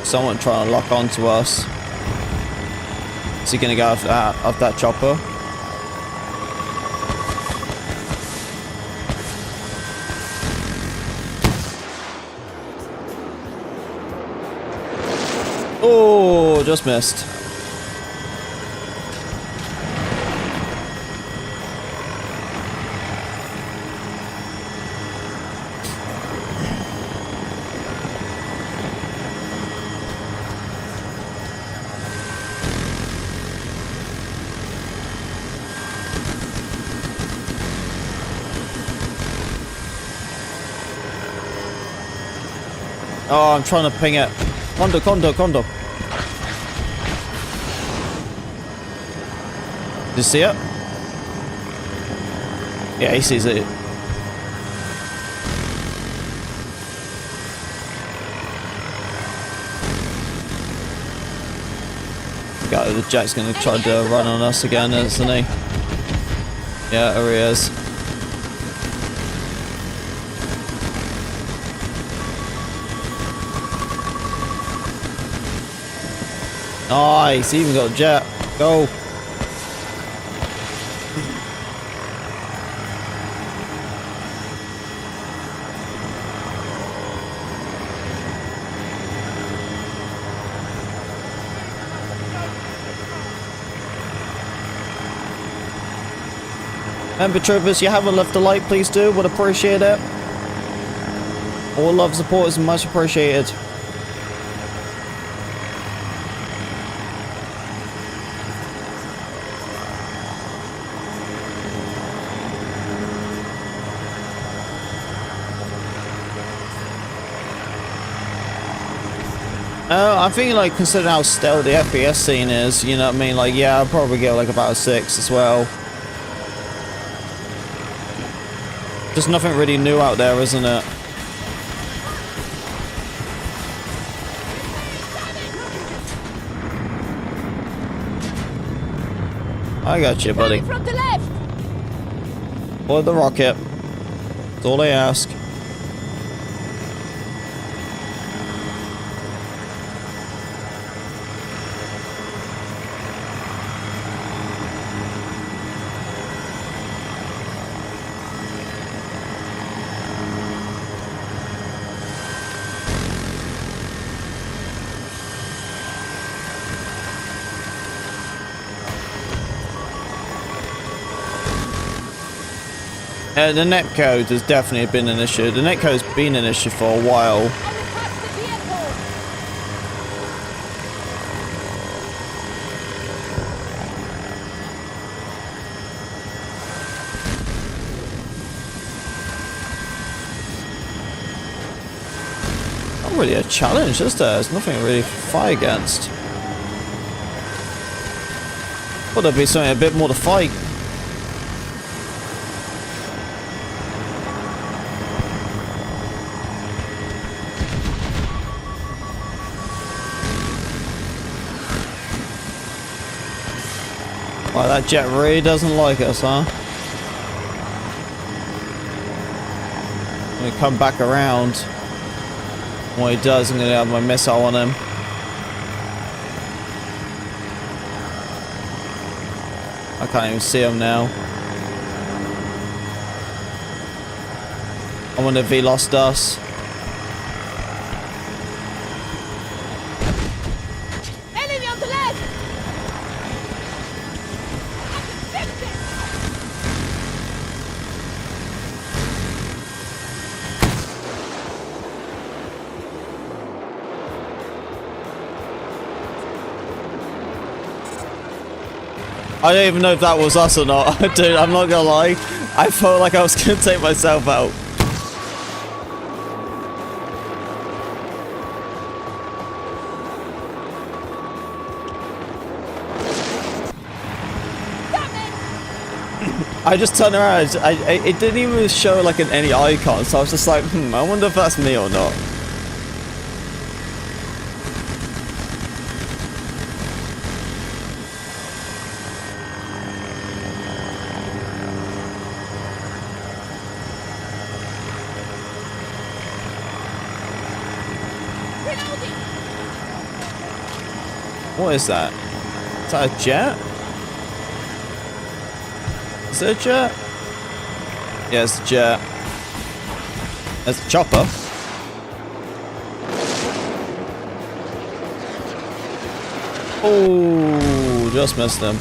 Someone trying to lock onto us. Is he gonna go off that chopper? Oh, just missed. Oh, I'm trying to ping it. Condo. Did you see it? Yeah, he sees it. The Jack's gonna try to run on us again, isn't he? Yeah, there he is. Nice, he even got a jet. Go. Remember, troopers, you haven't left a like, please do. Would appreciate it. All love, support is much appreciated. I think, like, considering how stale the FPS scene is, you know what I mean? Like, yeah, I'll probably get, like, about a 6 as well. Just nothing really new out there, isn't it? I got you, buddy. From the left. Or the rocket. That's all I ask. The netcode has definitely been an issue. The netcode's been an issue for a while. Not really a challenge, is there? There's nothing really to fight against. Well, there'd be something a bit more to fight. Well, that jet really doesn't like us, huh? When we come back around, what he does, I'm going to have my missile on him. I can't even see him now. I wonder if he lost us. Enemy on the left. I don't even know if that was us or not. Dude, I'm not gonna lie. I felt like I was gonna take myself out. I just turned around. It didn't even show like any icon, so I was just like, I wonder if that's me or not. What is that? Is that a jet? Is it a jet? Yeah, it's a jet. There's a chopper. Oh, just missed him.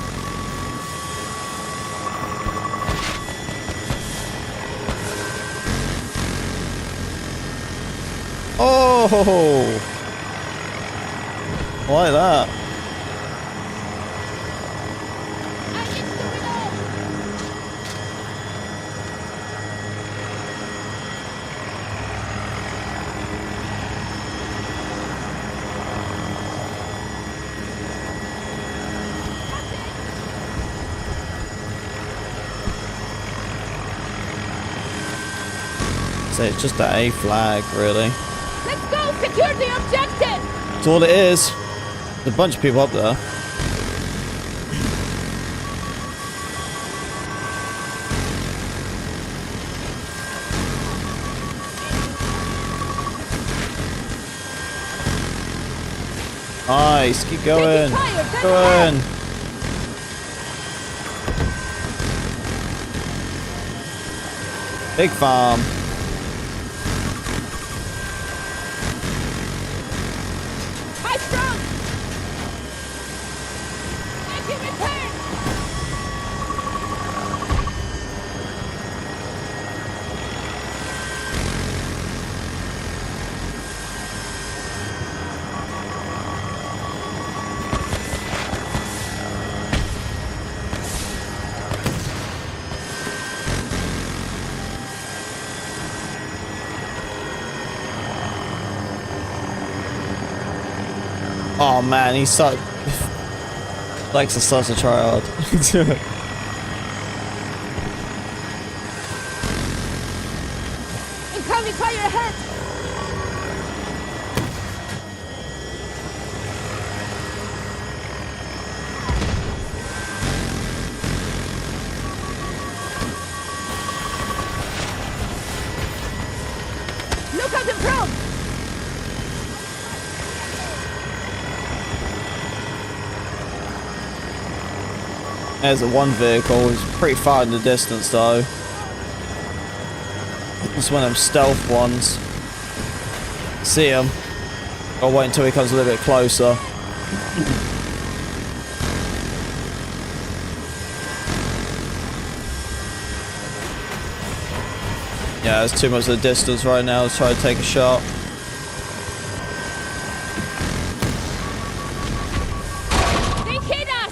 Oh, like that. So it's just an A flag, really. Let's go! Secure the objective! That's all it is. There's a bunch of people up there. Nice, keep going. Going. Big farm. High strong! Engine return! Oh man, he's so likes to such a tryhard. Incoming fire ahead! Look out in front! There's a one vehicle. It's pretty far in the distance though. It's one of them stealth ones. See him. I'll wait until he comes a little bit closer. Yeah, it's too much of a distance right now. Let's try to take a shot. They hit us!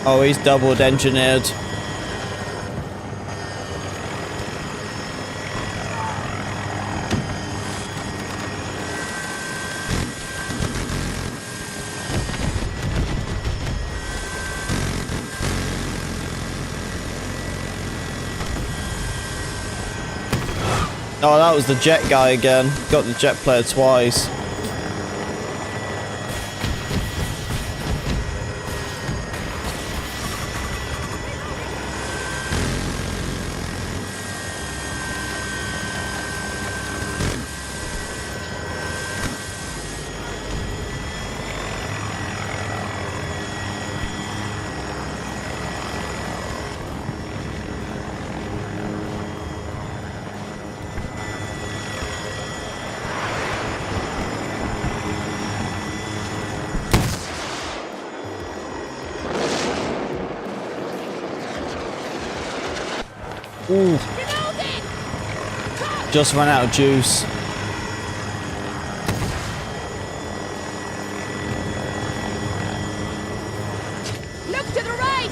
Oh, he's doubled engineered. Oh, that was the jet guy again. Got the jet player twice. Ooh. Just ran out of juice. Look to the right!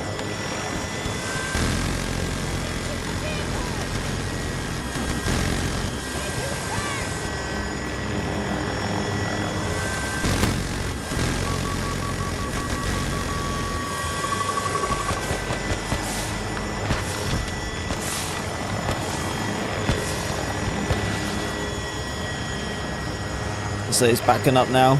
So he's backing up now.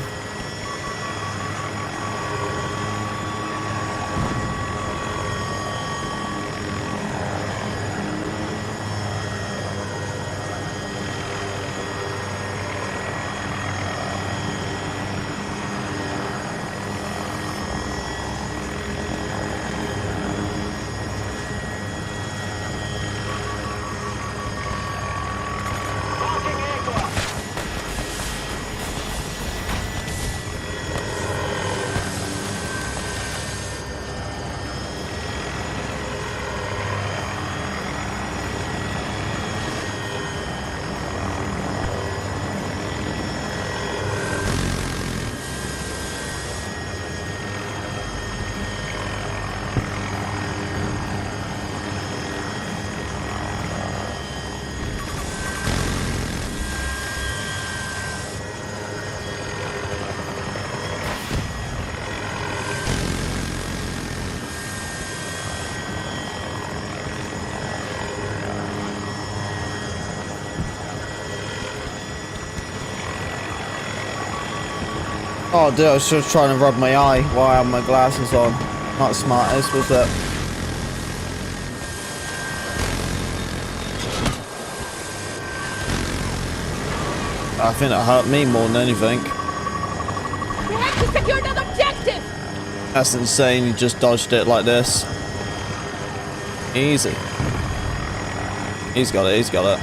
Oh, dude, I was just trying to rub my eye while I had my glasses on. Not smartest, was it? I think it hurt me more than anything. We have to secure that objective! That's insane, you just dodged it like this. Easy. He's got it, he's got it.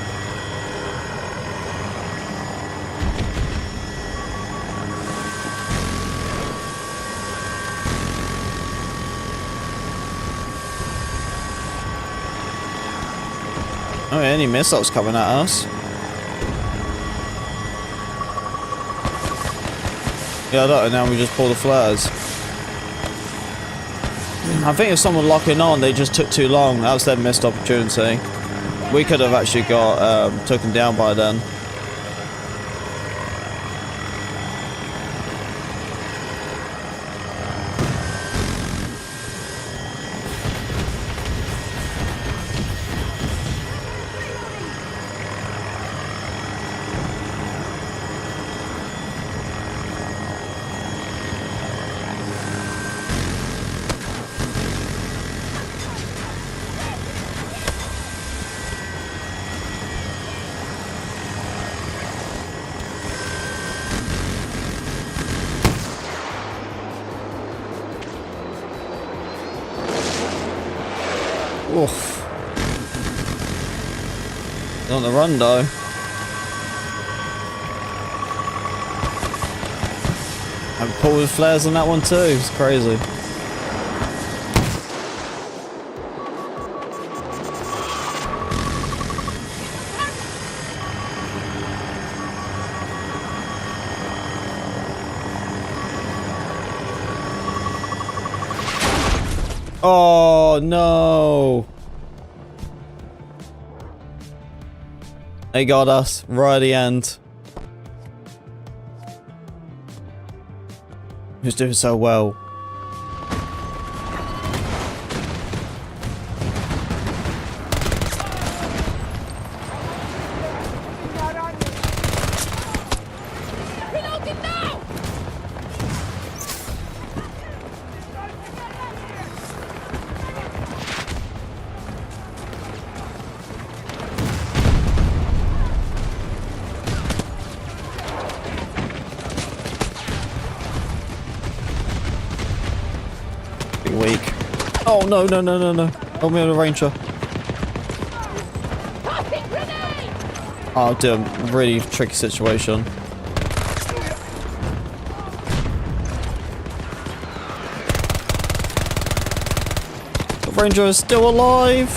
Oh, any missiles coming at us? Yeah, I don't know. Now we just pull the flares. I think if someone locking on, they just took too long. That was their missed opportunity. We could have actually got taken down by then. Oof. On the run though. And pull with flares on that one too. It's crazy. Oh no. They got us right at the end. Who's doing so well? Reloading now! Weak. Oh no no no no no! Help me on the ranger. Tossing grenade! Oh, dude, really tricky situation. The ranger is still alive.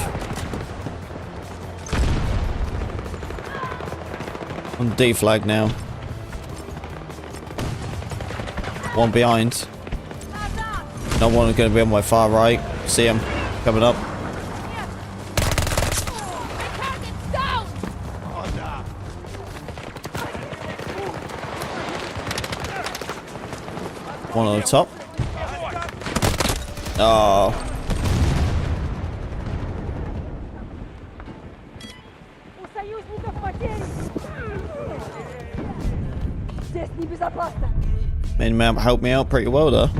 I'm deflagged now. One behind. No one is going to be on my far right. See him coming up. Target's down! One on the top. Oh. У союзников потери! Здесь небезопасно! Main man helped me out pretty well there.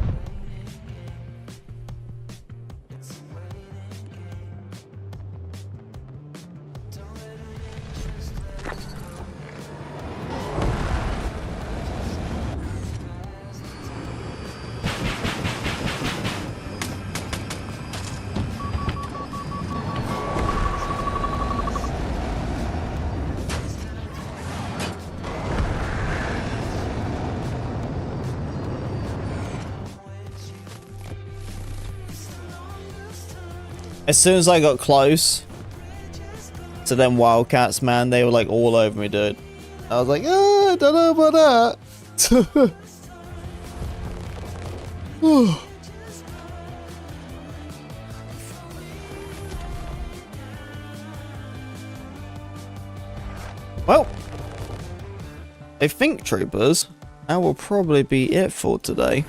As soon as I got close to them Wildcats, man, they were like all over me, dude. I was like, I don't know about that. Well, I think, troopers, that will probably be it for today.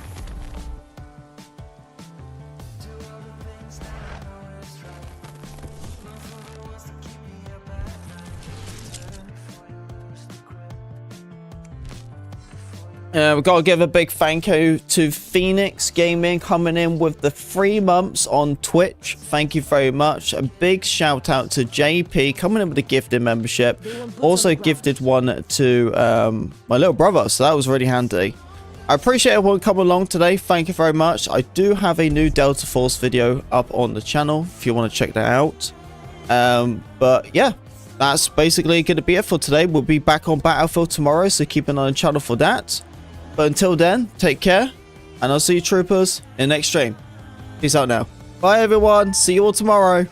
We've got to give a big thank you to Feynix Gaming coming in with the 3 months on Twitch. Thank you very much. A big shout out to JP coming in with a gifted membership. Also gifted one to my little brother, so that was really handy. I appreciate everyone coming along today. Thank you very much. I do have a new Delta Force video up on the channel if you want to check that out. But yeah, that's basically going to be it for today. We'll be back on Battlefield tomorrow, so keep an eye on the channel for that. But until then, take care, and I'll see you troopers in the next stream. Peace out now. Bye everyone. See you all tomorrow.